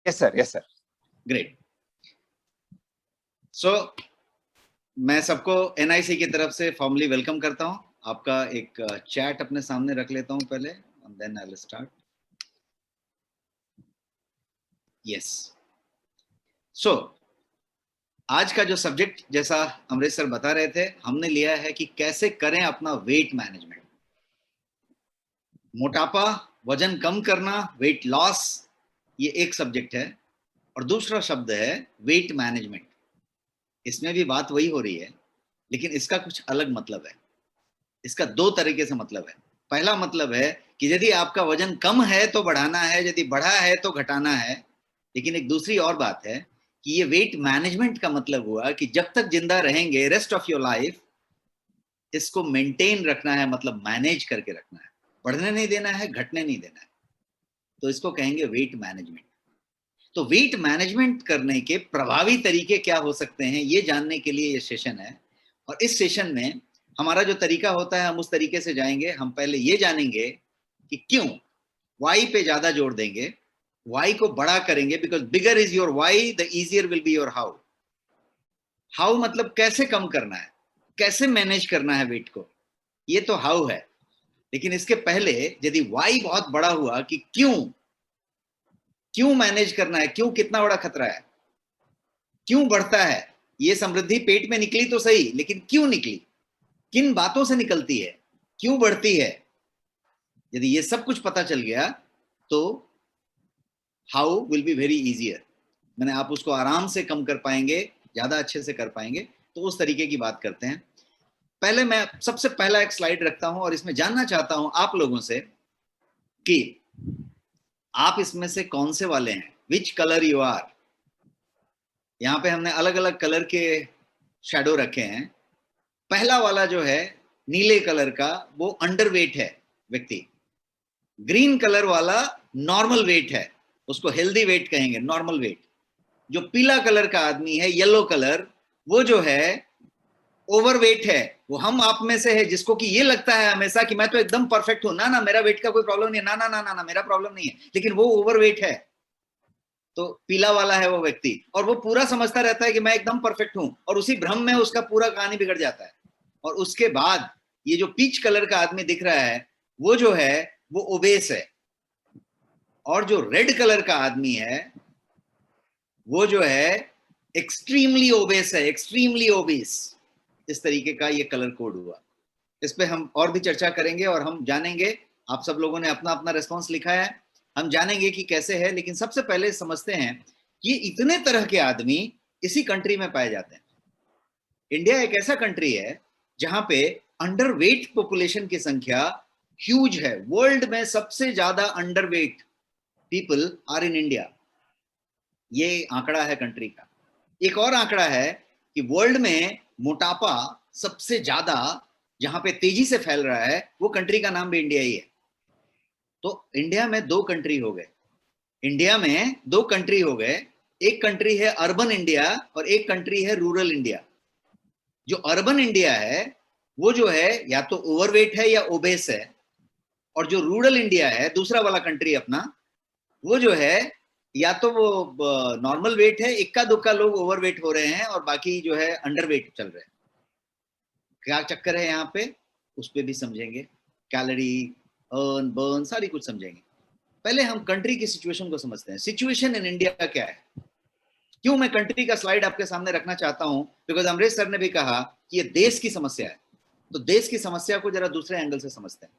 Yes sir, yes sir. Great. So मैं सबको NIC की तरफ से फॉर्मली वेलकम करता हूं। आपका एक चैट अपने सामने रख लेता हूं पहले, and then I will start. Yes. So आज का जो सब्जेक्ट, जैसा अमरीश सर बता रहे थे, हमने लिया है कि कैसे करें अपना वेट मैनेजमेंट। मोटापा, वजन कम करना, वेट लॉस, ये एक सब्जेक्ट है, और दूसरा शब्द है वेट मैनेजमेंट। इसमें भी बात वही हो रही है, लेकिन इसका कुछ अलग मतलब है। इसका दो तरीके से मतलब है। पहला मतलब है कि यदि आपका वजन कम है तो बढ़ाना है, यदि बढ़ा है तो घटाना है। लेकिन एक दूसरी और बात है कि ये वेट मैनेजमेंट का मतलब हुआ कि जब तक जिंदा रहेंगे, रेस्ट ऑफ योर लाइफ, इसको मेंटेन रखना है, मतलब मैनेज करके रखना है। बढ़ने नहीं देना है, घटने नहीं देना है। तो इसको कहेंगे वेट मैनेजमेंट। तो वेट मैनेजमेंट करने के प्रभावी तरीके क्या हो सकते हैं, ये जानने के लिए ये सेशन है। और इस सेशन में हमारा जो तरीका होता है, हम उस तरीके से जाएंगे। हम पहले ये जानेंगे कि क्यों, वाई पे ज्यादा जोर देंगे, वाई को बड़ा करेंगे, because bigger is your why, the easier will be your how. How मतलब कैसे कम करना है, कैसे मैनेज करना है वेट को, ये तो हाउ है। लेकिन इसके पहले यदि वाई बहुत बड़ा हुआ कि क्यों, क्यों मैनेज करना है, क्यों, कितना बड़ा खतरा है, क्यों बढ़ता है, ये समृद्धि पेट में निकली तो सही, लेकिन क्यों निकली, किन बातों से निकलती है, क्यों बढ़ती है, यदि ये सब कुछ पता चल गया तो how will be very easier. मैंने आप उसको आराम से कम कर पाएंगे, ज्यादा अच्छे से कर पाएंगे। तो उस तरीके की बात करते हैं। पहले मैं सबसे पहला एक स्लाइड रखता हूं और इसमें जानना चाहता हूं आप लोगों से कि आप इसमें से कौन से वाले हैं, विच कलर यू आर। यहां पे हमने अलग अलग कलर के शैडो रखे हैं। पहला वाला जो है नीले कलर का, वो अंडरवेट है व्यक्ति। ग्रीन कलर वाला नॉर्मल वेट है, उसको हेल्दी वेट कहेंगे, नॉर्मल वेट। जो पीला कलर का आदमी है, येलो कलर, वो जो है ओवरवेट है। वो हम आप में से है जिसको कि ये लगता है हमेशा कि मैं तो एकदम परफेक्ट हूं, ना ना मेरा वेट का कोई प्रॉब्लम नहीं है, ना ना ना ना ना मेरा प्रॉब्लम नहीं है, लेकिन वो ओवरवेट है। तो पीला वाला है वो व्यक्ति, और वो पूरा समझता रहता है कि मैं एकदम परफेक्ट हूं, और उसी भ्रम में उसका पूरा कहानी बिगड़ जाता है। और उसके बाद ये जो पीच कलर का आदमी दिख रहा है, वो जो है वो ओबेस है। और जो रेड कलर का आदमी है, वो जो है एक्सट्रीमली ओबेस है, एक्सट्रीमली ओबेस। इस तरीके का ये कलर कोड हुआ। इस पे हम और भी चर्चा करेंगे और हम जानेंगे। आप सब लोगों ने अपना अपना रिस्पॉन्स लिखा है, हम जानेंगे कि कैसे है। लेकिन सबसे पहले समझते हैं कि इतने तरह के आदमी इसी कंट्री में पाए जाते हैं। इंडिया एक ऐसा कंट्री है जहां पे अंडरवेट पॉपुलेशन की संख्या ह्यूज है। वर्ल्ड में सबसे ज्यादा underweight people are in India. ये आंकड़ा है कंट्री का। एक और आंकड़ा है कि वर्ल्ड में मोटापा सबसे ज्यादा जहां पे तेजी से फैल रहा है, वो कंट्री का नाम भी इंडिया ही है। तो इंडिया में दो कंट्री हो गए, इंडिया में दो कंट्री हो गए। एक कंट्री है अर्बन इंडिया और एक कंट्री है रूरल इंडिया। जो अर्बन इंडिया है वो जो है या तो ओवरवेट है या ओबेस है, और जो रूरल इंडिया है, दूसरा वाला कंट्री अपना, वो जो है या तो वो नॉर्मल वेट है, इक्का दुक्का लोग ओवरवेट हो रहे हैं और बाकी जो है अंडरवेट चल रहे हैं। क्या चक्कर है यहाँ पे, उस पर भी समझेंगे। कैलोरी, अर्न, बर्न, सारी कुछ समझेंगे। पहले हम कंट्री की सिचुएशन को समझते हैं। सिचुएशन इन इंडिया क्या है। क्यों मैं कंट्री का स्लाइड आपके सामने रखना चाहता हूं, बिकॉज अमरीश सर ने भी कहा कि ये देश की समस्या है। तो देश की समस्या को जरा दूसरे एंगल से समझते हैं।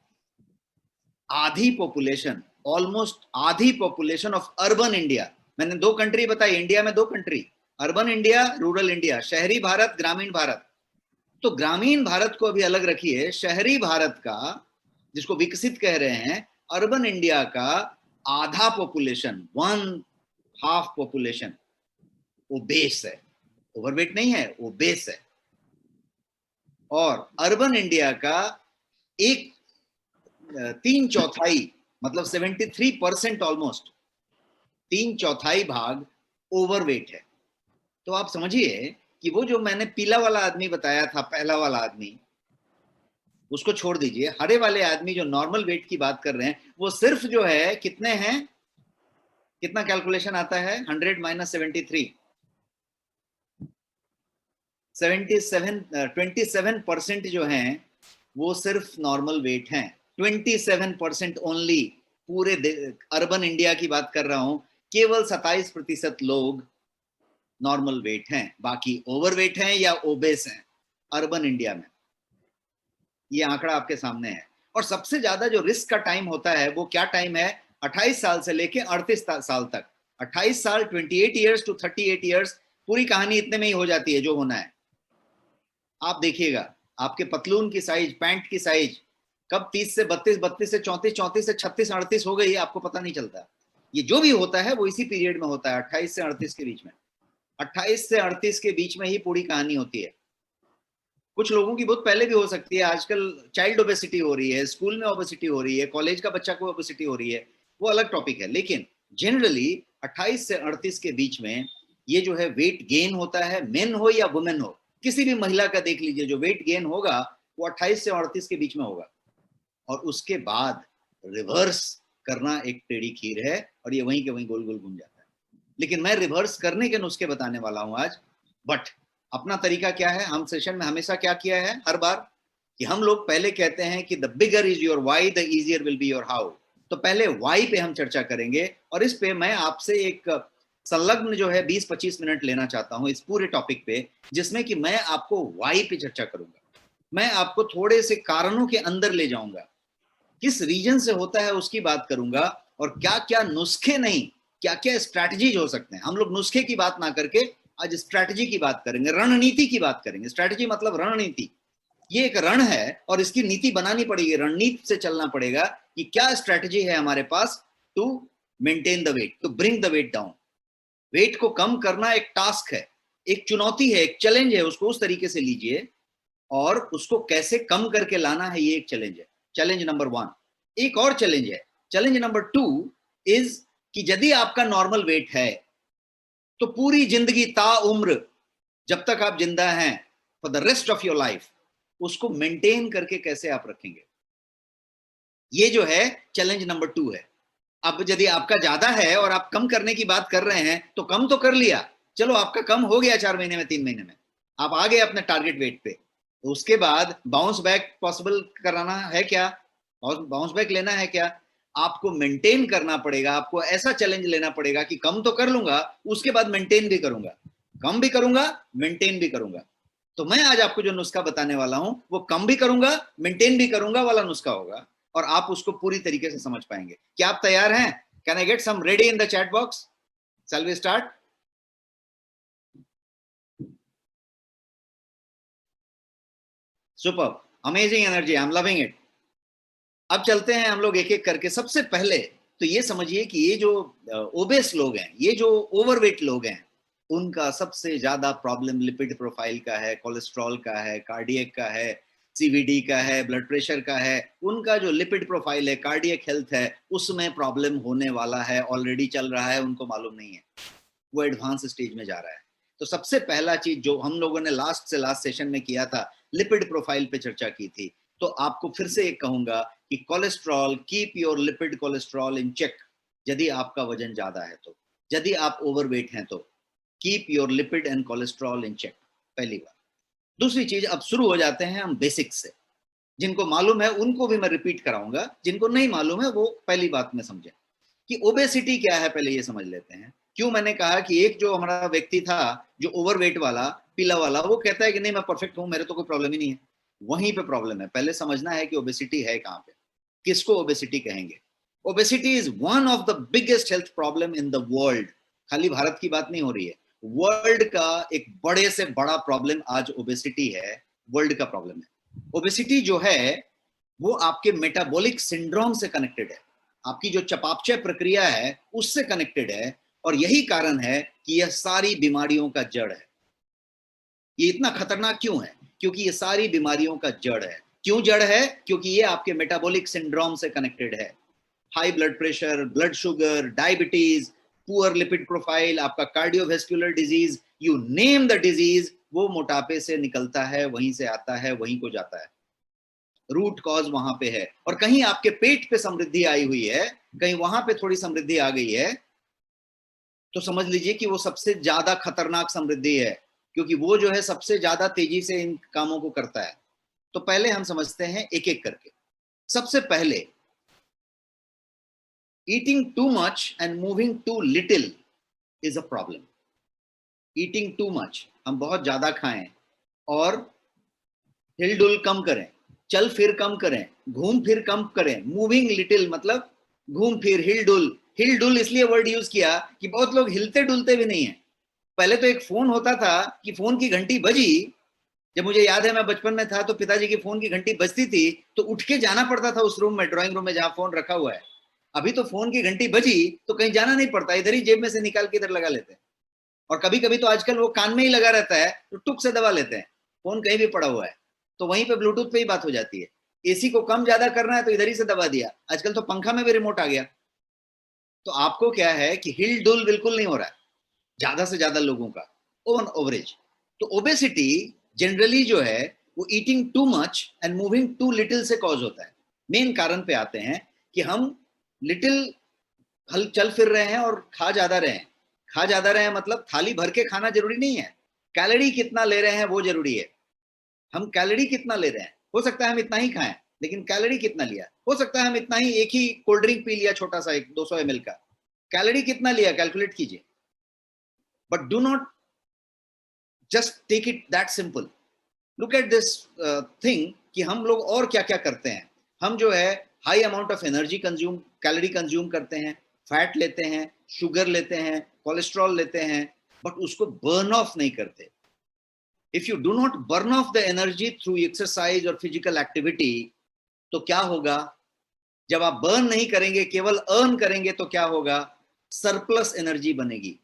आधी पॉपुलेशन, ऑलमोस्ट आधी पॉपुलेशन ऑफ अर्बन इंडिया, मैंने दो कंट्री बताई, इंडिया में दो country, urban India, rural India, शहरी भारत, ग्रामीण भारत। तो ग्रामीण भारत को अभी अलग रखिए, शहरी भारत का, जिसको विकसित कह रहे हैं, अर्बन इंडिया का आधा पॉपुलेशन, 1/2 पॉपुलेशन ओबेस है। ओवरवेट नहीं है, ओबेस है। और अर्बन इंडिया का एक 3/4, मतलब 73% ऑलमोस्ट 3/4 भाग ओवरवेट है। तो आप समझिए कि वो जो मैंने पीला वाला आदमी बताया था, पहला वाला आदमी, उसको छोड़ दीजिए। हरे वाले आदमी जो नॉर्मल वेट की बात कर रहे हैं, वो सिर्फ जो है कितने हैं, कितना कैलकुलेशन आता है? 100 माइनस 73, 27% जो हैं वो सिर्फ नॉर्मल वेट हैं। 27% ओनली, पूरे अर्बन इंडिया की बात कर रहा हूं, केवल 27% लोग नॉर्मल वेट हैं, बाकी ओवरवेट हैं या ओबेस हैं अर्बन इंडिया में। ये आंकड़ा आपके सामने है। और सबसे ज्यादा जो रिस्क का टाइम होता है वो क्या टाइम है? 28 साल से लेके 38 साल तक। 28 साल 28 ईयर्स टू 38 ईयर्स, पूरी कहानी इतने में ही हो जाती है जो होना है। आप देखिएगा आपके पतलून की साइज, पैंट की साइज कब 30 से 32, 32 से 34, 34 से 36, 38 हो गई, आपको पता नहीं चलता। ये जो भी होता है वो इसी पीरियड में होता है, 28 से 38 के बीच में। 28 से 38 के बीच में ही पूरी कहानी होती है। कुछ लोगों की बहुत पहले भी हो सकती है। आजकल चाइल्ड ओबेसिटी हो रही है, स्कूल में ओबेसिटी हो रही है, कॉलेज का बच्चा को ओबेसिटी हो रही है, वो अलग टॉपिक है। लेकिन जनरली 28 से 38 के बीच में ये जो है वेट गेन होता है, मेन हो या वुमेन हो, किसी भी महिला का देख लीजिए, जो वेट गेन होगा वो 28 से 38 के बीच में होगा। और उसके बाद रिवर्स करना एक टेढ़ी खीर है और ये वहीं के वहीं गोल गोल घूम जाता है। लेकिन मैं रिवर्स करने के नुस्खे बताने वाला हूं आज। बट अपना तरीका क्या है? हम सेशन में हमेशा क्या किया है हर बार, कि हम लोग पहले कहते हैं कि the bigger is your why, the easier will be your how. तो पहले वाई पे हम चर्चा करेंगे, और इस पे मैं आपसे एक संलग्न जो है 20-25 मिनट लेना चाहता हूं इस पूरे टॉपिक पे, जिसमें कि मैं आपको वाई पे चर्चा करूंगा। मैं आपको थोड़े से कारणों के अंदर ले जाऊंगा, किस रीजन से होता है उसकी बात करूंगा, और क्या क्या नुस्खे नहीं, क्या क्या स्ट्रैटेजीज हो सकते हैं। हम लोग नुस्खे की बात ना करके आज स्ट्रैटेजी की बात करेंगे, रणनीति की बात करेंगे। स्ट्रैटेजी मतलब रणनीति, ये एक रण है और इसकी नीति बनानी पड़ेगी, रणनीति से चलना पड़ेगा कि क्या स्ट्रैटेजी है हमारे पास to maintain the weight, to bring the weight down. Weight को कम करना एक टास्क है, एक चुनौती है, एक चैलेंज है, उसको उस तरीके से लीजिए। और उसको कैसे कम करके लाना है, ये एक चैलेंज है, चैलेंज नंबर 1। एक और चैलेंज है, चैलेंज नंबर 2 इज कि यदि आपका नॉर्मल वेट है तो पूरी जिंदगी, ताउम्र, जब तक आप जिंदा हैं, for the rest of your life, उसको मेंटेन करके कैसे आप रखेंगे, ये जो है चैलेंज नंबर 2 है। अब यदि आपका ज्यादा है और आप कम करने की बात कर रहे हैं तो कम तो कर लिया, चलो आपका कम हो गया 4 महीने में, 3 महीने में आप आ गए अपने टारगेट वेट पे, तो उसके बाद बाउंस बैक पॉसिबल कराना है क्या? बाउंस बैक लेना है क्या? आपको मेंटेन करना पड़ेगा। आपको ऐसा चैलेंज लेना पड़ेगा कि कम तो कर लूंगा, उसके बाद मेंटेन भी करूंगा, कम भी करूंगा, मेंटेन भी करूंगा। तो मैं आज आपको जो नुस्खा बताने वाला हूं वो कम भी करूंगा, मेंटेन भी करूंगा वाला नुस्खा होगा, और आप उसको पूरी तरीके से समझ पाएंगे। क्या आप तैयार हैं? Can I get some ready in the chat box? Shall we start? Super, amazing energy, I am loving it. अब चलते हैं हम लोग एक एक करके। सबसे पहले तो ये समझिए कि ये जो ओबेस लोग हैं, ये जो ओवरवेट लोग हैं, उनका सबसे ज्यादा प्रॉब्लम लिपिड प्रोफाइल का है, कोलेस्ट्रॉल का है, कार्डियक का है, सीवीडी का है, ब्लड प्रेशर का है। उनका जो लिपिड प्रोफाइल है, कार्डियक हेल्थ है, उसमें प्रॉब्लम होने वाला है, ऑलरेडी चल रहा है, उनको मालूम नहीं है, वो एडवांस स्टेज में जा रहा है। तो सबसे पहला चीज जो हम लोगों ने लास्ट सेशन में किया था, लिपिड प्रोफाइल पे चर्चा की थी। तो आपको फिर से एक कहूंगा कि cholesterol, keep your lipid cholesterol in check. यदि आपका वजन ज्यादा है तो, यदि आप ओवरवेट हैं तो keep your lipid and cholesterol in check, पहली बात। दूसरी चीज, अब शुरू हो जाते हैं हम बेसिक्स से। जिनको मालूम है उनको भी मैं रिपीट कराऊंगा, जिनको नहीं मालूम है वो पहली बात में समझे कि ओबेसिटी क्या है, पहले ये समझ लेते हैं। क्यों मैंने कहा कि एक जो हमारा व्यक्ति था जो ओवरवेट वाला, पीला वाला, वो कहता है कि नहीं मैं परफेक्ट हूं, मेरे तो कोई प्रॉब्लम ही नहीं है। वहीं पे प्रॉब्लम है। पहले समझना है कि ओबेसिटी है कहां पे, किसको ओबेसिटी कहेंगे। Obesity is one of the biggest health problem in the world. खाली भारत की बात नहीं हो रही है, वर्ल्ड का एक बड़े से बड़ा प्रॉब्लम आज ओबेसिटी है, वर्ल्ड का प्रॉब्लम है। ओबेसिटी जो है वो आपके मेटाबॉलिक सिंड्रोम से कनेक्टेड है, आपकी जो चयापचय प्रक्रिया है उससे कनेक्टेड है। और यही कारण है कि यह सारी बीमारियों का जड़ है। ये इतना खतरनाक क्यों है? क्योंकि ये सारी बीमारियों का जड़ है। क्यों जड़ है? क्योंकि ये आपके मेटाबॉलिक सिंड्रोम से कनेक्टेड है। High blood pressure, blood sugar, diabetes, poor lipid profile, आपका cardiovascular disease, you name the disease, वो मोटापे से निकलता है, वहीं से आता है, वहीं को जाता है। रूट कॉज वहां पे है। और कहीं आपके पेट पे समृद्धि आई हुई है, कहीं वहां पे थोड़ी समृद्धि आ गई है, तो समझ लीजिए कि वो सबसे ज्यादा खतरनाक समृद्धि है, क्योंकि वो जो है सबसे ज्यादा तेजी से इन कामों को करता है। तो पहले हम समझते हैं एक एक करके। सबसे पहले, eating too much and moving too little is a problem. Eating too much, हम बहुत ज्यादा खाएं और हिलडुल कम करें, चल फिर कम करें, घूम फिर कम करें। मूविंग लिटिल मतलब घूम फिर, हिलडुल। हिलडुल इसलिए वर्ड यूज किया कि बहुत लोग हिलते डुलते भी नहीं है। पहले तो एक फोन होता था कि फोन की घंटी बजी, जब मुझे याद है मैं बचपन में था तो पिताजी की फोन की घंटी बजती थी तो उठ के जाना पड़ता था उस रूम में, ड्राइंग रूम में जहां फोन रखा हुआ है। अभी तो फोन की घंटी बजी तो कहीं जाना नहीं पड़ता, इधर ही जेब में से निकाल के इधर लगा लेते हैं। और कभी कभी तो आजकल वो कान में ही लगा रहता है तो टुक से दबा लेते हैं, फोन कहीं भी पड़ा हुआ है तो वहीं पे ब्लूटूथ पे ही बात हो जाती है। एसी को कम ज्यादा करना है तो इधर ही से दबा दिया, आजकल तो पंखा में भी रिमोट आ गया। तो आपको क्या है कि हिल डुल बिल्कुल नहीं हो रहा है ज्यादा से ज्यादा लोगों का, ऑन एवरेज। तो ओबेसिटी जनरली जो है वो eating too much and moving too little से कॉज होता है। मेन कारण पे आते हैं कि हम लिटिल हल चल फिर रहे हैं और खा ज्यादा रहे हैं। खा ज्यादा रहे हैं मतलब थाली भर के खाना जरूरी नहीं है, कैलोरी कितना ले रहे हैं वो जरूरी है। हम कैलोरी कितना ले रहे हैं, हो सकता है हम इतना ही खाएं लेकिन कैलोरी कितना लिया, हो सकता है हम इतना ही, एक ही कोल्ड ड्रिंक पी लिया छोटा सा, एक 200 ml का, कैलोरी कितना लिया कैलकुलेट कीजिए। But do not just take it that simple. Look at this thing कि हम लोग और क्या क्या करते हैं। हम जो है high amount of energy consume, calorie consume करते हैं, फैट लेते हैं, शुगर लेते हैं, कोलेस्ट्रॉल लेते हैं, बट उसको बर्न ऑफ नहीं करते। If you do not burn of the energy through exercise और फिजिकल एक्टिविटी, तो क्या होगा? जब आप बर्न नहीं करेंगे, केवल अर्न करेंगे, तो क्या होगा? सरप्लस एनर्जी बनेगी,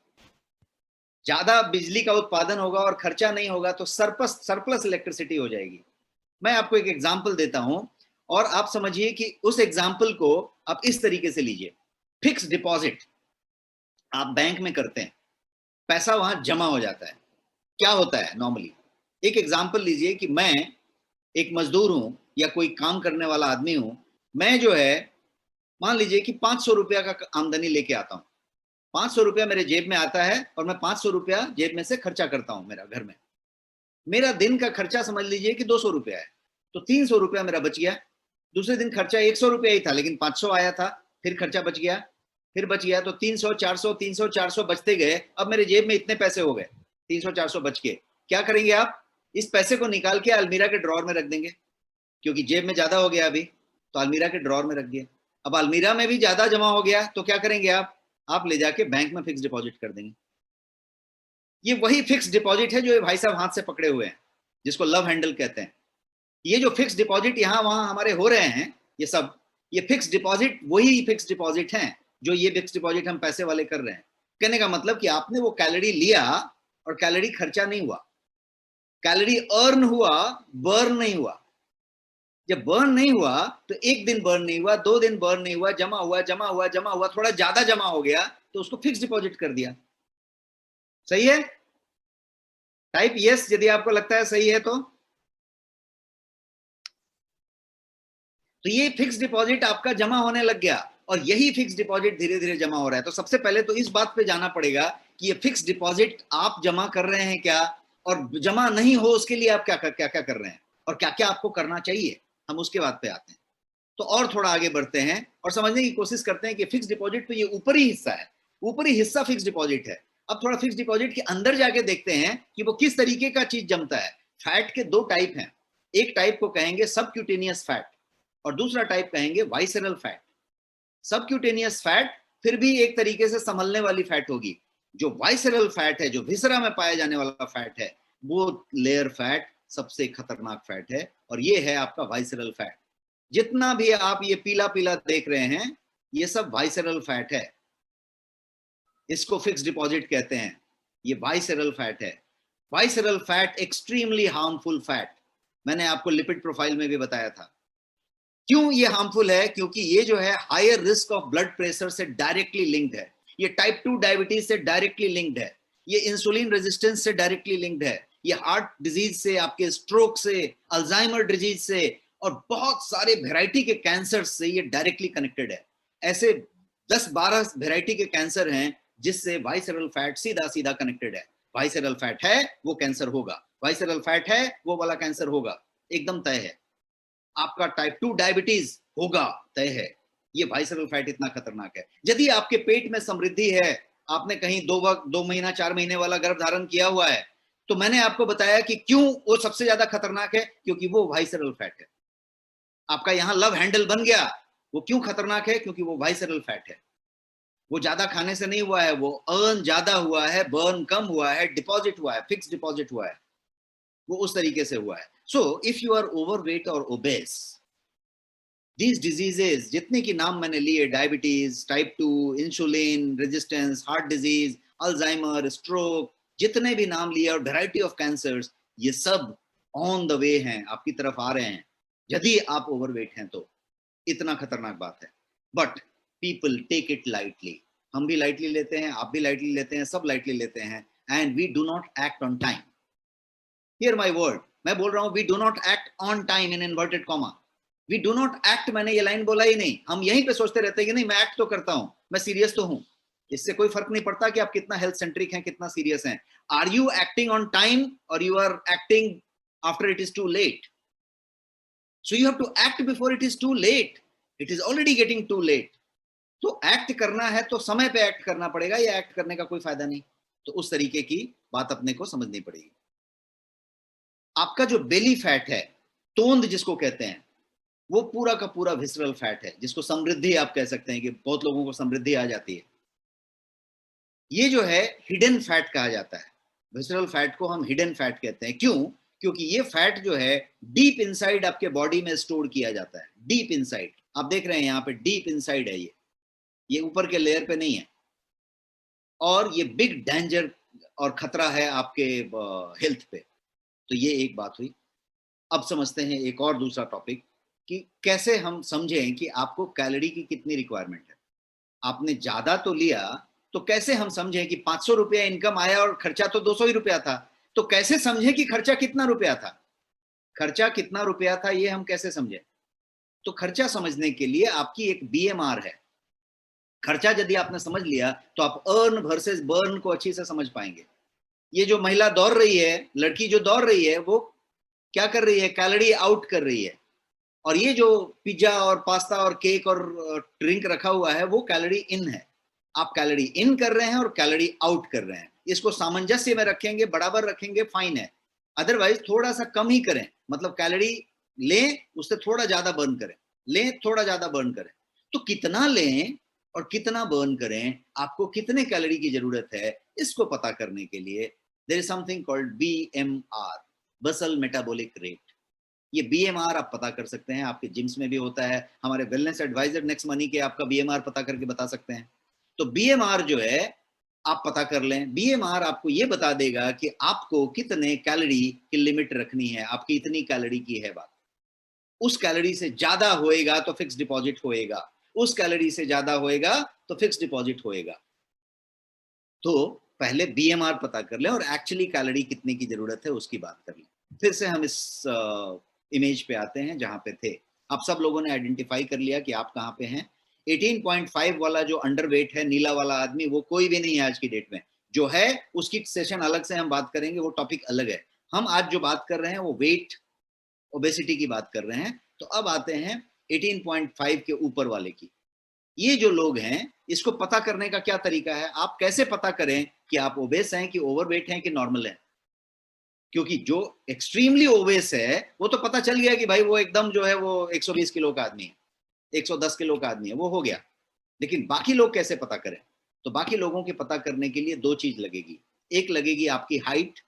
ज्यादा बिजली का उत्पादन होगा और खर्चा नहीं होगा, तो सरप्लस इलेक्ट्रिसिटी हो जाएगी। मैं आपको एक एग्जांपल देता हूं और आप समझिए कि उस एग्जांपल को आप इस तरीके से लीजिए। फिक्स डिपॉजिट आप बैंक में करते हैं, पैसा वहां जमा हो जाता है। क्या होता है नॉर्मली? एक एग्जांपल लीजिए कि मैं एक मजदूर हूं या कोई काम करने वाला आदमी हूं। मैं जो है मान लीजिए कि 500 रुपया का आमदनी लेके आता हूं। 500 रुपया मेरे जेब में आता है और मैं 500 रुपया जेब में से खर्चा करता हूं मेरा घर में। मेरा दिन का खर्चा समझ लीजिए कि 200 रुपया है, तो 300 रुपया मेरा बच गया। दूसरे दिन खर्चा 100 रुपया ही था लेकिन 500 आया था, फिर खर्चा बच गया, फिर बच गया, तो 300 400 300 400 बचते गए। अब मेरे जेब में इतने पैसे हो गए, 300 400 बच के। क्या करेंगे आप? इस पैसे को निकाल के अलमीरा के ड्रॉर में रख देंगे, क्योंकि जेब में ज्यादा हो गया अभी, तो अलमीरा के ड्रॉर में रख दिया। अब अलमीरा में भी ज्यादा जमा हो गया तो क्या करेंगे आप ले जाके बैंक में फिक्स डिपॉजिट कर देंगे। ये वही फिक्स डिपॉजिट है जो ये भाई साहब हाथ से पकड़े हुए हैं, जिसको लव हैंडल कहते हैं। ये जो फिक्स डिपॉजिट यहाँ वहां हमारे हो रहे हैं, ये सब, ये फिक्स डिपॉजिट वही फिक्स डिपॉजिट हैं जो ये फिक्स डिपॉजिट हम पैसे वाले कर रहे हैं। कहने का मतलब कि आपने वो कैलोरी लिया और कैलोरी खर्चा नहीं हुआ, कैलोरी अर्न हुआ, बर्न नहीं हुआ। जब बर्न नहीं हुआ तो एक दिन बर्न नहीं हुआ, 2 दिन बर्न नहीं हुआ, जमा हुआ जमा हुआ जमा हुआ, थोड़ा ज्यादा जमा हो गया तो उसको फिक्स डिपॉजिट कर दिया। सही है? टाइप यस यदि आपको लगता है सही है तो ये फिक्स डिपॉजिट आपका जमा होने लग गया और यही फिक्स डिपॉजिट धीरे धीरे जमा हो रहा है। तो सबसे पहले तो इस बात पे जाना पड़ेगा कि ये फिक्स डिपॉजिट आप जमा कर रहे हैं क्या, और जमा नहीं हो उसके लिए आप क्या क्या क्या कर रहे हैं और क्या क्या आपको करना चाहिए, हम उसके बाद पे आते हैं। तो और थोड़ा आगे बढ़ते हैं और समझने की कोशिश करते हैं कि फिक्स डिपॉजिट तो ये ऊपरी हिस्सा है, ऊपरी हिस्सा फिक्स डिपॉजिट है। अब थोड़ा फिक्स डिपॉजिट के अंदर जाके देखते हैं कि वो किस तरीके का चीज जमता है। फैट के 2 टाइप हैं, एक टाइप को कहेंगे सबक्यूटेनियस फैट और दूसरा टाइप कहेंगे वाइसरल फैट। सबक्यूटेनियस फैट फिर भी एक तरीके से संभलने वाली फैट होगी। जो वाइसरल फैट है, जो विसरा में पाया जाने वाला फैट है, वो लेयर फैट सबसे खतरनाक फैट है और ये है आपका वाइसरल फैट। जितना भी आप ये पीला पीला देख रहे हैं ये सब वाइसरल फैट है, इसको फिक्स डिपॉजिट कहते हैं। ये वाइसरल फैट है। Visceral fat extremely harmful fat, मैंने आपको लिपिड प्रोफाइल में भी बताया था। क्यों ये हार्मफुल है? क्योंकि ये जो है higher risk of blood pressure से डायरेक्टली लिंक्ड है, ये टाइप 2 डायबिटीज से डायरेक्टली लिंक्ड है, ये इंसुलिन रेजिस्टेंस से डायरेक्टली लिंक्ड है, ये हार्ट डिजीज से, आपके स्ट्रोक से, अल्जाइमर डिजीज से और बहुत सारे वेराइटी के कैंसर से ये डायरेक्टली कनेक्टेड है। ऐसे 10-12 वेराइटी के कैंसर हैं जिससे वाइसेरल फैट सीधा सीधा कनेक्टेड है। वाइसेरल फैट है वो कैंसर होगा, वाइसेरल फैट है वो वाला कैंसर होगा, एकदम तय है। आपका टाइप 2 डायबिटीज होगा, तय है। ये वाइसेरल फैट इतना खतरनाक है। यदि आपके पेट में समृद्धि है, आपने कहीं 2 महीना 4 महीने वाला गर्भ धारण किया हुआ है, तो मैंने आपको बताया कि क्यों वो सबसे ज्यादा खतरनाक है, क्योंकि वो वाइसेरल फैट है। आपका यहां लव हैंडल बन गया, वो क्यों खतरनाक है, क्योंकि वो वाइसेरल फैट है। वो ज्यादा खाने से नहीं हुआ है, वो अर्न ज्यादा हुआ है, बर्न कम हुआ है, डिपॉजिट हुआ है, फिक्स डिपॉजिट हुआ है, वो उस तरीके से हुआ है। So if you are overweight और ओबेस, दीज डिजीजेज जितने की नाम मैंने लिए, diabetes, type 2, insulin resistance, heart disease, Alzheimer, stroke, जितने भी नाम लिए और वैरायटी ऑफ कैंसर्स, ये सब ऑन द वे हैं, आपकी तरफ आ रहे हैं, यदि आप ओवरवेट हैं तो। इतना खतरनाक बात है। But people take it lightly, हम भी लाइटली लेते हैं, आप भी लाइटली लेते हैं, सब लाइटली लेते हैं, and we do not act on time. Hear my word, मैं बोल रहा हूं we do not act on time in inverted comma. We do not act, मैंने ये लाइन बोला ही नहीं। हम यहीं पे सोचते रहते हैं कि नहीं मैं एक्ट तो करता हूं, मैं सीरियस तो हूं। इससे कोई फर्क नहीं पड़ता कि आप कितना हेल्थ सेंट्रिक हैं, कितना सीरियस हैं। Are you acting on time और you are acting after it is too late? So you have to act before it is too late. It is already getting too late. तो act करना है तो समय पे act करना पड़ेगा, या एक्ट करने का कोई फायदा नहीं। तो उस तरीके की बात अपने को समझनी पड़ेगी। आपका जो बेली फैट है, तोंद जिसको कहते हैं, वो पूरा का पूरा विसरल फैट है, जिसको समृद्धि आप कह सकते हैं कि बहुत लोगों को समृद्धि आ जाती है। ये जो है हिडन फैट कहा जाता है। विसरल फैट को हम हिडन फैट कहते हैं। क्यों? क्योंकि ये फैट जो है डीप इनसाइड आपके बॉडी में स्टोर किया जाता है। डीप इनसाइड आप देख रहे हैं यहाँ पे, डीप इनसाइड है ये ऊपर के लेयर पे नहीं है। और ये बिग डेंजर और खतरा है आपके हेल्थ पे। तो ये एक बात हुई। अब समझते हैं एक और दूसरा टॉपिक, कि कैसे हम समझें कि आपको कैलोरी की कितनी रिक्वायरमेंट है। आपने ज्यादा तो लिया, तो कैसे हम समझें कि 500 रुपया इनकम आया और खर्चा तो 200 ही रुपया था, तो कैसे समझें कि खर्चा कितना रुपया था? खर्चा कितना रुपया था ये हम कैसे समझें? तो खर्चा समझने के लिए आपकी एक बीएमआर है। खर्चा यदि आपने समझ लिया तो आप अर्न वर्सेस बर्न को अच्छी से समझ पाएंगे। ये जो महिला दौड़ रही है, लड़की जो दौड़ रही है, वो क्या कर रही है? कैलोरी आउट कर रही है। और ये जो पिज्जा और पास्ता और केक और ड्रिंक रखा हुआ है, वो कैलोरी इन है। आप कैलोरी इन कर रहे हैं और कैलोरी आउट कर रहे हैं। इसको सामंजस्य में रखेंगे, बराबर रखेंगे, फाइन है। अदरवाइज थोड़ा सा कम ही करें, मतलब कैलोरी लें उससे थोड़ा ज्यादा बर्न करें, लें थोड़ा ज्यादा बर्न करें। तो कितना लें और कितना बर्न करें, आपको कितने कैलोरी की जरूरत है, इसको पता करने के लिए there is something called BMR, basal metabolic rate. ये बीएमआर आप पता कर सकते हैं, आपके जिम्स में भी होता है। हमारे वेलनेस एडवाइजर नेक्स्ट मनी के आपका बीएमआर पता करके बता सकते हैं। तो बीएमआर जो है आप पता कर लें। बीएमआर आपको ये बता देगा कि आपको कितने कैलोरी की लिमिट रखनी है, आपकी इतनी कैलोरी की है बात। उस कैलोरी से ज्यादा होएगा तो फिक्स डिपॉजिट होएगा, उस कैलोरी से ज्यादा होएगा तो फिक्स डिपॉजिट होएगा। तो पहले बीएमआर पता कर लें और एक्चुअली कैलोरी कितने की जरूरत है उसकी बात कर लें। फिर से हम इस इमेज पे आते हैं जहां पे थे। आप सब लोगों ने आइडेंटिफाई कर लिया कि आप कहां पे हैं। 18.5 वाला जो अंडरवेट है, नीला वाला आदमी, वो कोई भी नहीं है आज की डेट में। जो है उसकी सेशन अलग से हम बात करेंगे, वो टॉपिक अलग है। हम आज जो बात कर रहे हैं वो वेट ओबेसिटी की बात कर रहे हैं। तो अब आते हैं 18.5 के ऊपर वाले की। ये जो लोग हैं, इसको पता करने का क्या तरीका है? आप कैसे पता करें कि आप ओबेस हैं कि ओवरवेट हैं कि नॉर्मल है? क्योंकि जो एक्सट्रीमली ओबेस है वो तो पता चल गया कि भाई वो एकदम जो है वो 120 किलो का आदमी है, 110 किलो का आदमी है, वो हो गया। लेकिन बाकी लोग कैसे पता करें? तो बाकी लोगों के पता करने के लिए दो चीज लगेगी। एक लगेगी आपकी हाइट,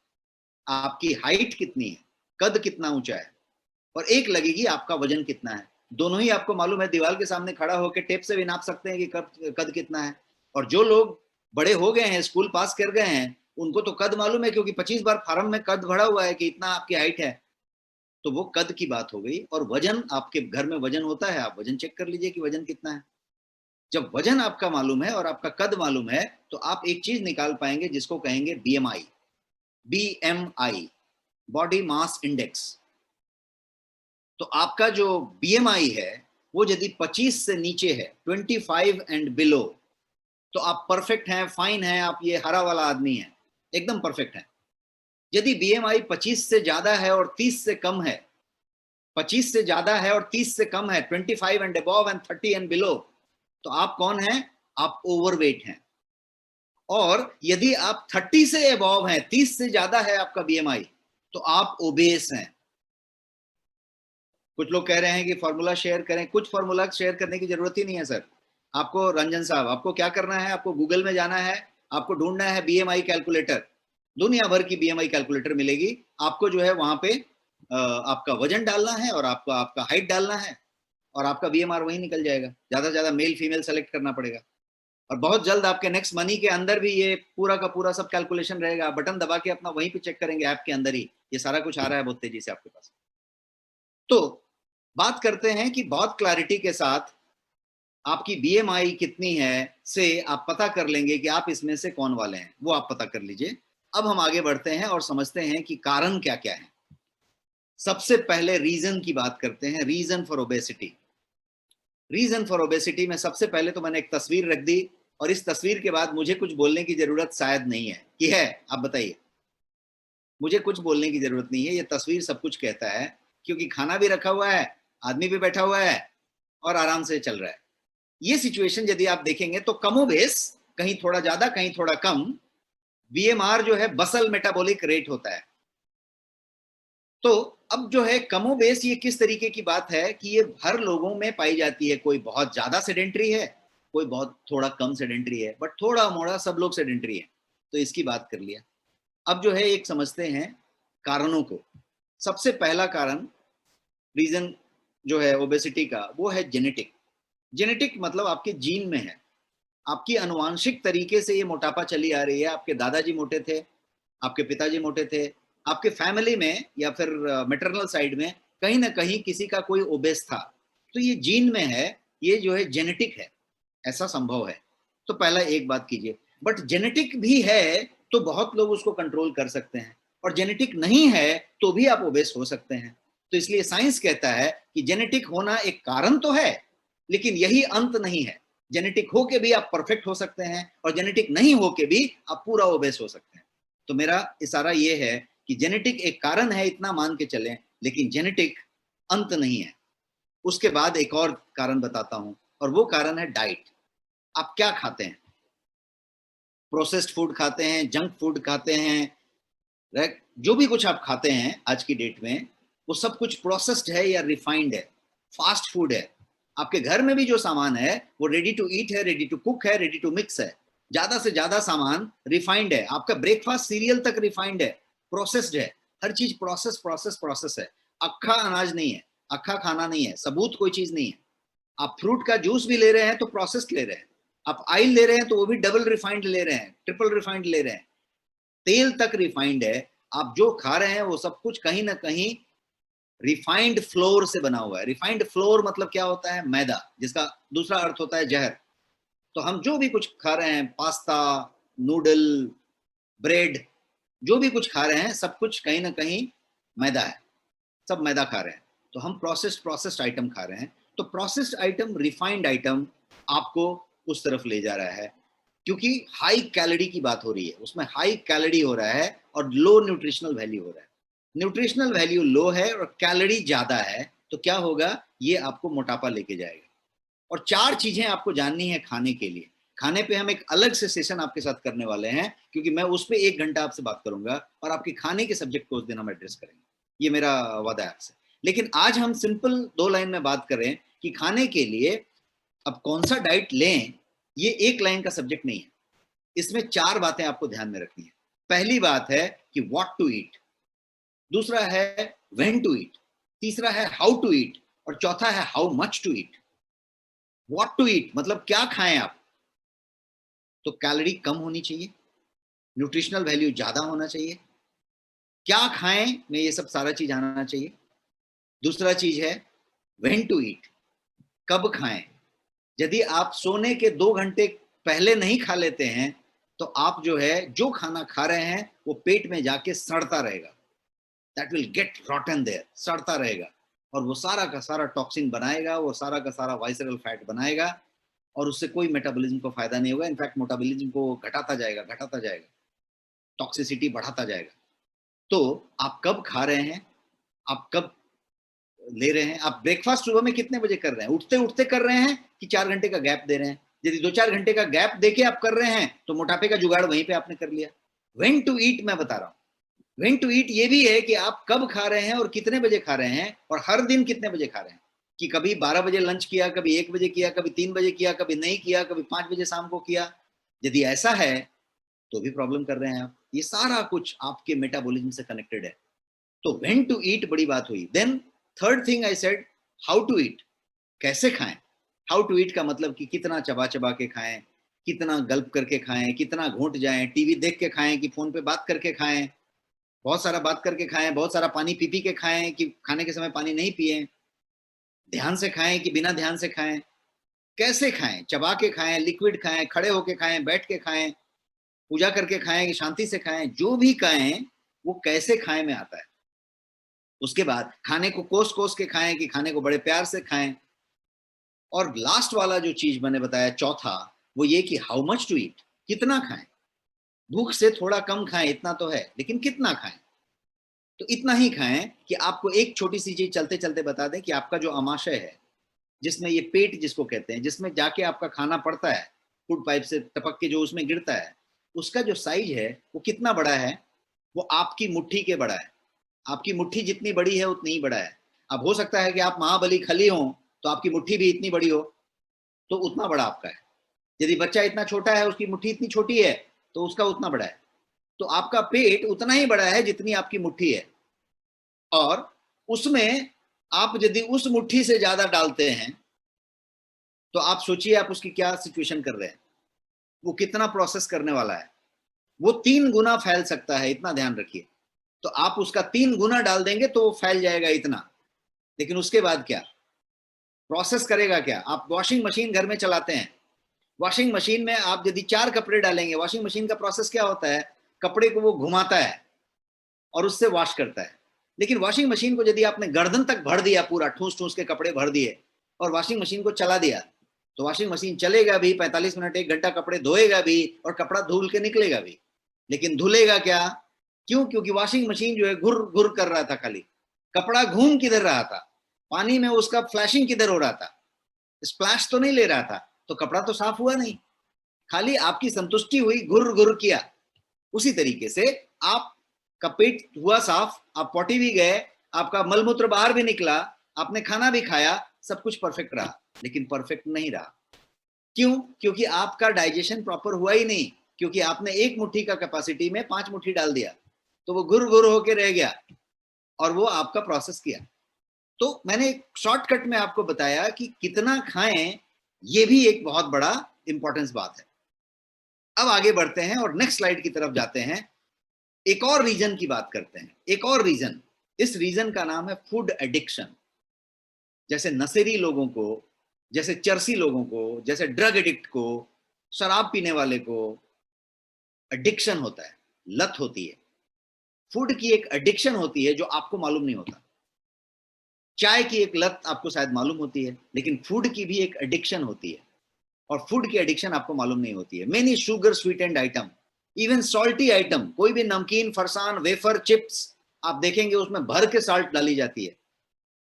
आपकी हाइट कितनी है, कद कितना ऊंचा है, और एक लगेगी आपका वजन कितना है। दोनों ही आपको मालूम है, दीवार के सामने खड़ा होकर टेप से भी नाप सकते हैं कि कद कितना है। और जो लोग बड़े हो गए हैं, स्कूल पास कर गए हैं, उनको तो कद मालूम है, क्योंकि 25 बार फार्म में कद भरा हुआ है कि इतना आपकी हाइट है। तो वो कद की बात हो गई। और वजन, आपके घर में वजन होता है, आप वजन चेक कर लीजिए कि वजन कितना है। जब वजन आपका मालूम है और आपका कद मालूम है, तो आप एक चीज निकाल पाएंगे जिसको कहेंगे BMI. BMI, body mass index. तो आपका जो बीएमआई है वो यदि 25 से नीचे है, 25 एंड बिलो, तो आप परफेक्ट हैं, फाइन हैं, आप ये हरा वाला आदमी हैं, एकदम परफेक्ट हैं। यदि बीएमआई 25 से ज्यादा है और 30 से कम है, 25 से ज्यादा है और 30 से कम है, 25 and above and 30 and below, तो आप कौन हैं? आप ओवरवेट हैं। और यदि आप 30 से अबव हैं, 30 से ज्यादा है आपका बीएमआई, तो आप ओबेस हैं। कुछ लोग कह रहे हैं कि फॉर्मूला शेयर करें, कुछ फॉर्मूला शेयर करने की जरूरत ही नहीं है सर। आपको रंजन साहब, आपको क्या करना है? आपको गूगल में जाना है, आपको ढूंढना है बीएमआई कैलकुलेटर। दुनिया भर की बीएमआई कैलकुलेटर मिलेगी आपको। जो है वहां पे आपका वजन डालना है और आपका आपका हाइट डालना है और आपका बीएमआर वही निकल जाएगा। ज्यादा से ज्यादा मेल फीमेल सेलेक्ट करना पड़ेगा। और बहुत जल्द आपके नेक्स्ट मनी के अंदर भी ये पूरा का पूरा सब कैलकुलेशन रहेगा। बटन दबा के अपना वहीं पे चेक करेंगे, ऐप के अंदर ही ये सारा कुछ आ रहा है बहुत तेजी से आपके पास। तो बात करते हैं कि बहुत क्लैरिटी के साथ आपकी बीएमआई कितनी है से आप पता कर लेंगे कि आप इसमें से कौन वाले हैं, वो आप पता कर लीजिए। अब हम आगे बढ़ते हैं और समझते हैं कि कारण क्या क्या है। सबसे पहले रीजन की बात करते हैं, reason for obesity. Reason for obesity में सबसे पहले तो मैंने एक तस्वीर रख दी, और इस तस्वीर के बाद मुझे कुछ बोलने की जरूरत शायद नहीं है, कि है? आप बताइए। मुझे कुछ बोलने की जरूरत नहीं है, ये तस्वीर सब कुछ कहता है, क्योंकि खाना भी रखा हुआ है, आदमी भी बैठा हुआ है और आराम से चल रहा है। ये सिचुएशन यदि आप देखेंगे तो कमोबेश, कहीं थोड़ा ज्यादा कहीं थोड़ा कम, बीएमआर जो है बसल मेटाबॉलिक रेट होता है। तो अब जो है कमोबेश ये किस तरीके की बात है कि ये हर लोगों में पाई जाती है। कोई बहुत ज्यादा सेडेंट्री है, कोई बहुत थोड़ा कम सेडेंट्री है, बट थोड़ा मोड़ा सब लोग सेडेंट्री है। तो इसकी बात कर लिया। अब जो है एक समझते हैं कारणों को। सबसे पहला कारण, रीजन जो है ओबेसिटी का, वो है जेनेटिक। जेनेटिक मतलब आपके जीन में है, आपकी अनुवांशिक तरीके से ये मोटापा चली आ रही है। आपके दादाजी मोटे थे, आपके पिताजी मोटे थे, आपके फैमिली में या फिर मैटरनल साइड में कहीं ना कहीं किसी का कोई ओबेस था। तो ये जीन में है, ये जो है जेनेटिक है, ऐसा संभव है। तो पहला एक बात कीजिए। बट जेनेटिक भी है तो बहुत लोग उसको कंट्रोल कर सकते हैं, और जेनेटिक नहीं है तो भी आप ओबेस हो सकते हैं। तो इसलिए साइंस कहता है कि जेनेटिक होना एक कारण तो है, लेकिन यही अंत नहीं है। जेनेटिक हो के भी आप परफेक्ट हो सकते हैं, और जेनेटिक नहीं हो के भी आप पूरा ओबेस हो सकते हैं। तो मेरा इशारा ये है कि जेनेटिक एक कारण है, इतना मान के चलें, लेकिन जेनेटिक अंत नहीं है। उसके बाद एक और कारण बताता हूं, और वो कारण है डाइट। आप क्या खाते हैं? प्रोसेस्ड फूड खाते हैं, जंक फूड खाते हैं, जो भी कुछ आप खाते हैं आज की डेट में, वो सब कुछ प्रोसेस्ड है या रिफाइंड है, फास्ट फूड है। आपके घर में भी जो सामान है वो रेडी टू ईट है, रेडी टू कुक है, रेडी टू मिक्स है। ज्यादा से ज्यादा सामान रिफाइंड है। आपका ब्रेकफास्ट सीरियल तक रिफाइंड है, प्रोसेस्ड है। हर चीज प्रोसेस प्रोसेस प्रोसेस है। अक्खा अनाज नहीं है, अक्खा खाना नहीं है, सबूत कोई चीज नहीं है। आप फ्रूट का जूस भी ले रहे हैं तो प्रोसेस्ड ले रहे हैं। आप ऑयल ले रहे हैं तो वो भी डबल रिफाइंड ले रहे हैं, ट्रिपल रिफाइंड ले रहे हैं, तेल तक रिफाइंड है। आप जो खा रहे हैं वो सब कुछ कहीं ना कहीं रिफाइंड फ्लोर से बना हुआ है। रिफाइंड फ्लोर मतलब क्या होता है? मैदा, जिसका दूसरा अर्थ होता है जहर। तो हम जो भी कुछ खा रहे हैं, पास्ता, नूडल, ब्रेड, जो भी कुछ खा रहे हैं, सब कुछ कहीं ना कहीं मैदा है, सब मैदा खा रहे हैं। तो हम प्रोसेस्ड आइटम खा रहे हैं। तो प्रोसेस्ड आइटम, रिफाइंड आइटम आपको उस तरफ ले जा रहा है, क्योंकि हाई कैलोरी की बात हो रही है, उसमें हाई कैलोरी हो रहा है और लो न्यूट्रिशनल वैल्यू हो रहा है। न्यूट्रिशनल वैल्यू लो है और कैलोरी ज्यादा है, तो क्या होगा? ये आपको मोटापा लेके जाएगा। और चार चीजें आपको जाननी है खाने के लिए। खाने पे हम एक अलग से सेशन आपके साथ करने वाले हैं, क्योंकि मैं उस पर 1 घंटा आपसे बात करूंगा और आपके खाने के सब्जेक्ट को उस दिन हम एड्रेस करेंगे। ये मेरा वादा है आपसे। लेकिन आज हम सिंपल 2 लाइन में बात करें कि खाने के लिए अब कौन सा डाइट लें, ये 1 लाइन का सब्जेक्ट नहीं है। इसमें 4 बातें आपको ध्यान में रखनी है। पहली बात है कि व्हाट टू ईट, दूसरा है व्हेन टू ईट, तीसरा है हाउ टू ईट, और चौथा है how much to eat. What to eat मतलब क्या खाएं आप? तो कैलोरी कम होनी चाहिए, न्यूट्रिशनल वैल्यू ज्यादा होना चाहिए। क्या खाएं में ये सब सारा चीज आना चाहिए। दूसरा चीज है व्हेन टू ईट, कब खाएं। यदि आप सोने के 2 घंटे पहले नहीं खा लेते हैं, तो आप जो है जो खाना खा रहे हैं वो पेट में जाके सड़ता रहेगा। That will get rotten there, सड़ता रहेगा, और वो सारा का सारा टॉक्सिन बनाएगा, वो सारा का सारा वाइसरल फैट बनाएगा, और उससे कोई मेटाबॉलिज्म को फायदा नहीं होगा, इनफैक्ट मेटाबॉलिज्म को घटाता जाएगा, टॉक्सिसिटी बढ़ाता जाएगा। तो आप कब खा रहे हैं, आप कब ले रहे हैं, आप ब्रेकफास्ट सुबह में कितने बजे कर रहे हैं, उठते उठते कर रहे हैं कि 4 घंटे का गैप दे रहे हैं? यदि 2-4 घंटे का गैप देके आप कर रहे हैं तो मोटापे का जुगाड़ वहीं पे आपने कर लिया। व्हेन टू ईट मैं बता रहा हूँ, व्हेन टू ईट ये भी है कि आप कब खा रहे हैं और कितने बजे खा रहे हैं, और हर दिन कितने बजे खा रहे हैं, कि कभी 12 बजे लंच किया, कभी 1 बजे किया, कभी 3 बजे किया, कभी नहीं किया, कभी 5 बजे शाम को किया। यदि ऐसा है तो भी प्रॉब्लम कर रहे हैं आप। ये सारा कुछ आपके मेटाबॉलिज्म से कनेक्टेड है। तो व्हेन टू ईट बड़ी बात हुई। Then third thing I said, how to eat, कैसे खाएं। हाउ टू ईट का मतलब कि कितना चबा चबा के खाएं, कितना गल्प करके खाएं, कितना घोंट जाएं, टीवी देख के खाएं कि फोन पे बात करके खाएं, बहुत सारा बात करके खाएं, बहुत सारा पानी पी पी के खाएं कि खाने के समय पानी नहीं पिए, ध्यान से खाएं कि बिना ध्यान से खाएं, कैसे खाएं, चबा के खाएं, लिक्विड खाएं, खड़े होके खाएं, बैठ के खाएं, पूजा करके खाएं कि शांति से खाएं, जो भी खाएं वो कैसे खाएं में आता है। उसके बाद खाने को कोस कोस के खाएं कि खाने को बड़े प्यार से खाएं। और लास्ट वाला जो चीज मैंने बताया चौथा, वो ये कि हाउ मच टू ईट, कितना खाएं। भूख से थोड़ा कम खाएं, इतना तो है, लेकिन कितना खाएं। तो इतना ही खाएं कि आपको एक छोटी सी चीज चलते चलते बता दें कि आपका जो आमाशय है, जिसमें ये पेट जिसको कहते हैं, जिसमें जाके आपका खाना पड़ता है, फूड पाइप से टपक के जो उसमें गिरता है, उसका जो साइज है वो कितना बड़ा है, वो आपकी मुट्ठी के बड़ा है। आपकी मुट्ठी जितनी बड़ी है उतनी ही बड़ा है। अब हो सकता है कि आप महाबली खली हो तो आपकी मुट्ठी भी इतनी बड़ी हो, तो उतना बड़ा आपका है। यदि बच्चा इतना छोटा है, उसकी मुट्ठी इतनी छोटी है, तो उसका उतना बड़ा है। तो आपका पेट उतना ही बड़ा है जितनी आपकी मुट्ठी है। और उसमें आप यदि उस मुट्ठी से ज्यादा डालते हैं तो आप सोचिए आप उसकी क्या सिचुएशन कर रहे हैं, वो कितना प्रोसेस करने वाला है। वो 3 गुना फैल सकता है, इतना ध्यान रखिए। तो आप उसका 3 गुना डाल देंगे तो वो फैल जाएगा इतना, लेकिन उसके बाद क्या प्रोसेस करेगा क्या। आप वॉशिंग मशीन घर में चलाते हैं, वॉशिंग मशीन में आप यदि 4 कपड़े डालेंगे, वॉशिंग मशीन का प्रोसेस क्या होता है, कपड़े को वो घुमाता है और उससे वॉश करता है। लेकिन वॉशिंग मशीन को यदि आपने गर्दन तक भर दिया, पूरा ठूस ठूस के कपड़े भर दिए और वॉशिंग मशीन को चला दिया, तो वॉशिंग मशीन चलेगा भी, 45 मिनट 1 घंटा कपड़े धोएगा भी और कपड़ा धुल के निकलेगा भी, लेकिन धुलेगा क्या, क्यों, क्योंकि वॉशिंग मशीन जो है घुर घुर कर रहा था, खाली कपड़ा घूम किधर रहा था, पानी में उसका फ्लैशिंग किधर हो रहा था, स्प्लैश तो नहीं ले रहा था, तो कपड़ा तो साफ हुआ नहीं, खाली आपकी संतुष्टि हुई, घुर घुर किया। उसी तरीके से आपका पेट हुआ साफ, आप पॉटी भी गए, आपका मलमूत्र बाहर भी निकला, आपने खाना भी खाया, सब कुछ परफेक्ट रहा, लेकिन परफेक्ट नहीं रहा। क्यों, क्योंकि आपका डाइजेशन प्रॉपर हुआ ही नहीं, क्योंकि आपने 1 मुट्ठी का कैपेसिटी में 5 मुट्ठी डाल दिया, तो वो घुर घुर होके रह गया और वो आपका प्रोसेस किया। तो मैंने शॉर्टकट में आपको बताया कि कितना खाएं, ये भी एक बहुत बड़ा इंपॉर्टेंस बात है। अब आगे बढ़ते हैं और नेक्स्ट स्लाइड की तरफ जाते हैं, एक और रीजन की बात करते हैं। एक और रीजन, इस रीजन का नाम है फूड एडिक्शन। जैसे नशेड़ी लोगों को, जैसे चरसी लोगों को, जैसे ड्रग एडिक्ट को, शराब पीने वाले को एडिक्शन होता है, लत होती है। फूड की एक एडिक्शन होती है जो आपको मालूम नहीं होता। चाय की एक लत आपको शायद मालूम होती है, लेकिन फूड की भी एक एडिक्शन होती है, और फूड की एडिक्शन आपको मालूम नहीं होती है। Many sugar sweetened item, even salty item, कोई भी नमकीन, फरसान, वेफर, चिप्स आप देखेंगे उसमें भर के साल्ट डाली जाती है।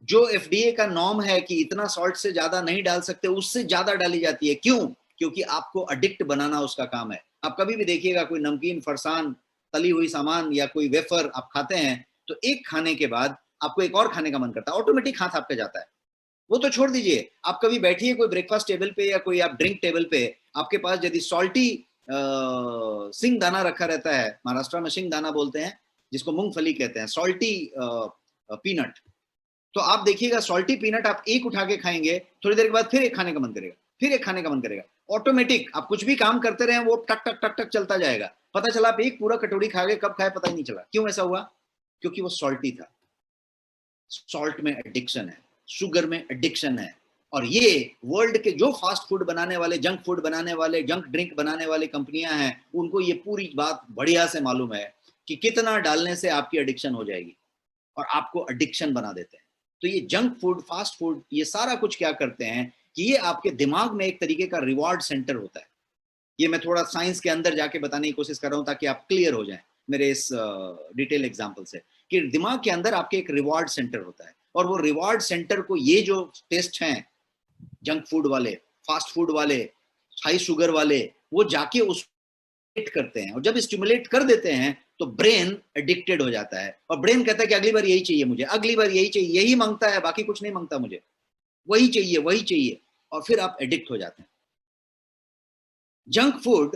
जो एफडीए का नॉर्म है कि इतना सॉल्ट से ज्यादा नहीं डाल सकते, उससे ज्यादा डाली जाती है। क्यों, क्योंकि आपको एडिक्ट बनाना उसका काम है। आप कभी भी देखिएगा कोई नमकीन, फरसान, तली हुई सामान या कोई वेफर आप खाते हैं, तो एक खाने के बाद आपको एक और खाने का मन करता है, ऑटोमेटिक हाथ आपका जाता है। वो तो छोड़ दीजिए, आप कभी बैठिए कोई ब्रेकफास्ट टेबल पे या कोई आप ड्रिंक टेबल पे, आपके पास यदि सॉल्टी सिंग दाना रखा रहता है, महाराष्ट्र में सिंग दाना बोलते हैं जिसको मूंगफली कहते हैं, सॉल्टी पीनट, तो आप देखिएगा सॉल्टी पीनट आप एक उठा के खाएंगे, थोड़ी देर के बाद फिर एक खाने का मन करेगा, फिर एक खाने का मन करेगा। ऑटोमेटिक आप कुछ भी काम करते रहे वो टक टक टक टक चलता जाएगा। पता चला आप एक पूरा कटोरी खा गए, कब खाए पता ही नहीं चला। क्यों ऐसा हुआ, क्योंकि वो सॉल्टी था। सॉल्ट में एडिक्शन है, शुगर में एडिक्शन है। और ये वर्ल्ड के जो फास्ट फूड बनाने वाले, जंक फूड बनाने वाले, जंक ड्रिंक बनाने वाली कंपनियां हैं, उनको ये पूरी बात बढ़िया से मालूम है कि कितना डालने से आपकी एडिक्शन हो जाएगी, और आपको एडिक्शन बना देते हैं। तो ये जंक फूड, फास्ट फूड, ये सारा कुछ क्या करते हैं, कि ये आपके दिमाग में एक तरीके का रिवॉर्ड सेंटर होता है। ये मैं थोड़ा साइंस के अंदर जाके बताने की कोशिश कर रहा हूँ ताकि आप क्लियर हो जाएं मेरे इस डिटेल एग्जांपल से, कि दिमाग के अंदर आपके एक रिवॉर्ड सेंटर होता है, और वो रिवॉर्ड सेंटर को ये जो टेस्ट हैं, जंक फूड वाले, फास्ट फूड वाले, हाई शुगर वाले, वो जाके उस करते हैं, और जब स्टिमुलेट कर देते हैं तो ब्रेन एडिक्टेड हो जाता है, और ब्रेन कहता है कि अगली बार यही चाहिए मुझे, अगली बार यही चाहिए, यही मांगता है, बाकी कुछ नहीं मांगता मुझे, वही चाहिए वही चाहिए, और फिर आप एडिक्ट हो जाते हैं। Junk food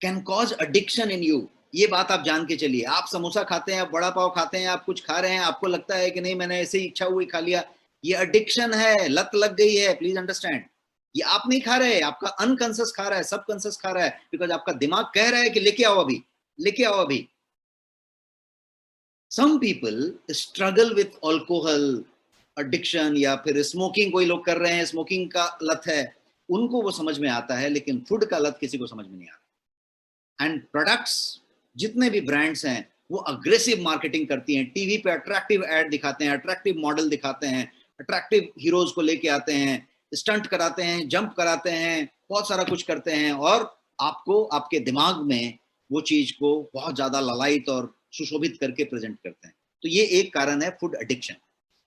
can cause addiction in you, ये बात आप जान के चलिए। आप समोसा खाते हैं, आप बड़ा पाव खाते हैं, आप कुछ खा रहे हैं, आपको लगता है कि नहीं मैंने ऐसे ही इच्छा हुई खा लिया, ये एडिक्शन है, लत लग गई है, प्लीज अंडरस्टैंड। ये आप नहीं खा रहे, आपका अनकॉन्शियस खा रहा है, सबकॉन्शियस खा रहा है, बिकॉज आपका दिमाग कह रहा है कि लेके आओ अभी, लेके आओ अभी। Some people struggle with alcohol addiction, या फिर स्मोकिंग कोई लोग कर रहे हैं, स्मोकिंग का लत है, उनको वो समझ में आता है, लेकिन फूड का लत किसी को समझ में नहीं आता। एंड प्रोडक्ट्स, जितने भी ब्रांड्स हैं वो अग्रेसिव मार्केटिंग करती हैं, टीवी पे अट्रैक्टिव एड दिखाते हैं, अट्रैक्टिव मॉडल दिखाते हैं, अट्रैक्टिव हीरोज को लेके आते हैं, स्टंट कराते हैं, जंप कराते हैं, बहुत सारा कुछ करते हैं, और आपको आपके दिमाग में वो चीज को बहुत ज्यादा ललायित और सुशोभित करके प्रेजेंट करते हैं। तो ये एक कारण है फूड एडिक्शन।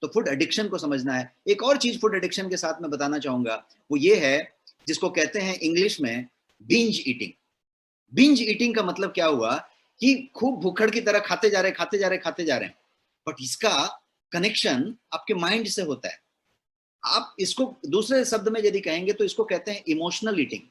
तो फूड एडिक्शन को समझना है। एक और चीज फूड एडिक्शन के साथ में बताना चाहूंगा, वो ये है जिसको कहते हैं इंग्लिश में बिंज ईटिंग। बिंज ईटिंग का मतलब क्या हुआ कि खूब भूखड़ की तरह खाते जा रहे खाते जा रहे खाते जा रहे हैं, बट इसका कनेक्शन आपके माइंड से होता है। आप इसको दूसरे शब्द में यदि कहेंगे तो इसको कहते हैं इमोशनल ईटिंग।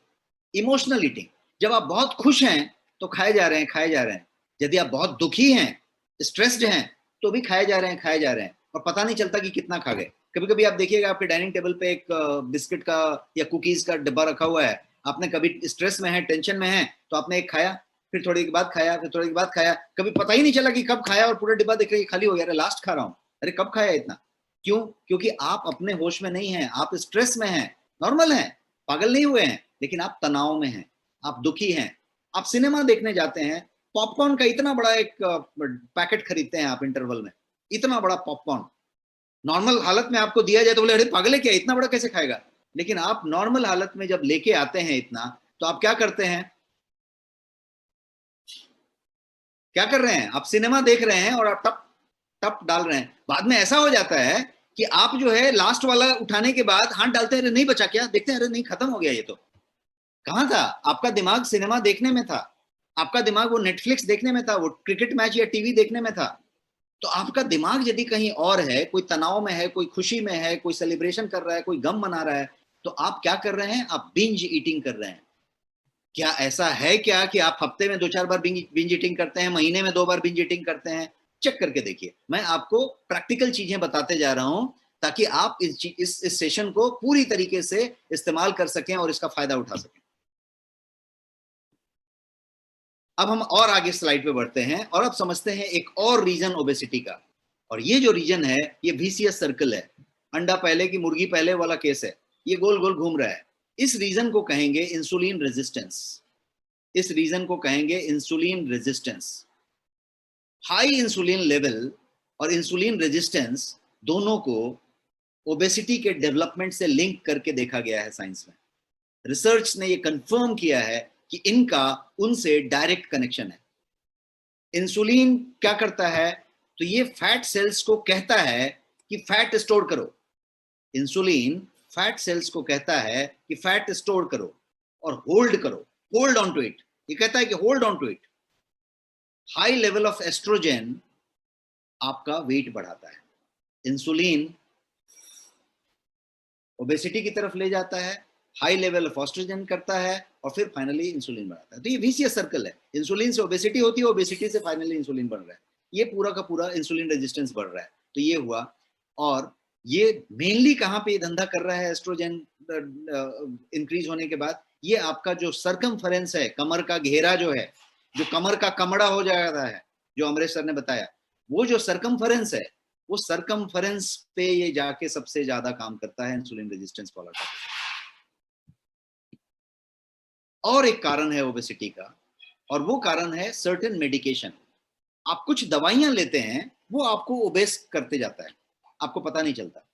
इमोशनल ईटिंग, जब आप बहुत खुश हैं तो खाए जा रहे हैं खाए जा रहे हैं, यदि आप बहुत दुखी हैं, स्ट्रेस्ड हैं, तो भी खाए जा रहे हैं खाए जा रहे हैं, और पता नहीं चलता कि कितना खा गए। कभी कभी आप देखिएगा आपके डाइनिंग टेबल पे एक बिस्किट का या कुकीज का डिब्बा रखा हुआ है, आपने कभी स्ट्रेस में है, टेंशन में है, तो आपने एक खाया, फिर थोड़ी देर बाद खाया, फिर थोड़ी देर बाद खाया, कभी पता ही नहीं चला कि कब खाया, और पूरा डिब्बा देख रहे खाली हो गया, अरे लास्ट खा रहा हूँ, अरे कब खाया इतना। क्यों? क्योंकि आप अपने होश में नहीं हैं, आप स्ट्रेस में हैं। नॉर्मल है, पागल नहीं हुए हैं, लेकिन आप तनाव में हैं, आप दुखी हैं। आप सिनेमा देखने जाते हैं, पॉपकॉर्न का इतना बड़ा एक पैकेट खरीदते हैं आप इंटरवल में, इतना बड़ा पॉपकॉर्न नॉर्मल हालत में आपको दिया जाए तो बोले अरे पागल है क्या, इतना बड़ा कैसे खाएगा। लेकिन आप नॉर्मल हालत में जब लेके आते हैं इतना, तो आप क्या करते हैं, क्या कर रहे हैं, आप सिनेमा देख रहे हैं और आप टप टप डाल रहे हैं। बाद में ऐसा हो जाता है कि आप जो है लास्ट वाला उठाने के बाद हाथ डालते हैं, अरे नहीं बचा क्या, देखते हैं अरे नहीं खत्म हो गया ये तो। कहां था आपका दिमाग, सिनेमा देखने में था, आपका दिमाग वो नेटफ्लिक्स देखने में था, वो क्रिकेट मैच या टीवी देखने में था। तो आपका दिमाग यदि कहीं और है, कोई तनाव में है, कोई खुशी में है, कोई सेलिब्रेशन कर रहा है, कोई गम मना रहा है, तो आप क्या कर रहे हैं, आप बिंज ईटिंग कर रहे हैं। क्या ऐसा है क्या कि आप हफ्ते में 2-4 बार बिंज ईटिंग करते हैं, महीने में 2 बार बिंज ईटिंग करते हैं? चेक करके देखिए। मैं आपको प्रैक्टिकल चीजें बताते जा रहा हूं ताकि आप इस सेशन को पूरी तरीके से इस्तेमाल कर सकें और इसका फायदा उठा सकें। अब हम और आगे स्लाइड पे बढ़ते हैं और अब समझते हैं एक और रीजन ओबेसिटी का। और ये जो रीजन है ये वीसीएस सर्कल है, अंडा पहले की मुर्गी पहले वाला केस है, ये गोल गोल घूम रहा है। इस रीजन को कहेंगे इंसुलिन रेजिस्टेंस। इस रीजन को कहेंगे insulin resistance. High insulin level और इंसुलिन रेजिस्टेंस दोनों को ओबेसिटी के डेवलपमेंट से लिंक करके देखा गया है साइंस में। रिसर्च ने ये कंफर्म किया है कि इनका उनसे डायरेक्ट कनेक्शन है। इंसुलिन क्या करता है, तो ये फैट सेल्स को कहता है कि फैट स्टोर करो। इंसुलिन फैट सेल्स को कहता है कि फैट स्टोर करो और होल्ड करो, होल्ड ऑन टू इट। ये कहता है कि hold on to it. High level of oestrogen आपका वेट बढ़ाता है। इंसुलिन ओबेसिटी की तरफ ले जाता है, हाई लेवल ऑफ एस्ट्रोजन करता है और फिर फाइनली इंसुलिन बढ़ाता है। तो ये वीसीएस सर्कल है। इंसुलिन से ओबेसिटी होती है, ओबेसिटी से फाइनली इंसुलिन बढ़ रहा है। ये पूरा का पूरा इंसुलिन रेजिस्टेंस बढ़ रहा है। तो ये हुआ। और ये मेनली कहाँ पे धंधा कर रहा है एस्ट्रोजन इंक्रीज होने के बाद, ये आपका जो सर्कमफेरेंस है, कमर का घेरा जो है, जो कमर का कमड़ा हो जाता है, जो अमरेश सर ने बताया, वो जो सर्कमफेरेंस है, वो सर्कमफेरेंस पे ये जाके सबसे ज्यादा काम करता है इंसुलिन रेजिस्टेंस वाला टॉपिक। और एक कारण है ओबेसिटी का, और वो कारण है सर्टेन मेडिकेशन। आप कुछ दवाइयां लेते हैं, वो आपको ओबेस करते जाता है, आपको पता नहीं चलता।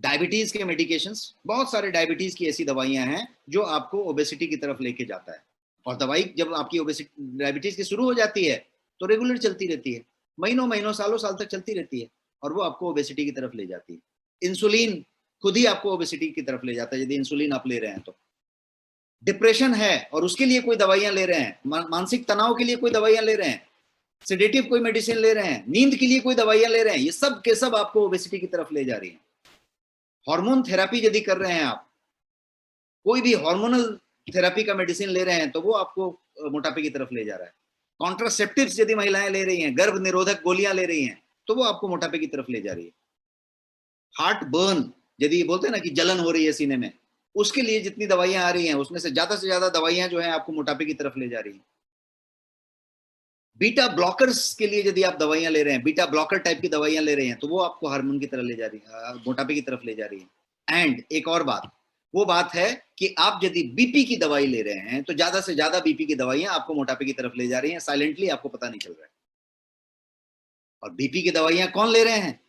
डायबिटीज के मेडिकेशंस, बहुत सारे डायबिटीज की ऐसी दवाइयां हैं जो आपको ओबेसिटी की तरफ लेके जाता है। और दवाई जब आपकी ओबेसिटी डायबिटीज की शुरू हो जाती है तो रेगुलर चलती रहती है, महीनों महीनों सालों साल तक चलती रहती है, और वो आपको ओबेसिटी की तरफ ले जाती है। इंसुलिन खुद ही आपको ओबेसिटी की तरफ ले जाता है यदि इंसुलिन आप ले रहे हैं तो। डिप्रेशन है और उसके लिए कोई दवाइयां ले रहे हैं, मानसिक तनाव के लिए कोई दवाइयां ले रहे हैं, सेडेटिव कोई मेडिसिन ले रहे हैं, नींद के लिए कोई दवाइयां ले रहे हैं, ये सब के सब आपको ओबेसिटी की तरफ ले जा रही हैं। हार्मोन थेरेपी यदि कर रहे हैं आप, कोई भी हार्मोनल थेरेपी का मेडिसिन ले रहे हैं तो वो आपको मोटापे की तरफ ले जा रहा है। कॉन्ट्रासेप्टिव्स यदि महिलाएं ले रही हैं, गर्भ निरोधक गोलियां ले रही हैं, तो वो आपको मोटापे की तरफ ले जा रही है। हार्ट बर्न, यदि बोलते हैं ना कि जलन हो रही है सीने में, उसके लिए जितनी दवाइयां आ रही हैं उसमें से ज्यादा दवाइयां जो है आपको मोटापे की तरफ ले जा रही हैं। बीटा ब्लॉकर्स के लिए यदि आप दवाइयां ले रहे हैं, बीटा ब्लॉकर टाइप की दवाइयां ले रहे हैं, तो वो आपको हार्मोन की तरफ ले जा रही है, मोटापे की तरफ ले जा रही है। एंड एक और बात, वो बात है कि आप यदि बीपी की दवाई ले रहे हैं तो ज्यादा से ज्यादा बीपी की दवाइयां आपको मोटापे की तरफ ले जा रही हैं, साइलेंटली आपको पता नहीं चल रहा है। और बीपी की दवाइयां कौन ले रहे हैं?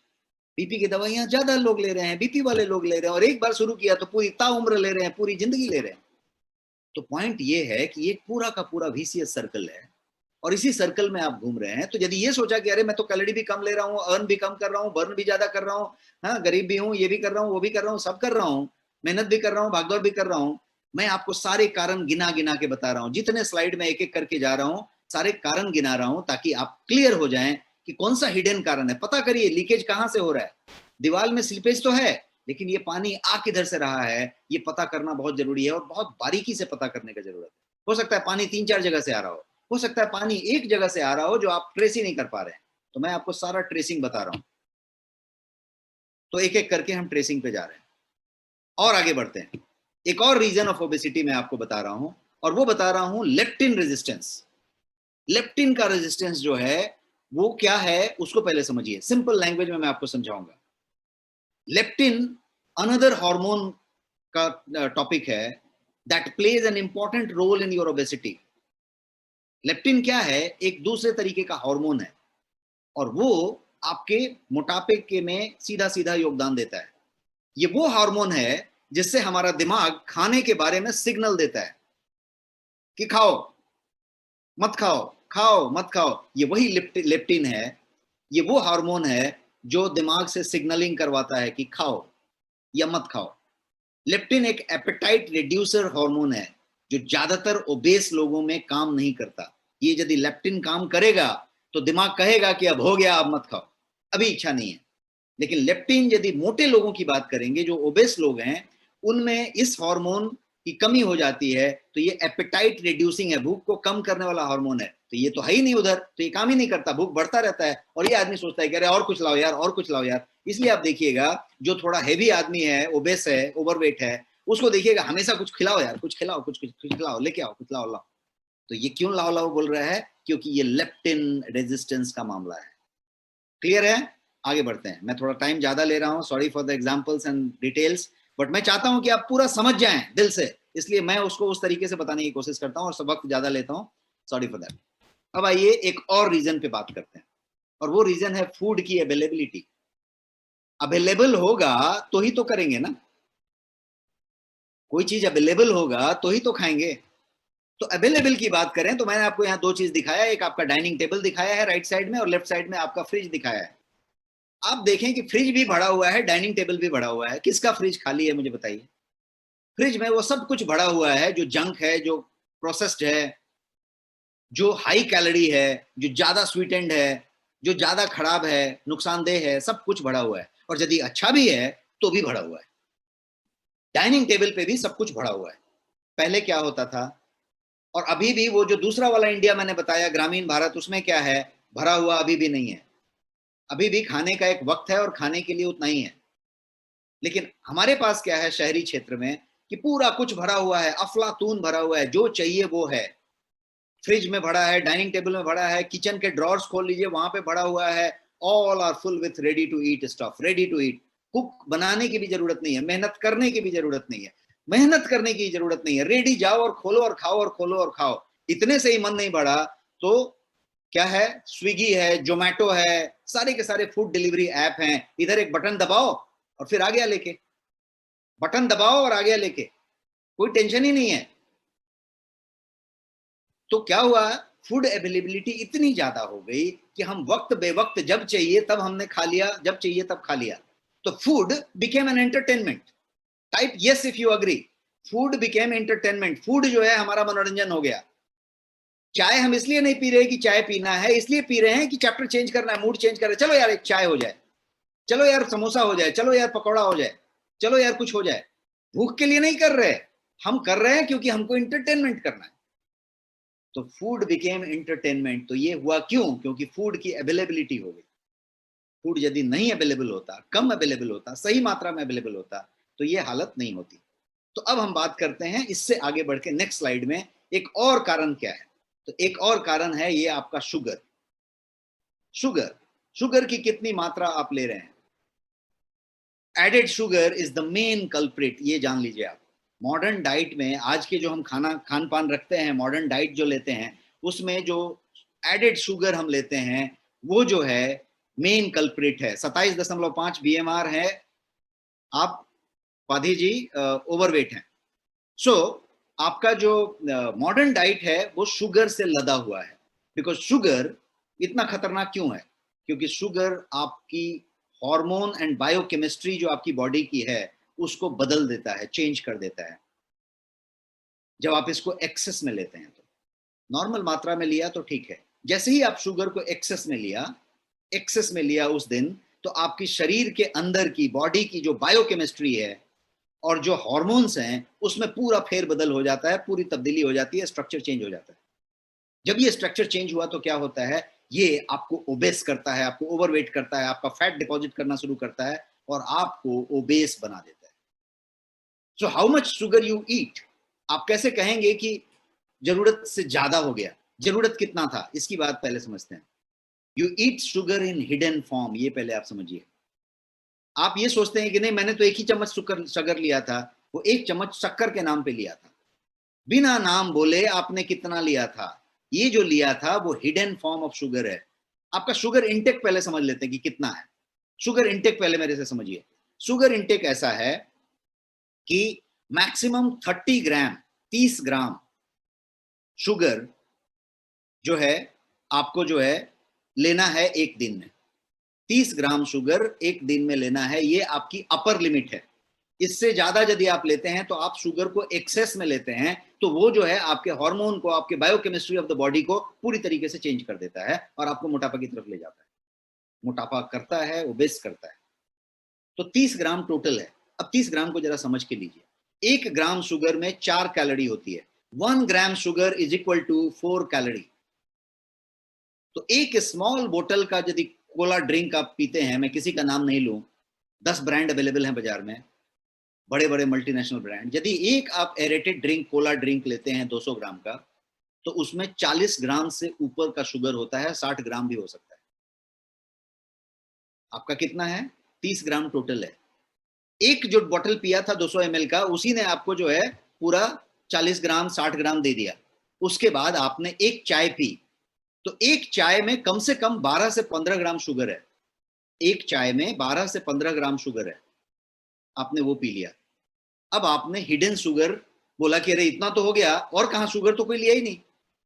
बीपी की दवाइयां ज्यादा लोग ले रहे हैं, बीपी वाले लोग ले रहे हैं, और एक बार शुरू किया तो पूरी ताउम्र ले रहे हैं, पूरी जिंदगी ले रहे हैं। तो पॉइंट ये है कि ये पूरा का पूरा विशियस सर्कल है, और इसी सर्कल में आप घूम रहे हैं। तो यदि ये सोचा कि अरे मैं तो कैलोरी भी कम ले रहा हूँ, अर्न भी कम कर रहा हूँ, बर्न भी ज्यादा कर रहा हूँ, हाँ गरीब भी हूँ, ये भी कर रहा हूँ, वो भी कर रहा हूँ, सब कर रहा हूँ, मेहनत भी कर रहा हूँ, भागदौड़ भी कर रहा हूँ, मैं आपको सारे कारण गिना गिना के बता रहा हूँ, जितने स्लाइड में एक एक करके जा रहा हूँ, सारे कारण गिना रहा हूँ, ताकि आप क्लियर हो जाएं कि कौन सा हिडन कारण है। पता करिए लीकेज कहाँ से हो रहा है। दीवार में स्लिपेज तो है, लेकिन ये पानी आ किधर से रहा है, ये पता करना बहुत जरूरी है, और बहुत बारीकी से पता करने की जरूरत है। हो सकता है पानी 3-4 जगह से आ रहा हो सकता है पानी एक जगह से आ रहा हो जो आप ट्रेस ही नहीं कर पा रहे हैं। तो मैं आपको सारा ट्रेसिंग बता रहा हूं, तो एक एक करके हम ट्रेसिंग पे जा रहे हैं और आगे बढ़ते हैं। एक और रीजन ऑफ ओबेसिटी मैं आपको बता रहा हूं, और वो बता रहा हूं लेप्टिन रेजिस्टेंस। लेप्टिन का रेजिस्टेंस जो है वो क्या है, उसको पहले समझिए। सिंपल लैंग्वेज में मैं आपको समझाऊंगा। लेप्टिन अनदर हार्मोन का टॉपिक है that plays an important role in your obesity. Leptin क्या है? एक दूसरे तरीके का हार्मोन है, और वो आपके मोटापे के में सीधा सीधा योगदान देता है। ये वो हार्मोन है जिससे हमारा दिमाग खाने के बारे में सिग्नल देता है कि खाओ मत खाओ, खाओ मत खाओ। ये वही लेप्टिन है, ये वो हार्मोन है जो दिमाग से सिग्नलिंग करवाता है कि खाओ या मत खाओ। लेप्टिन एक एपेटाइट रिड्यूसर हार्मोन है जो ज्यादातर ओबेस लोगों में काम नहीं करता। ये यदि लेप्टिन काम करेगा तो दिमाग कहेगा कि अब हो गया, अब मत खाओ, अभी इच्छा नहीं है। लेकिन लेप्टिन यदि मोटे लोगों की बात करेंगे, जो ओबेस लोग हैं, उनमें इस हार्मोन की कमी हो जाती है, तो ये एपेटाइट रिड्यूसिंग है, भूख को कम करने वाला हार्मोन है। तो ये तो है ही नहीं उधर, तो ये काम ही नहीं करता, भूख बढ़ता रहता है, और ये आदमी सोचता है कि अरे और कुछ लाओ यार, और कुछ लाओ यार। इसलिए आप देखिएगा जो थोड़ा हैवी आदमी है, ओबेस है, ओवरवेट है, उसको देखिएगा हमेशा कुछ खिलाओ यार, कुछ खिलाओ, कुछ खिलाओ, लेके आओ, कुछ लाओ लाओ। तो ये क्यों लाओ लाओ बोल रहा है? क्योंकि ये लेप्टिन रेजिस्टेंस का मामला है। क्लियर है? आगे बढ़ते हैं। मैं थोड़ा टाइम ज्यादा ले रहा हूं, sorry for the examples and details, but मैं चाहता हूं कि आप पूरा समझ जाएं दिल से, इसलिए मैं उसको उस तरीके से बताने की कोशिश करता हूं और सब वक्त ज्यादा लेता हूं, सॉरी फॉर दैट। अब आइए एक और रीजन पे बात करते हैं, और वो रीजन है फूड की अवेलेबिलिटी। अवेलेबल होगा तो ही तो करेंगे ना, कोई चीज अवेलेबल होगा तो ही तो खाएंगे। तो अवेलेबल की बात करें तो मैंने आपको यहाँ दो चीज दिखाया, एक आपका डाइनिंग टेबल दिखाया है राइट साइड में, और लेफ्ट साइड में आपका फ्रिज दिखाया है। आप देखें कि फ्रिज भी भरा हुआ है, डाइनिंग टेबल भी भरा हुआ है। किसका फ्रिज खाली है मुझे बताइए? फ्रिज में वो सब कुछ भरा हुआ है जो जंक है, जो प्रोसेस्ड है, जो हाई कैलोरी है, जो ज्यादा स्वीटेंड है, जो ज्यादा खराब है, नुकसानदेह है, सब कुछ भरा हुआ है। और यदि अच्छा भी है तो भी भरा हुआ है। डाइनिंग टेबल पे भी सब कुछ भरा हुआ है। पहले क्या होता था, और अभी भी वो जो दूसरा वाला इंडिया मैंने बताया, ग्रामीण भारत, उसमें क्या है? भरा हुआ अभी भी नहीं है। अभी भी खाने का एक वक्त है और खाने के लिए उतना ही है। लेकिन हमारे पास क्या है शहरी क्षेत्र में, कि पूरा कुछ भरा हुआ है, अफलातून भरा हुआ है, जो चाहिए वो है। फ्रिज में भरा है, डाइनिंग टेबल में भरा है, किचन के ड्रॉर्स खोल लीजिए, वहां पे भरा हुआ है। All are full with ready to eat stuff, ready to eat. Cook बनाने की भी जरूरत नहीं है, मेहनत करने की भी जरूरत नहीं है, मेहनत करने की जरूरत नहीं है, रेडी जाओ और खोलो और खाओ, और खोलो और खाओ। इतने से ही मन नहीं बढ़ा तो क्या है, स्विगी है, जोमेटो है, सारे के सारे फूड डिलीवरी ऐप हैं। इधर एक बटन दबाओ और फिर आ गया लेके, बटन दबाओ और आ गया लेके, कोई टेंशन ही नहीं है। तो क्या हुआ, फूड अवेलेबिलिटी इतनी ज्यादा हो गई कि हम वक्त बेवक्त जब चाहिए तब हमने खा लिया, जब चाहिए तब खा लिया। तो food became an entertainment. Type yes if you agree, food became entertainment. Food जो है हमारा मनोरंजन हो गया। चाय हम इसलिए नहीं पी रहे कि चाय पीना है, इसलिए पी रहे हैं कि चैप्टर चेंज करना है, मूड चेंज कर रहे हैं। चलो यार एक चाय हो जाए, चलो यार समोसा हो जाए, चलो यार पकौड़ा हो जाए, चलो यार कुछ हो जाए। भूख के लिए नहीं कर रहे, हम कर रहे हैं क्योंकि हमको एंटरटेनमेंट करना है। तो फूड बिकेम एंटरटेनमेंट। तो ये हुआ क्यों? क्योंकि फूड की अवेलेबिलिटी हो गई। फूड यदि नहीं अवेलेबल होता, कम अवेलेबल होता, सही मात्रा में अवेलेबल होता, तो ये हालत नहीं होती। तो अब हम बात करते हैं इससे आगे बढ़ के नेक्स्ट स्लाइड में, एक और कारण क्या है। तो एक और कारण है ये आपका शुगर। शुगर, शुगर की कितनी मात्रा आप ले रहे हैं। Added sugar is the main culprit, ये जान लीजिए आप। मॉडर्न डाइट में आज के जो हम खान पान रखते हैं, मॉडर्न डाइट जो लेते हैं, उसमें जो एडेड शुगर हम लेते हैं वो जो है मेन कल्प्रिट है। 27.5 BMR है। आप पाधी जी ओवरवेट हैं। सो आपका जो मॉडर्न डाइट है वो शुगर से लदा हुआ है। बिकॉज शुगर इतना खतरनाक क्यों है? क्योंकि शुगर आपकी हार्मोन एंड बायोकेमिस्ट्री जो आपकी बॉडी की है उसको बदल देता है, चेंज कर देता है जब आप इसको एक्सेस में लेते हैं। तो नॉर्मल मात्रा में लिया तो ठीक है, जैसे ही आप शुगर को एक्सेस में लिया उस दिन, तो आपकी शरीर के अंदर की बॉडी की जो बायोकेमिस्ट्री है और जो हार्मोन्स हैं उसमें पूरा फेरबदल हो जाता है, पूरी तब्दीली हो जाती है, स्ट्रक्चर चेंज हो जाता है। जब ये स्ट्रक्चर चेंज हुआ तो क्या होता है, ये आपको ओबेस करता है, आपको ओवरवेट करता है, आपका फैट डिपॉजिट करना शुरू करता है और आपको ओबेस बना देता है। So how much sugar you eat, आप कैसे कहेंगे कि जरूरत से ज्यादा हो गया? जरूरत कितना था इसकी बात पहले समझते हैं। You eat sugar in hidden form, ये पहले आप समझिए। आप ये सोचते हैं कि नहीं मैंने तो एक ही चम्मच शुगर लिया था, वो एक चम्मच शक्कर के नाम पे लिया था, बिना नाम बोले आपने कितना लिया था। ये जो लिया था वो हिडन फॉर्म ऑफ शुगर है। आपका शुगर इंटेक पहले समझ लेते हैं कि कितना है। शुगर इंटेक पहले मेरे से समझिए। शुगर इंटेक ऐसा है कि मैक्सिमम 30 ग्राम, 30 ग्राम शुगर जो है आपको जो है लेना है एक दिन में। 30 ग्राम शुगर एक दिन में लेना है, ये आपकी अपर लिमिट है। इससे ज्यादा यदि आप लेते हैं तो आप शुगर को एक्सेस में लेते हैं, तो वो जो है आपके हार्मोन को, आपके बायोकेमिस्ट्री ऑफ द बॉडी को पूरी तरीके से चेंज कर देता है और आपको मोटापा की तरफ ले जाता है। मोटापा करता है, ओबेस करता है। तो 30 ग्राम टोटल है। अब 30 ग्राम को जरा समझ के लीजिए। 1 ग्राम शुगर में 4 कैलोरी होती है। 1 gram sugar is equal to 4 calorie. तो एक स्मॉल बोतल का यदि कोला ड्रिंक आप पीते हैं, मैं किसी का नाम नहीं लूं, 10 ब्रांड अवेलेबल हैं बाजार में, बड़े बड़े मल्टीनेशनल ब्रांड। यदि एक आप एरेटेड ड्रिंक, कोला ड्रिंक लेते हैं 200 ग्राम का, तो उसमें 40 ग्राम से ऊपर का शुगर होता है, 60 ग्राम भी हो सकता है। आपका कितना है? 30 ग्राम टोटल है। एक जो बोतल पिया था 200 ml का, उसी ने आपको जो है पूरा 40 ग्राम 60 ग्राम दे दिया। उसके बाद आपने एक चाय पी, तो एक चाय में कम से कम 12 से 15 ग्राम शुगर है। एक चाय में 12 से 15 ग्राम शुगर है, आपने वो पी लिया। अब आपने हिडन शुगर बोला कि अरे इतना तो हो गया, और कहाँ, शुगर तो कोई लिया ही नहीं।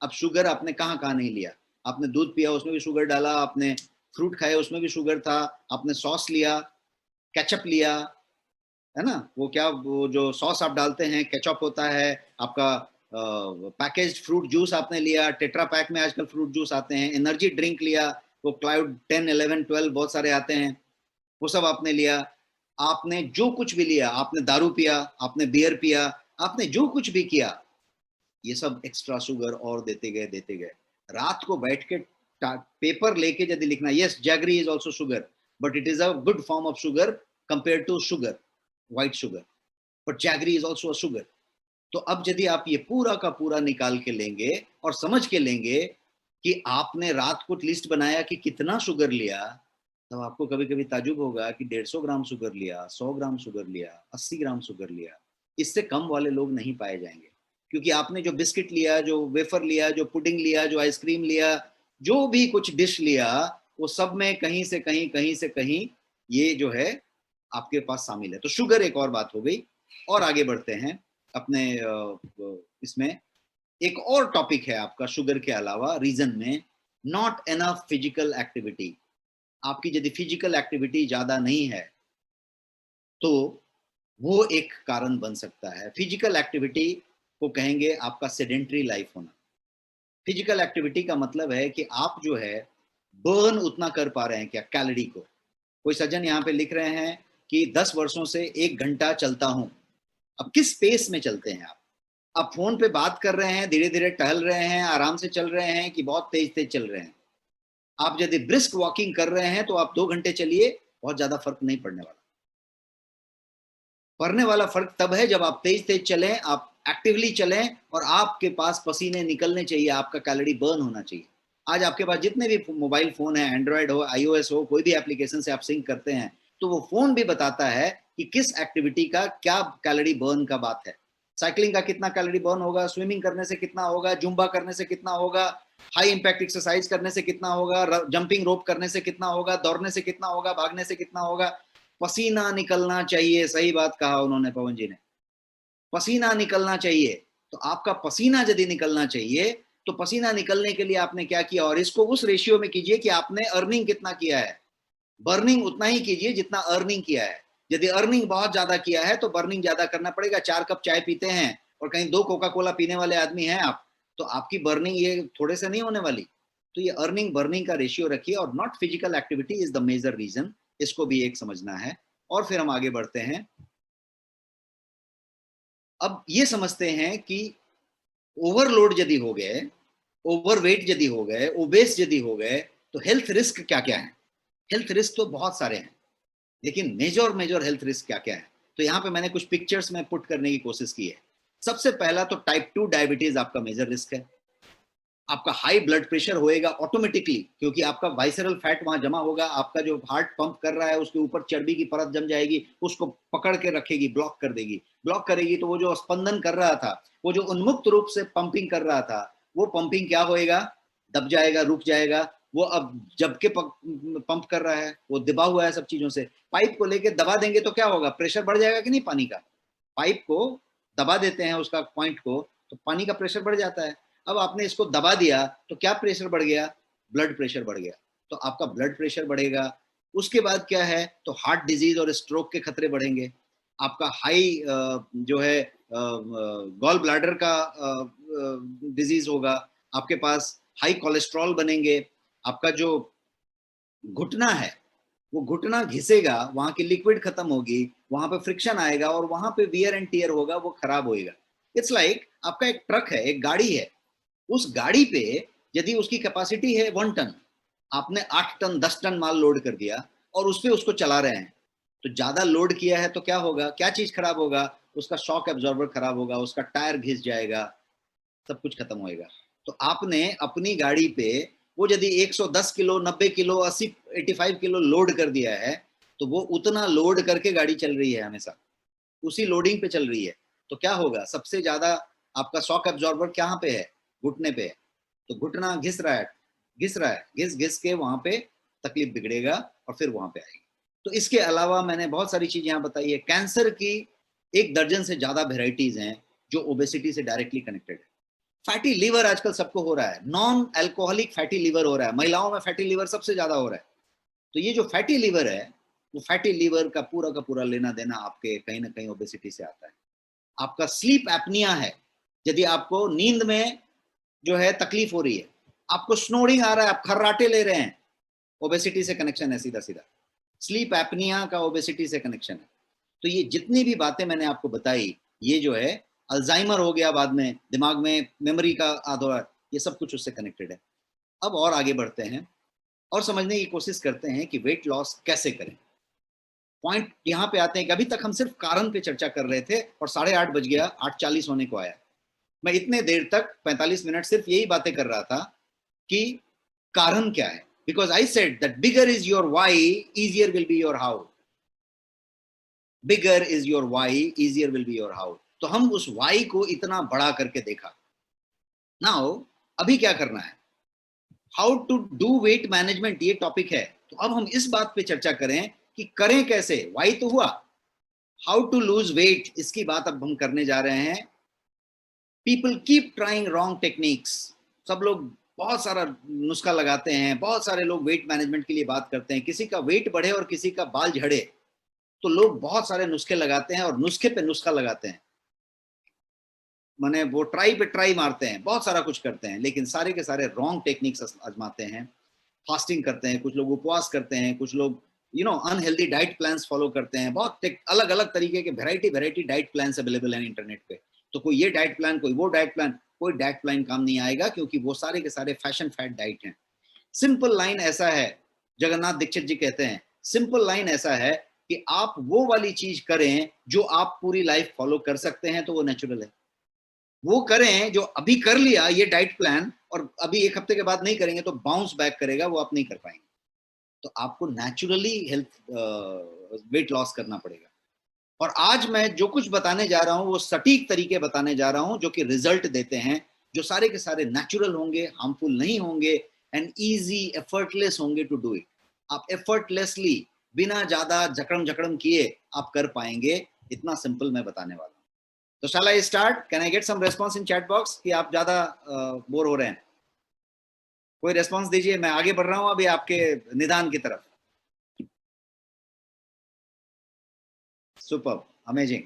अब शुगर आपने कहाँ कहाँ नहीं लिया। आपने दूध पिया, उसमें भी शुगर डाला, आपने फ्रूट खाया, उसमें भी शुगर था, आपने सॉस लिया, केचप लिया, है ना, वो क्या, वो जो सॉस आप डालते हैं केचप होता है आपका। पैकेज्ड फ्रूट जूस आपने लिया, टेट्रा पैक में आजकल फ्रूट जूस आते हैं। एनर्जी ड्रिंक लिया, वो क्लाउड 10, 11, 12 बहुत सारे आते हैं, वो सब आपने लिया। आपने जो कुछ भी लिया, आपने दारू पिया, आपने बियर पिया, आपने जो कुछ भी किया, ये सब एक्स्ट्रा शुगर और देते गए। रात को बैठ के पेपर लेके यदि लिखना, yes jaggery is also sugar, but it is a good form of sugar compare to sugar, white sugar, but jaggery is also a sugar. तो अब यदि आप ये पूरा का पूरा निकाल के लेंगे और समझ के लेंगे कि आपने रात को लिस्ट बनाया कि कितना शुगर लिया, तब आपको कभी कभी ताजुब होगा कि 150 ग्राम शुगर लिया, 100 ग्राम शुगर लिया, 80 ग्राम शुगर लिया। इससे कम वाले लोग नहीं पाए जाएंगे, क्योंकि आपने जो बिस्किट लिया, जो वेफर लिया, जो पुडिंग लिया, जो आइसक्रीम लिया, जो भी कुछ डिश लिया, वो सब में कहीं से कहीं ये जो है आपके पास शामिल है। तो शुगर एक और बात हो गई। और आगे बढ़ते हैं अपने इसमें एक और टॉपिक है आपका शुगर के अलावा रीजन में, नॉट एनफ फिजिकल एक्टिविटी। आपकी यदि फिजिकल एक्टिविटी ज्यादा नहीं है तो वो एक कारण बन सकता है। फिजिकल एक्टिविटी को कहेंगे आपका सेडेंट्री लाइफ होना। फिजिकल एक्टिविटी का मतलब है कि आप जो है बर्न उतना कर पा रहे हैं क्या कैलोरी को। कोई सज्जन यहाँ पे लिख रहे हैं कि 10 वर्षों से 1 घंटा चलता हूं। अब किस पेस में चलते हैं आप फोन पे बात कर रहे हैं, धीरे धीरे टहल रहे हैं, आराम से चल रहे हैं, कि बहुत तेज तेज चल रहे हैं। आप यदि ब्रिस्क वॉकिंग कर रहे हैं तो आप 2 घंटे चलिए, बहुत ज्यादा फर्क नहीं पड़ने वाला। पड़ने वाला फर्क तब है जब आप तेज तेज चलें, आप एक्टिवली चलें और आपके पास पसीने निकलने चाहिए, आपका कैलोरी बर्न होना चाहिए। आज आपके पास जितने भी मोबाइल फोन है, एंड्रॉयड हो, आईओएस हो, कोई भी एप्लीकेशन से आप सिंक करते हैं, तो वो फोन भी बताता है कि किस एक्टिविटी का क्या कैलोरी बर्न का बात है। साइकिलिंग का कितना कैलोरी बर्न होगा, स्विमिंग करने से कितना होगा, जुम्बा करने से कितना होगा, हाई इंपैक्ट एक्सरसाइज करने से कितना होगा, जंपिंग रोप करने से कितना होगा, दौड़ने से कितना होगा, भागने से कितना होगा। पसीना निकलना चाहिए। सही बात कहा उन्होंने, पवन जी ने, पसीना निकलना चाहिए। तो आपका पसीना यदि निकलना चाहिए तो पसीना निकलने के लिए आपने क्या किया, और इसको उस रेशियो में कीजिए कि आपने अर्निंग कितना किया है। बर्निंग उतना ही कीजिए जितना अर्निंग किया है। यदि अर्निंग बहुत ज्यादा किया है तो बर्निंग ज्यादा करना पड़ेगा। 4 कप चाय पीते हैं और कहीं 2 कोका कोला पीने वाले आदमी हैं आप, तो आपकी बर्निंग ये थोड़े से नहीं होने वाली। तो ये अर्निंग बर्निंग का रेशियो रखिए, और not physical activity is the major reason. इसको भी एक समझना है। और फिर हम आगे बढ़ते हैं। अब ये समझते हैं कि ओवरलोड यदि हो गए, ओवरवेट यदि हो गए, ओबेस यदि हो गए, तो हेल्थ रिस्क क्या क्या है। हेल्थ रिस्क तो बहुत सारे हैं, लेकिन मेजर मेजर हेल्थ रिस्क क्या क्या है। तो यहाँ पे मैंने कुछ पिक्चर्स में पुट करने की कोशिश की है। सबसे पहला तो टाइप 2 डायबिटीज आपका मेजर रिस्क है। आपका हाई ब्लड प्रेशर होएगा ऑटोमेटिकली, क्योंकि आपका वाइसरल फैट वहां जमा होगा। आपका जो हार्ट पंप कर रहा है उसके ऊपर चर्बी की परत जम जाएगी, उसको पकड़ के रखेगी, ब्लॉक कर देगी। ब्लॉक करेगी तो वो जो स्पंदन कर रहा था, वो जो उन्मुक्त रूप से पंपिंग कर रहा था, वो पंपिंग क्या होएगा, दब जाएगा, रुक जाएगा। वो अब जबकि पंप कर रहा है, वो दबा हुआ है सब चीजों से। पाइप को लेके दबा देंगे तो क्या होगा, प्रेशर बढ़ जाएगा कि नहीं पानी का। पाइप को दबा देते हैं उसका पॉइंट को, तो पानी का प्रेशर बढ़ जाता है। अब आपने इसको दबा दिया तो क्या प्रेशर बढ़ गया, ब्लड प्रेशर बढ़ गया। तो आपका ब्लड प्रेशर बढ़ेगा। उसके बाद क्या है, तो हार्ट डिजीज और स्ट्रोक के खतरे बढ़ेंगे। आपका हाई जो है गॉल ब्लैडर का डिजीज होगा। आपके पास हाई कोलेस्ट्रॉल बनेंगे। आपका जो घुटना है वो घुटना घिसेगा, वहां की लिक्विड खत्म होगी, वहां पे फ्रिक्शन आएगा और वहां पे वियर एंड टीयर होगा, वो खराब होएगा। इट्स लाइक आपका एक ट्रक है, एक गाड़ी है। उस गाड़ी पे यदि उसकी कैपेसिटी है 1 टन, आपने 8 टन 10 टन माल लोड कर दिया और उस पे उसको चला रहे हैं, तो ज्यादा लोड किया है तो क्या होगा, क्या चीज खराब होगा, उसका शॉक एब्जॉर्बर खराब होगा, उसका टायर घिस जाएगा, सब कुछ खत्म होएगा। तो आपने अपनी गाड़ी पे वो यदि 110 किलो, 90 किलो, 80, 85 किलो लोड कर दिया है, तो वो उतना लोड करके गाड़ी चल रही है, हमेशा उसी लोडिंग पे चल रही है। तो क्या होगा, सबसे ज्यादा आपका शॉक एब्जॉर्बर कहाँ पे है, घुटने पे है। तो घुटना घिस रहा है, घिस रहा है, घिस घिस के वहां पे तकलीफ बिगड़ेगा और फिर वहां पे आएगी। तो इसके अलावा मैंने बहुत सारी चीजें यहाँ बताई है। कैंसर की 1 दर्जन से ज्यादा वेराइटीज हैं जो ओबेसिटी से डायरेक्टली कनेक्टेड है। फैटी लीवर आजकल सबको हो रहा है, नॉन अल्कोहलिक फैटी लीवर हो रहा है, महिलाओं में फैटी लीवर सबसे ज्यादा हो रहा है। तो ये जो फैटी लीवर है, वो फैटी लीवर का पूरा लेना देना आपके कहीं ना कहीं ओबेसिटी से आता है। आपका स्लीप एपनिया है, यदि आपको नींद में जो है तकलीफ हो रही है, आपको स्नोरिंग आ रहा है, आप खर्राटे ले रहे हैं, ओबेसिटी से कनेक्शन है सीधा सीधा। स्लीप एपनिया का ओबेसिटी से कनेक्शन है। तो ये जितनी भी बातें मैंने आपको बताई, ये जो है अल्जाइमर हो गया बाद में, दिमाग में मेमोरी का आधा, ये सब कुछ उससे कनेक्टेड है। अब और आगे बढ़ते हैं और समझने की कोशिश करते हैं कि वेट लॉस कैसे करें। पॉइंट यहाँ पे आते हैं कि अभी तक हम सिर्फ कारण पे चर्चा कर रहे थे और 8:30 बज गया, 8:40 होने को आया। मैं इतने देर तक 45 मिनट सिर्फ यही बातें कर रहा था कि कारण क्या है, because I said that bigger is your why, easier will be your how. Bigger is your why, easier will be your how. तो हम उस वाई को इतना बड़ा करके देखा। नाउ अभी क्या करना है, how to do weight management, ये टॉपिक है। तो अब हम इस बात पे चर्चा करें कि करें कैसे, वाई तो हुआ, हाउ टू लूज वेट, इसकी बात अब हम करने जा रहे हैं। People keep trying wrong techniques, सब लोग बहुत सारा नुस्खा लगाते हैं, बहुत सारे लोग वेट मैनेजमेंट के लिए बात करते हैं, किसी का वेट बढ़े और किसी का बाल झड़े तो लोग बहुत सारे नुस्खे लगाते हैं और नुस्खे पे नुस्खा लगाते हैं, माने वो ट्राई पे ट्राई मारते हैं, बहुत सारा कुछ करते हैं, लेकिन सारे के सारे रॉन्ग टेक्निक्स आजमाते हैं। फास्टिंग करते हैं, कुछ लोग उपवास करते हैं, कुछ लोग अनहेल्दी डाइट प्लान्स फॉलो करते हैं, बहुत अलग अलग तरीके के वेराइटी डाइट प्लान्स अवेलेबल हैं इंटरनेट पे। तो कोई ये डाइट प्लान, कोई वो डाइट प्लान, कोई डाइट प्लान काम नहीं आएगा, क्योंकि वो सारे के सारे फैशन फैट डाइट हैं। सिंपल लाइन ऐसा है, जगन्नाथ दीक्षित जी कहते हैं, सिंपल लाइन ऐसा है कि आप वो वाली चीज करें जो आप पूरी लाइफ फॉलो कर सकते हैं, तो वो नेचुरल है। वो करें जो अभी कर लिया ये डाइट प्लान और अभी एक हफ्ते के बाद नहीं करेंगे तो बाउंस बैक करेगा, वो आप नहीं कर पाएंगे। तो आपको नेचुरली हेल्थ वेट लॉस करना पड़ेगा। और आज मैं जो कुछ बताने जा रहा हूं वो सटीक तरीके बताने जा रहा हूं जो कि रिजल्ट देते हैं, जो सारे के सारे नेचुरल होंगे, हार्मफुल नहीं होंगे एंड इजी एफर्टलेस होंगे टू डू इट। आप एफर्टलेसली बिना ज्यादा जकड़म जकड़म किए आप कर पाएंगे, इतना सिंपल मैं बताने वाला हूं। तो shall I start? Can I get some response in chat box कि आप ज्यादा बोर हो रहे हैं? कोई रेस्पॉन्स दीजिए, मैं आगे बढ़ रहा हूं अभी आपके निदान की तरफ। Super, amazing,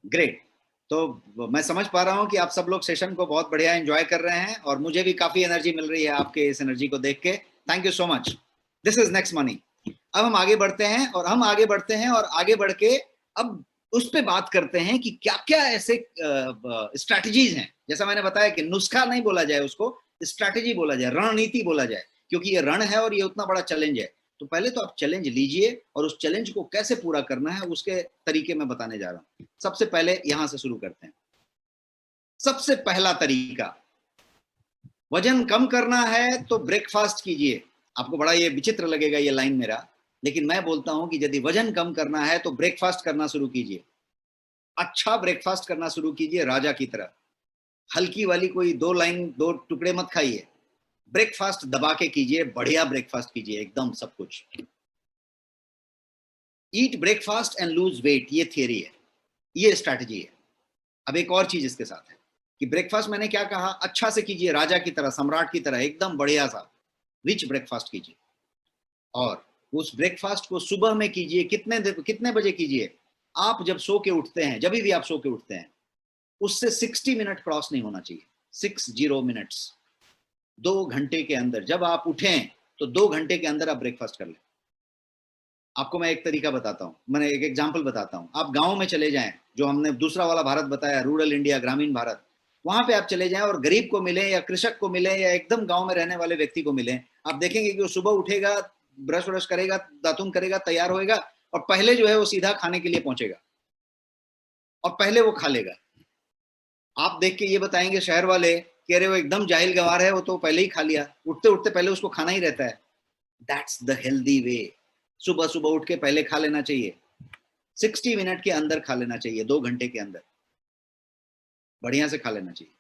great. तो मैं समझ पा रहा हूं कि आप सब लोग सेशन को बहुत बढ़िया एंजॉय कर रहे हैं और मुझे भी काफी एनर्जी मिल रही है आपके इस एनर्जी को देख के। Thank you so much. This is next money. अब हम आगे बढ़ते हैं और आगे बढ़ के अब उस पे बात करते हैं कि क्या क्या ऐसे स्ट्रैटेजीज हैं। जैसा मैंने बताया कि नुस्खा नहीं बोला जाए, उसको स्ट्रैटेजी बोला जाए, रणनीति बोला जाए, क्योंकि ये रण है और ये उतना बड़ा चैलेंज है। तो पहले तो आप चैलेंज लीजिए और उस चैलेंज को कैसे पूरा करना है उसके तरीके मैं बताने जा रहा हूं। सबसे पहले यहां से शुरू करते हैं। सबसे पहला तरीका, वजन कम करना है तो ब्रेकफास्ट कीजिए। आपको बड़ा ये विचित्र लगेगा ये लाइन मेरा, लेकिन मैं बोलता हूं कि यदि वजन कम करना है तो ब्रेकफास्ट करना शुरू कीजिए। अच्छा ब्रेकफास्ट करना शुरू कीजिए, राजा की तरह। हल्की वाली कोई दो टुकड़े मत खाइए, ब्रेकफास्ट दबा के कीजिए, बढ़िया ब्रेकफास्ट कीजिए, एकदम सब कुछ। Eat breakfast and lose weight, ये थियरी है, ये स्ट्रैटेजी है। अब एक और चीज इसके साथ है कि ब्रेकफास्ट मैंने क्या कहा, अच्छा से कीजिए, राजा की तरह, सम्राट की तरह, एकदम बढ़िया सा रिच ब्रेकफास्ट कीजिए। और उस ब्रेकफास्ट को सुबह में कीजिए। कितने बजे कीजिए? आप जब सो के उठते हैं, जब भी आप सो के उठते हैं, उससे 60 मिनट क्रॉस नहीं होना चाहिए। 60 मिनट्स, 2 घंटे के अंदर जब आप उठें तो 2 घंटे के अंदर आप ब्रेकफास्ट कर लें। आपको मैं एक तरीका बताता हूँ, मैंने एक एग्जाम्पल बताता हूँ। आप गांव में चले जाएं, जो हमने दूसरा वाला भारत बताया, रूरल इंडिया, ग्रामीण भारत, वहां पे आप चले जाएं और गरीब को मिले या कृषक को मिले या एकदम गांव में रहने वाले व्यक्ति को मिले, आप देखेंगे कि वो सुबह उठेगा, ब्रश व्रश करेगा, दातुन करेगा, तैयार होएगा और पहले जो है वो सीधा खाने के लिए पहुंचेगा और पहले वो खा लेगा। आप देख के ये बताएंगे शहर वाले कि अरे वो एकदम जाहिल गवार है, वो तो पहले ही खा लिया, उठते उठते पहले उसको खाना ही रहता है। That's the healthy way. सुबह सुबह उठ के पहले खा लेना चाहिए, 60 मिनट के अंदर खा लेना चाहिए, 2 घंटे के अंदर बढ़िया से खा लेना चाहिए।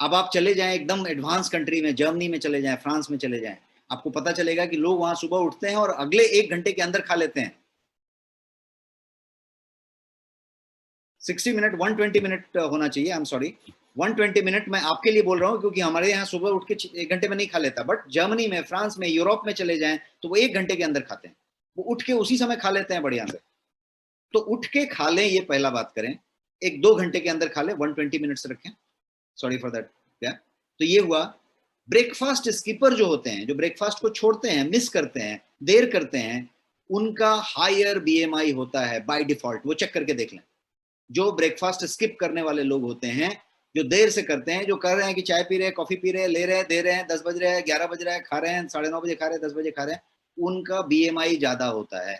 अब आप चले जाएं एकदम एडवांस कंट्री में, जर्मनी में चले जाएं, फ्रांस में चले जाएं, आपको पता चलेगा कि लोग वहां सुबह उठते हैं और अगले 1 घंटे के अंदर खा लेते हैं। 60 मिनट, 120 मिनट होना चाहिए, आई एम सॉरी, 120 मिनट मैं आपके लिए बोल रहा हूँ क्योंकि हमारे यहाँ सुबह उठ के 1 घंटे में नहीं खा लेता, बट जर्मनी में, फ्रांस में, यूरोप में चले जाएं तो वो 1 घंटे के अंदर खाते हैं, वो उठ के उसी समय खा लेते हैं बढ़िया से। तो उठ के खा लें, ये पहला बात करें। 1-2 घंटे के अंदर खा लें, 120 मिनट्स रखें, सॉरी फॉर दैट। क्या तो ये हुआ। ब्रेकफास्ट स्किपर जो होते हैं, जो ब्रेकफास्ट को छोड़ते हैं, मिस करते हैं, देर करते हैं, उनका हायर बीएमआई होता है बाय डिफॉल्ट। वो चेक करके देख लें। जो ब्रेकफास्ट स्किप करने वाले लोग होते हैं, जो देर से करते हैं, जो कर रहे हैं कि चाय पी रहे हैं, कॉफी पी रहे हैं, ले रहे हैं, दे रहे हैं, 10 बज रहे हैं, 11 बज रहा है, खा रहे हैं, 9:30 बजे खा रहे हैं, 10 बजे खा रहे हैं, उनका बीएमआई ज्यादा होता है।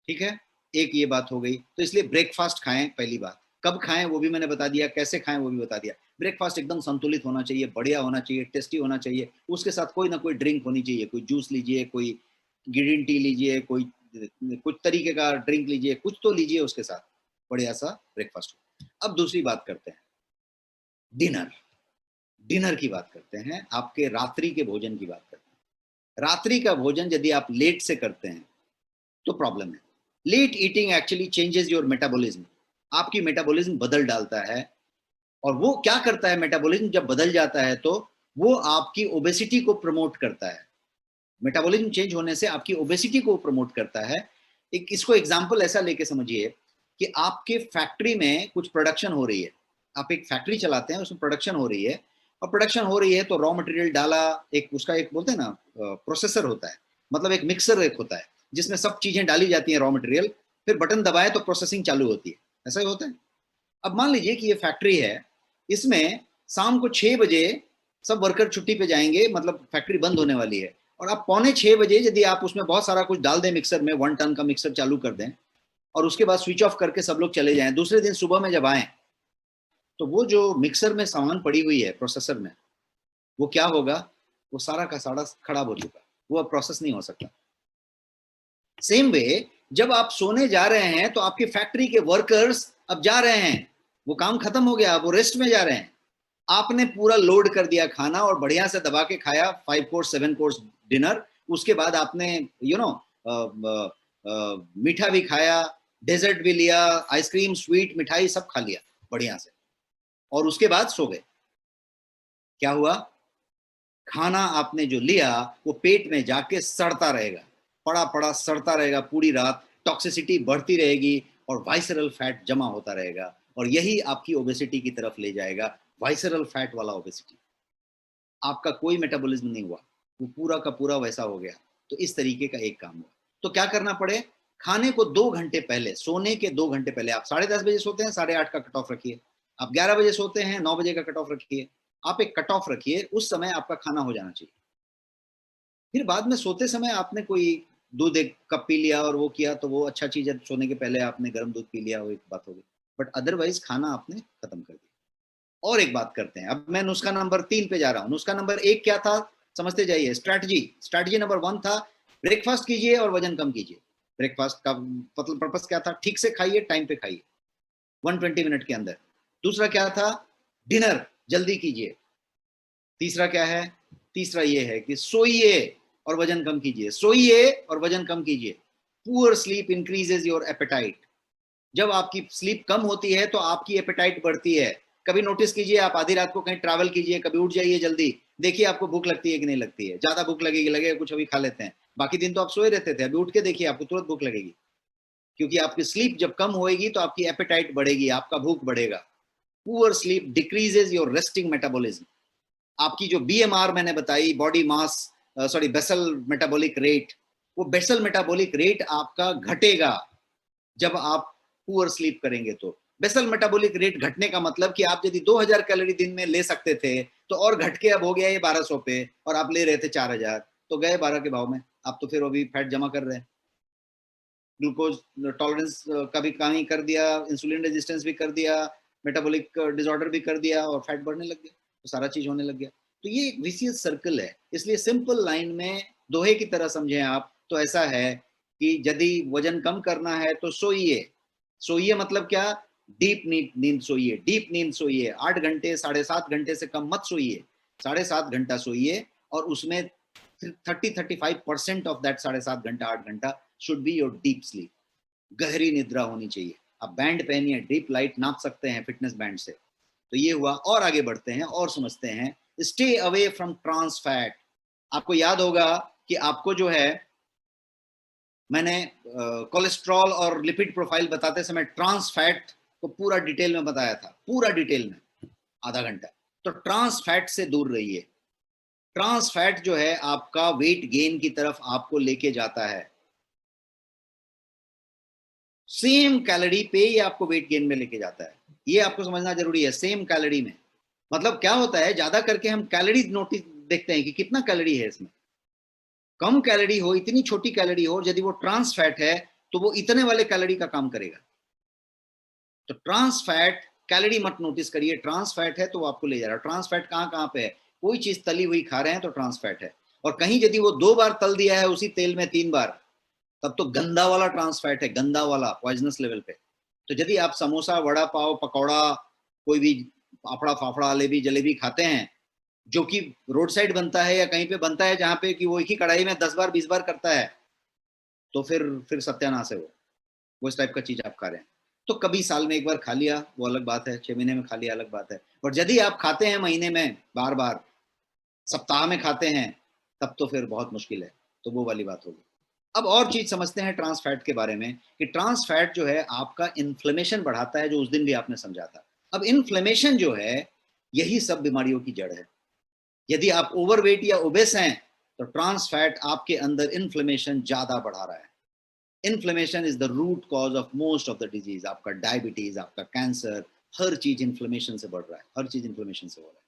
ठीक है, एक ये बात हो गई। तो इसलिए ब्रेकफास्ट खाएं, पहली बात। कब खाएं वो भी मैंने बता दिया, कैसे खाएं वो भी बता दिया। ब्रेकफास्ट एकदम संतुलित होना चाहिए, बढ़िया होना चाहिए, टेस्टी होना चाहिए। उसके साथ कोई ना कोई ड्रिंक होनी चाहिए, कोई जूस लीजिए, कोई ग्रीन टी लीजिए, कोई कुछ तरीके का ड्रिंक लीजिए, कुछ तो लीजिए उसके साथ, बढ़िया सा ब्रेकफास्ट। अब दूसरी बात करते हैं, डिनर। डिनर की बात करते हैं, आपके रात्रि के भोजन की बात करते हैं। रात्रि का भोजन यदि आप लेट से करते हैं तो प्रॉब्लम है। Late eating actually changes your metabolism, आपकी मेटाबॉलिज्म बदल डालता है। और वो क्या करता है, मेटाबॉलिज्म जब बदल जाता है तो वो आपकी ओबेसिटी को प्रमोट करता है। मेटाबॉलिज्म चेंज होने से आपकी ओबेसिटी को प्रमोट करता है। एक इसको एग्जांपल ऐसा लेके समझिए कि आपके फैक्ट्री में कुछ प्रोडक्शन हो रही है, आप एक फैक्ट्री चलाते हैं, उसमें प्रोडक्शन हो रही है, और प्रोडक्शन हो रही है तो रॉ मटेरियल डाला, एक उसका एक बोलते हैं ना प्रोसेसर होता है, मतलब एक मिक्सर एक होता है जिसमें सब चीजें डाली जाती हैं रॉ मटेरियल, फिर बटन दबाए तो प्रोसेसिंग चालू होती है, ऐसा ही होता है। अब मान लीजिए कि ये फैक्ट्री है, इसमें शाम को 6 बजे सब वर्कर छुट्टी पे जाएंगे, मतलब फैक्ट्री बंद होने वाली है, और आप 5:45 यदि आप उसमें बहुत सारा कुछ डाल दें मिक्सर में, 1 टन का मिक्सर चालू कर दें और उसके बाद स्विच ऑफ करके सब लोग चले जाएं, दूसरे दिन सुबह में जब आए तो वो जो मिक्सर में सामान पड़ी हुई है प्रोसेसर में, वो क्या होगा, वो सारा का सारा खराब हो चुका, वो अब प्रोसेस नहीं हो सकता। सेम वे जब आप सोने जा रहे हैं तो आपकी फैक्ट्री के वर्कर्स अब जा रहे हैं, वो काम खत्म हो गया, वो रेस्ट में जा रहे हैं। आपने पूरा लोड कर दिया खाना और बढ़िया से दबा के खाया, 5 कोर्स 7 कोर्स डिनर, उसके बाद आपने मीठा भी खाया, डेजर्ट भी लिया, आइसक्रीम स्वीट मिठाई सब खा लिया बढ़िया से, और उसके बाद सो गए। क्या हुआ, खाना आपने जो लिया वो पेट में जाके सड़ता रहेगा, पड़ा पड़ा सड़ता रहेगा पूरी रात, टॉक्सिसिटी बढ़ती रहेगी और वाइसरल फैट जमा होता रहेगा, और यही आपकी ओबेसिटी की तरफ ले जाएगा, वाइसरल फैट वाला ओबेसिटी। आपका कोई मेटाबॉलिज्म नहीं हुआ, वो पूरा का पूरा वैसा हो गया। तो इस तरीके का एक काम हुआ। तो क्या करना पड़े, खाने को 2 घंटे पहले, सोने के 2 घंटे पहले, आप 10:30 बजे सोते हैं, 8:30 का कट ऑफ रखिए। आप 11 बजे सोते हैं, 9 बजे का कट ऑफ रखिए। आप एक कट ऑफ रखिए, उस समय आपका खाना हो जाना चाहिए। फिर बाद में सोते समय आपने कोई दूध एक कप पी लिया और वो किया तो वो अच्छा चीज है, सोने के पहले आपने गर्म दूध पी लिया, वो एक बात हो गई, बट अदरवाइज खाना आपने खत्म कर दिया। और एक बात करते हैं, अब मैं नुस्खा नंबर 3 पे जा रहा हूँ। नुस्खा नंबर 1 क्या था, समझते जाइए। स्ट्रैटेजी नंबर 1 था ब्रेकफास्ट कीजिए और वजन कम कीजिए। ब्रेकफास्ट का मतलब पर्पस क्या था, ठीक से खाइए, टाइम पे खाइए, 120 मिनट के अंदर। दूसरा क्या था, डिनर जल्दी कीजिए। तीसरा क्या है, तीसरा ये है कि सोइए और वजन कम कीजिए, सोइए और वजन कम कीजिए। Poor sleep increases your apatite. जब आपकी स्लीप कम होती है तो आपकी एपेटाइट बढ़ती है। कभी नोटिस कीजिए, आप आधी रात को कहीं ट्रैवल कीजिए, कभी उठ जाइए जल्दी, देखिए आपको भूख लगती है कि नहीं लगती है। ज्यादा भूख लगेगी, लगेगा कुछ अभी खा लेते हैं, बाकी दिन तो आप सोए रहते थे, अभी उठ के देखिए आपको तुरंत भूख लगेगी, क्योंकि आपकी स्लीप जब कम होएगी तो आपकी एपेटाइट बढ़ेगी, आपका भूख बढ़ेगा। Poor sleep decreases your resting metabolism. आपकी जो बीएमआर मैंने बताई, body mass sorry basal metabolic rate, वो बेसल मेटाबॉलिक रेट आपका घटेगा जब आप पुअर स्लीप करेंगे। तो बेसल मेटाबॉलिक रेट घटने का मतलब कि आप यदि 2000 कैलोरी दिन में ले सकते थे तो और घट के अब हो गया ये 1200 पे, और आप ले रहे थे 4000, तो गए 12 के भाव में। आप तो फिर अभी फैट जमा कर रहे हैं, ग्लूकोज टॉलरेंस का भी कमी कर दिया, इंसुलिन रेजिस्टेंस भी कर दिया, मेटाबॉलिक डिसऑर्डर भी कर दिया, और फैट बढ़ने लग गया, तो सारा चीज होने लग गया। तो ये एक विशियस सर्कल है। इसलिए सिंपल लाइन में दोहे की तरह समझें आप तो ऐसा है कि यदि वजन कम करना है तो सोइए। सोइए मतलब क्या, डीप नींद सोइए, डीप नींद सोइए, 8 घंटे, 7.5 घंटे से कम मत सोइए, 7.5 घंटा सोइए, और उसमें 30-35% ऑफ दैट 7.5 घंटा 8 घंटा should be your deep sleep. गहरी निद्रा होनी चाहिए। आप बैंड पहनिए, डीप लाइट नाप सकते हैं फिटनेस बैंड से। तो ये हुआ, और आगे बढ़ते हैं और समझते हैं। Stay away from trans fat. आपको याद होगा कि आपको जो है, मैंने कोलेस्ट्रॉल और लिपिड प्रोफाइल बताते समय ट्रांस फैट को पूरा डिटेल में बताया था, पूरा डिटेल में, आधा घंटा। तो ट्रांस फैट से दूर रहिए। ट्रांस फैट जो है आपका वेट गेन की तरफ आपको लेके जाता है। सेम कैलोरी पे ये आपको वेट गेन में लेके जाता है, ये आपको समझना जरूरी है। सेम कैलोरी में मतलब क्या होता है, ज्यादा करके हम कैलोरी नोटिस देखते हैं कि कितना कैलोरी है इसमें, कम कैलोरी हो, इतनी छोटी कैलोरी हो, यदि वो ट्रांस फैट है तो वो इतने वाले कैलोरी का काम करेगा। तो ट्रांस फैट कैलोरी मत नोटिस करिए, ट्रांस फैट है तो वो आपको ले जा रहा है। ट्रांस फैट कहाँ कहाँ पे है, कोई चीज तली हुई खा रहे हैं तो ट्रांस फैट है, और कहीं यदि वो 2 बार तल दिया है उसी तेल में 3 बार, तब तो गंदा वाला ट्रांस फैट है, गंदा वाला पॉइजनस लेवल पे। तो यदि आप समोसा, वड़ा पाव, पकौड़ा, कोई भी फाफड़ा फाफड़ा, जलेबी जलेबी खाते हैं जो कि रोड साइड बनता है या कहीं पे बनता है जहां पे कि वो एक ही कढ़ाई में 10 बार 20 बार करता है, तो फिर सत्यानाश है वो इस टाइप का चीज आप खा रहे हैं। तो कभी साल में एक बार खा लिया वो अलग बात है, 6 महीने में खा लिया अलग बात है, और यदि आप खाते हैं महीने में बार बार, सप्ताह में खाते हैं, तब तो फिर बहुत मुश्किल है। तो वो वाली बात होगी। अब और चीज समझते हैं ट्रांस फैट के बारे में, कि ट्रांस फैट जो है आपका इन्फ्लेमेशन बढ़ाता है, जो उस दिन भी आपने समझा था। अब इन्फ्लेमेशन जो है यही सब बीमारियों की जड़ है। यदि आप ओवरवेट या ओबेस हैं तो ट्रांस फैट आपके अंदर इन्फ्लेमेशन ज्यादा बढ़ा रहा है। Inflammation is the root cause of most of the disease. आपका डायबिटीज, आपका कैंसर, हर चीज इन्फ्लेमेशन से बढ़ रहा है, हर चीज इन्फ्लेमेशन से हो रहा है।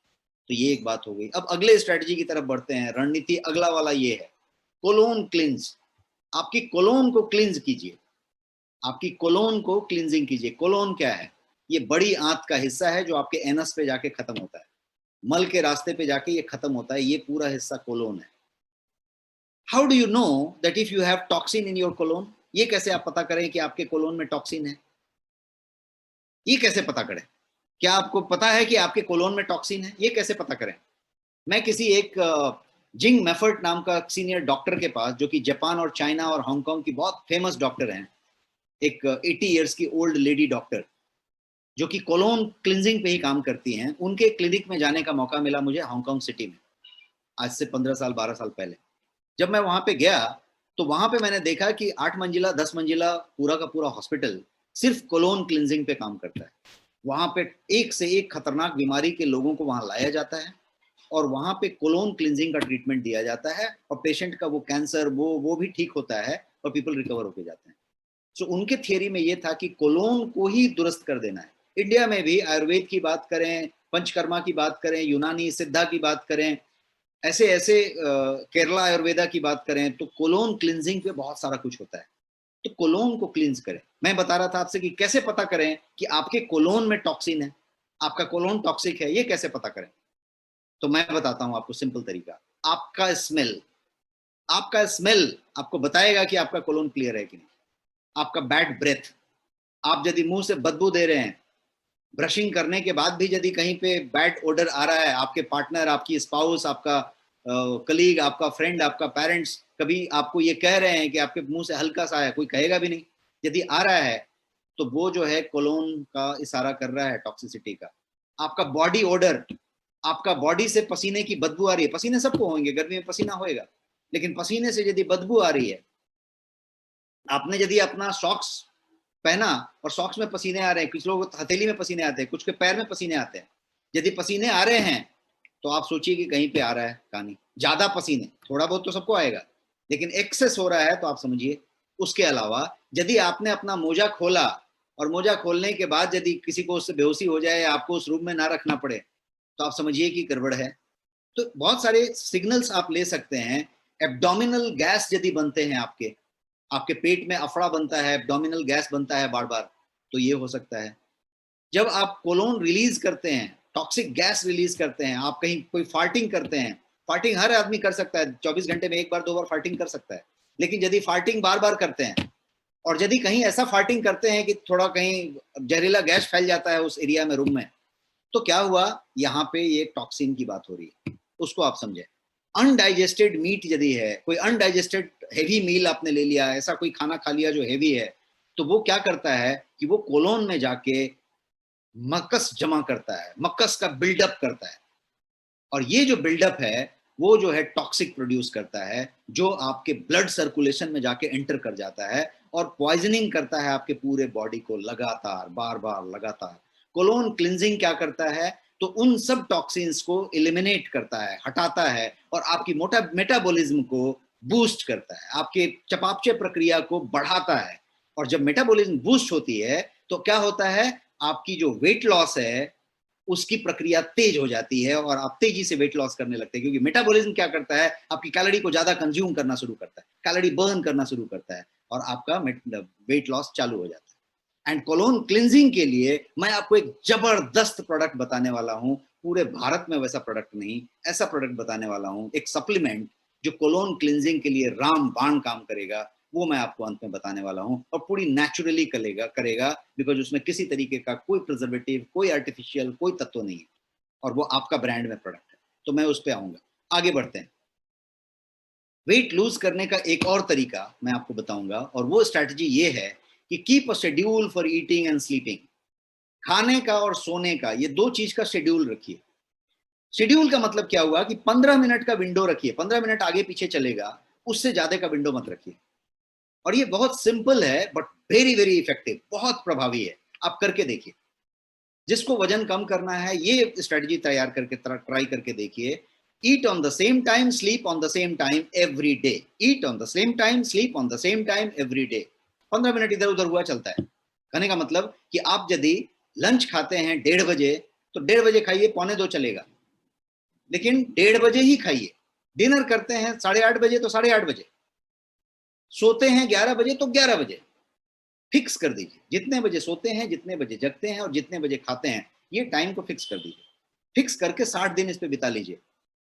तो ये एक बात हो गई। अब अगले स्ट्रेटजी की तरफ बढ़ते हैं। रणनीति अगला वाला ये है, कोलोन क्लिंज। आपकी कोलोन को क्लिंज कीजिए, आपकी कोलोन को क्लिंजिंग कीजिए। कोलोन क्या है? ये बड़ी आंत का हिस्सा है जो आपके एनस पे जाके खत्म होता है, मल के रास्ते पे जाके ये खत्म होता है, ये पूरा हिस्सा कोलोन है। How do you know that if you have toxin in your colon? ये कैसे आप पता करें कि आपके कोलोन में टॉक्सिन है? ये कैसे पता करें? क्या आपको पता है कि आपके कोलोन में टॉक्सिन है? ये कैसे पता करें? मैं किसी एक जिंग मेफर्ट नाम का सीनियर डॉक्टर के पास, जो कि जापान और चाइना और हांगकांग की बहुत फेमस डॉक्टर हैं, एक 80 इयर्स की ओल्ड लेडी डॉक्टर जो कि कोलोन क्लिंजिंग पे ही काम करती हैं, उनके क्लिनिक में जाने का मौका मिला मुझे हांगकांग सिटी में, आज से 15 साल 12 साल पहले। जब मैं वहां पे गया तो वहां पे मैंने देखा कि 8 मंजिला 10 मंजिला पूरा का पूरा हॉस्पिटल सिर्फ कोलोन क्लिंजिंग पे काम करता है। वहां पे एक से एक खतरनाक बीमारी के लोगों को वहां लाया जाता है और वहां पे कोलोन क्लिंजिंग का ट्रीटमेंट दिया जाता है, और पेशेंट का वो कैंसर वो भी ठीक होता है और पीपल रिकवर होके जाते हैं। सो उनके थियरी में ये था कि कोलोन को ही दुरुस्त कर देना है। इंडिया में भी आयुर्वेद की बात करें, पंचकर्मा की बात करें, यूनानी सिद्धा की बात करें, ऐसे ऐसे केरला आयुर्वेदा की बात करें, तो कोलोन क्लिंजिंग पे बहुत सारा कुछ होता है। तो कोलोन को क्लींस करें। मैं बता रहा था आपसे कि कैसे पता करें कि आपके कोलोन में टॉक्सिन है, आपका कोलोन टॉक्सिक है, ये कैसे पता करें? तो मैं बताता हूं आपको सिंपल तरीका। आपका स्मेल, आपका स्मेल आपको बताएगा कि आपका कोलोन क्लियर है कि नहीं। आपका बैड ब्रेथ, आप यदि मुंह से बदबू दे रहे हैं, ब्रशिंग करने के बाद भी यदि कहीं पे बैड ओडर आ रहा है, आपके पार्टनर, आपकी स्पाउस, आपका कलीग, आपका फ्रेंड, आपका पेरेंट्स कभी आपको ये कह रहे हैं कि आपके मुंह से हल्का सा है, कोई कहेगा भी नहीं, यदि आ रहा है, तो वो जो है कोलोन का इशारा कर रहा है टॉक्सिसिटी का। आपका बॉडी ओडर, आपका बॉडी से पसीने की बदबू आ रही है, पसीने सबको होंगे, गर्मी में पसीना होएगा, लेकिन पसीने से यदि बदबू आ रही है, आपने यदि अपना सॉक्स पहना और सॉक्स में पसीने आ रहे हैं, कुछ लोग हथेली में पसीने आते हैं, कुछ के पैर में पसीने आते हैं, यदि पसीने आ रहे हैं तो आप सोचिए कि कहीं पे आ रहा है कहानी। ज्यादा पसीने, थोड़ा बहुत तो सबको आएगा, लेकिन एक्सेस हो रहा है तो आप समझिए। उसके अलावा यदि आपने अपना मोजा खोला और मोजा खोलने के बाद यदि किसी को उससे बेहोशी हो जाए या आपको उस रूम में ना रखना पड़े, तो आप समझिए कि गड़बड़ है। तो बहुत सारे सिग्नल्स आप ले सकते हैं। एब्डोमिनल गैस यदि बनते हैं, आपके आपके पेट में अफड़ा बनता है, एब्डोमिनल गैस बनता है बार बार, तो ये हो सकता है। जब आप कोलोन रिलीज करते हैं, टॉक्सिक गैस रिलीज करते हैं, आप कहीं कोई फार्टिंग करते हैं, फार्टिंग हर आदमी कर सकता है, 24 घंटे में एक बार 2 बार फार्टिंग कर सकता है, लेकिन यदि फार्टिंग बार बार करते हैं और यदि कहीं ऐसा फार्टिंग करते हैं कि थोड़ा कहीं जहरीला गैस फैल जाता है उस एरिया में, रूम में, तो क्या हुआ? यहाँ पे ये टॉक्सिन की बात हो रही है, उसको आप समझे। अनडाइजेस्टेड मीट यदि है, कोई अनडाइजेस्टेड हेवी मील आपने ले लिया, ऐसा कोई खाना खा लिया जो हेवी है, तो वो क्या करता है कि वो कोलोन में जाके मक्कस जमा करता है, मक्कस का बिल्डअप करता है, और ये जो बिल्डअप है वो जो है टॉक्सिक प्रोड्यूस करता है, जो आपके ब्लड सर्कुलेशन में जाके एंटर कर जाता है और पॉइजनिंग करता है आपके पूरे बॉडी को लगातार, बार बार लगातार। कोलोन क्लिंजिंग क्या करता है? तो उन सब टॉक्सिन्स को एलिमिनेट करता है, हटाता है, और आपकी मोटा मेटाबॉलिज्म को बूस्ट करता है, आपके चयापचय प्रक्रिया को बढ़ाता है। और जब मेटाबॉलिज्म बूस्ट होती है तो क्या होता है? आपकी जो वेट लॉस है उसकी प्रक्रिया तेज हो जाती है और आप तेजी से वेट लॉस करने लगते हैं, क्योंकि मेटाबॉलिज्म क्या करता है? आपकी कैलोरी को ज्यादा कंज्यूम करना शुरू करता है, कैलोरी बर्न करना शुरू करता है, और आपका वेट लॉस चालू हो जाता है। एंड कोलोन क्लिंजिंग के लिए मैं आपको एक जबरदस्त प्रोडक्ट बताने वाला हूं, पूरे भारत में वैसा प्रोडक्ट नहीं, ऐसा प्रोडक्ट बताने वाला हूं, एक सप्लीमेंट जो कोलोन क्लिंजिंग के लिए रामबाण काम करेगा। वो मैं आपको अंत में बताने वाला हूं, और पूरी नेचुरली करेगा, बिकॉज उसमें किसी तरीके का कोई प्रिजर्वेटिव, कोई आर्टिफिशियल कोई तत्व नहीं है, और वो आपका ब्रांड में प्रोडक्ट है। तो मैं उस पर आऊंगा। आगे बढ़ते हैं। वेट लूज करने का एक और तरीका मैं आपको बताऊंगा, और वो स्ट्रैटेजी ये है कि keep a schedule for eating and sleeping. खाने का और सोने का, ये दो चीज का शेड्यूल रखिए। शेड्यूल का मतलब क्या हुआ कि 15 मिनट का विंडो रखिए, 15 मिनट आगे पीछे चलेगा, उससे ज्यादा का विंडो मत रखिए। और ये बहुत सिंपल है बट वेरी वेरी इफेक्टिव, बहुत प्रभावी है। आप करके देखिए। जिसको वजन कम करना है ये स्ट्रेटजी तैयार करके ट्राई करके देखिए। ईट on the same time, sleep on the same time every day. Eat on the same time, sleep on the same time every day. 15 minute इधर उधर हुआ चलता है। कहने का मतलब कि आप यदि लंच खाते हैं 1:30 बजे, तो 1:30 बजे खाइए, 1:45 चलेगा, लेकिन 1:30 बजे ही खाइए। डिनर करते हैं 8:30 बजे, तो 8:30 बजे। सोते हैं 11 बजे, तो 11 बजे। फिक्स कर दीजिए, जितने बजे सोते हैं, जितने बजे जगते हैं और जितने बजे खाते हैं, ये टाइम को फिक्स कर दीजिए। फिक्स करके 60 दिन इस पे बिता लीजिए,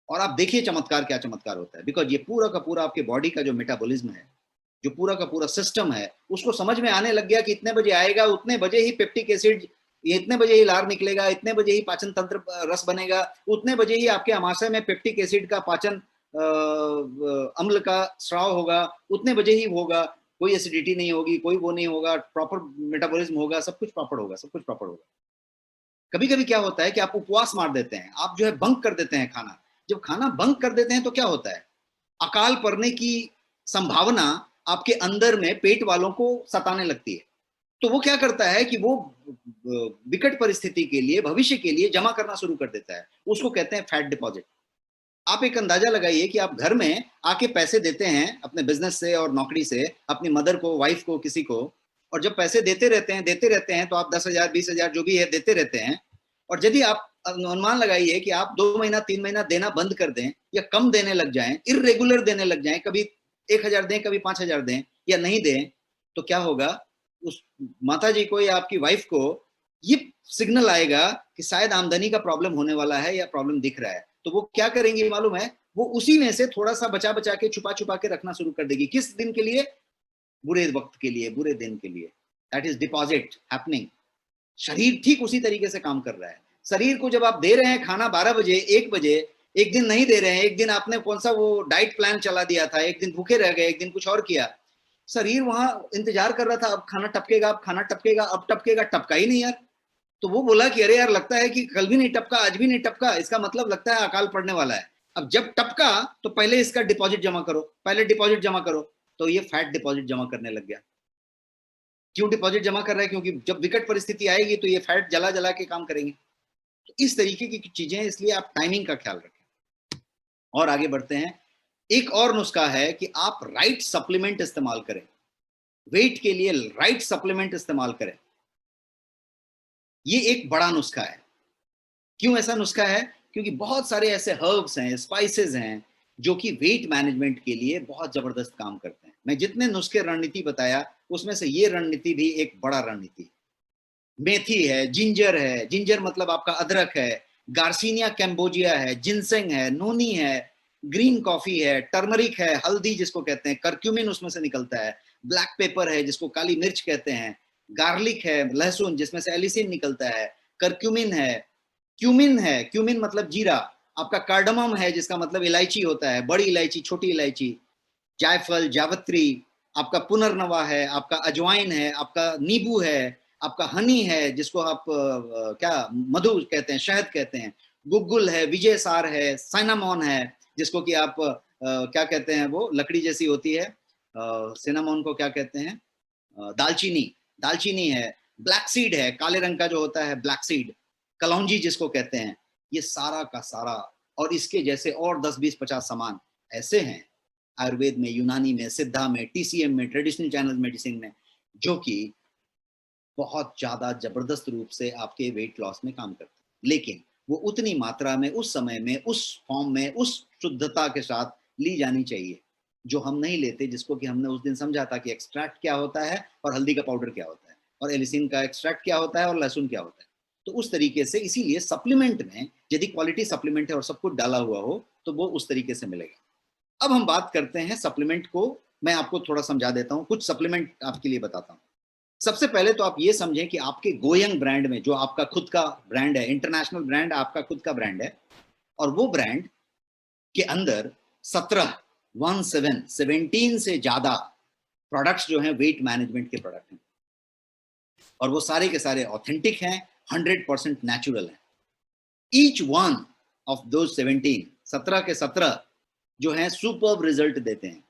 और आप देखिए चमत्कार, क्या चमत्कार होता है। बिकॉज ये पूरा का पूरा आपके बॉडी का जो मेटाबॉलिज्म है, जो पूरा का पूरा सिस्टम है, उसको समझ में आने लग गया कि इतने बजे आएगा, उतने बजे ही पेप्टिक एसिड, ये इतने बजे ही लार निकलेगा, इतने बजे ही पाचन तंत्र रस बनेगा, उतने बजे ही आपके आमाशय में पेप्टिक एसिड का पाचन अम्ल का स्राव होगा, उतने बजे ही होगा। कोई एसिडिटी नहीं होगी, कोई वो नहीं होगा, प्रॉपर मेटाबॉलिज्म होगा, सब कुछ प्रॉपर होगा, सब कुछ प्रॉपर होगा। कभी कभी क्या होता है कि आप उपवास मार देते हैं, आप जो है बंक कर देते हैं खाना। जब खाना बंक कर देते हैं तो क्या होता है, अकाल पड़ने की संभावना आपके अंदर में पेट वालों को सताने लगती है। तो वो क्या करता है कि वो विकट परिस्थिति के लिए, भविष्य के लिए जमा करना शुरू कर देता है। उसको कहते हैं फैट डिपॉजिट। आप एक अंदाजा लगाइए कि आप घर में आके पैसे देते हैं अपने बिजनेस से और नौकरी से, अपनी मदर को, वाइफ को, किसी को, और जब पैसे देते रहते हैं तो आप 10,000 20,000 जो भी है देते रहते हैं। और यदि आप अनुमान लगाइए कि आप 2 महीना 3 महीना देना बंद कर दें, या कम देने लग जाएं, इरेगुलर देने लग जाएं, कभी 1,000 दें, कभी 5,000 दें, या नहीं दें, तो क्या होगा, उस माता जी को या आपकी वाइफ को ये सिग्नल आएगा कि शायद आमदनी का प्रॉब्लम होने वाला है, या प्रॉब्लम दिख रहा है। तो वो क्या करेंगे मालूम है, वो उसी में से थोड़ा सा बचा बचा के, छुपा छुपा के रखना शुरू कर देगी। किस दिन के लिए, बुरे वक्त के लिए, बुरे दिन के लिए। That is deposit happening. शरीर ठीक उसी तरीके से काम कर रहा है। शरीर को जब आप दे रहे हैं खाना 12 बजे 1 बजे, एक दिन नहीं दे रहे हैं, एक दिन आपने कौन सा वो डाइट प्लान चला दिया था, एक दिन भूखे रह गए, एक दिन कुछ और किया, शरीर वहां इंतजार कर रहा था, अब खाना टपकेगा, अब खाना टपकेगा, अब टपकेगा, टपका ही नहीं यार। तो वो बोला कि अरे यार, लगता है कि कल भी नहीं टपका, आज भी नहीं टपका, इसका मतलब लगता है अकाल पड़ने वाला है। अब जब टपका तो पहले इसका डिपॉजिट जमा करो, पहले डिपॉजिट जमा करो। तो ये फैट डिपॉजिट जमा करने लग गया। क्यों डिपॉजिट जमा कर रहा है, क्योंकि जब विकट परिस्थिति आएगी तो ये फैट जला जला के काम करेंगे। तो इस तरीके की चीजें, इसलिए आप टाइमिंग का ख्याल रखें। और आगे बढ़ते हैं। एक और नुस्खा है कि आप राइट सप्लीमेंट इस्तेमाल करें, वेट के लिए राइट सप्लीमेंट इस्तेमाल करें। ये एक बड़ा नुस्खा है। क्यों ऐसा नुस्खा है, क्योंकि बहुत सारे ऐसे हर्ब्स हैं, स्पाइसेस हैं, जो कि वेट मैनेजमेंट के लिए बहुत जबरदस्त काम करते हैं। मैं जितने नुस्खे रणनीति बताया, उसमें से ये रणनीति भी एक बड़ा रणनीति। मेथी है, जिंजर है, जिंजर मतलब आपका अदरक है, गार्सिनिया कैम्बोजिया है, जिनसेंग है, नोनी है, ग्रीन कॉफी है, टर्मरिक है, हल्दी जिसको कहते हैं, करक्यूमिन उसमें से निकलता है, ब्लैक पेपर है जिसको काली मिर्च कहते हैं, गार्लिक है, लहसुन जिसमें से एलिसिन निकलता है, करक्यूमिन है, क्यूमिन है, क्यूमिन मतलब जीरा, आपका कार्डमम है जिसका मतलब इलायची होता है, बड़ी इलायची, छोटी इलायची, जायफल, जावित्री, आपका पुनर्नवा है, आपका अजवाइन है, आपका नींबू है, आपका हनी है जिसको आप क्या मधु कहते हैं, शहद कहते हैं, गुग्गुल है, विजय सार है, साइनामोन है जिसको कि आप क्या कहते हैं, वो लकड़ी जैसी होती है, सिनामोन को क्या कहते हैं, दालचीनी, दालचीनी है, ब्लैक सीड है, काले रंग का जो होता है ब्लैक सीड, कलौंजी जिसको कहते हैं। ये सारा का सारा और इसके जैसे और 10 20 50 सामान ऐसे हैं आयुर्वेद में, यूनानी में, सिद्धा में, टीसीएम में, ट्रेडिशनल चाइनीज मेडिसिन में, जो कि बहुत ज्यादा जबरदस्त रूप से आपके वेट लॉस में काम करते हैं। लेकिन वो उतनी मात्रा में, उस समय में, उस फॉर्म में, उस शुद्धता के साथ ली जानी चाहिए जो हम नहीं लेते, जिसको कि हमने उस दिन समझा था कि एक्सट्रैक्ट क्या होता है और हल्दी का पाउडर क्या होता है और एलिसिन का एक्सट्रैक्ट क्या होता है और लहसुन क्या होता है। तो उस तरीके से, इसीलिए सप्लीमेंट में यदि क्वालिटी सप्लीमेंट है और सब कुछ डाला हुआ हो तो वो उस तरीके से मिलेगा। अब हम बात करते हैं सप्लीमेंट को, मैं आपको थोड़ा समझा देता हूँ, कुछ सप्लीमेंट आपके लिए बताता हूँ। सबसे पहले तो आप ये समझें कि आपके गोयंग ब्रांड में, जो आपका खुद का ब्रांड है, इंटरनेशनल ब्रांड आपका खुद का ब्रांड है, और वो ब्रांड के अंदर 17 से ज्यादा प्रोडक्ट्स जो हैं वेट मैनेजमेंट के प्रोडक्ट हैं, और वो सारे के सारे ऑथेंटिक हैं, 100% नेचुरल हैं। ईच वन ऑफ दोज 17 के 17 जो हैं सुपर्ब रिजल्ट देते हैं,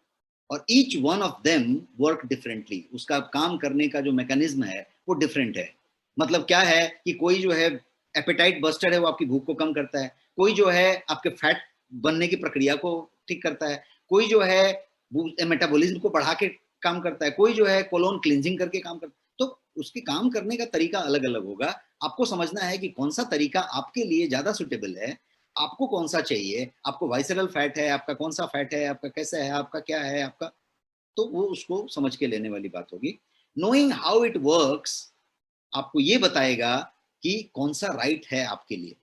और each one of them work differently. उसका काम करने का जो मैकेनिज्म है वो डिफरेंट है। मतलब क्या है कि कोई जो है एपेटाइट बस्टर है, वो आपकी भूख को कम करता है, कोई जो है आपके फैट बनने की प्रक्रिया को ठीक करता है, कोई जो है मेटाबॉलिज्म को बढ़ा के काम करता है, कोई जो है कोलोन क्लींजिंग करके काम करता है। तो उसके काम करने का तरीका अलग अलग होगा। आपको समझना है कि कौन सा तरीका आपके लिए ज्यादा सुटेबल है, आपको कौन सा चाहिए, आपको वाइसरल फैट है, आपका कौन सा फैट है, आपका कैसा है, आपका क्या है आपका, तो वो उसको समझ के लेने वाली बात होगी। नोइंग हाउ इट वर्क्स आपको ये बताएगा कि कौन सा राइट है आपके लिए।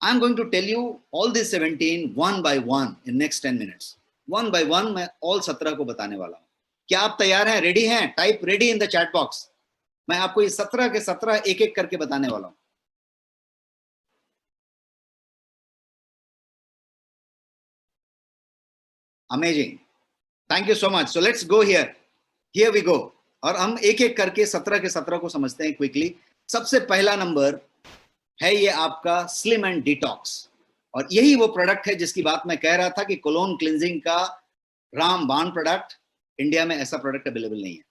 I am going to tell you all this 17 one by one in next 10 minutes. One by one मैं ऑल 17 को बताने वाला हूं। क्या आप तैयार हैं? रेडी हैं? Type ready in the chat box. मैं आपको ये 17 के 17 एक एक करके बताने वाला हूं। Amazing, thank you so much. So let's go here we go. और हम एक एक करके 17 के 17 को समझते हैं क्विकली। सबसे पहला नंबर है ये आपका स्लिम एंड डिटॉक्स, और यही वो प्रोडक्ट है जिसकी बात मैं कह रहा था कि कोलोन क्लिंजिंग का रामबाण प्रोडक्ट। इंडिया में ऐसा प्रोडक्ट अवेलेबल नहीं है।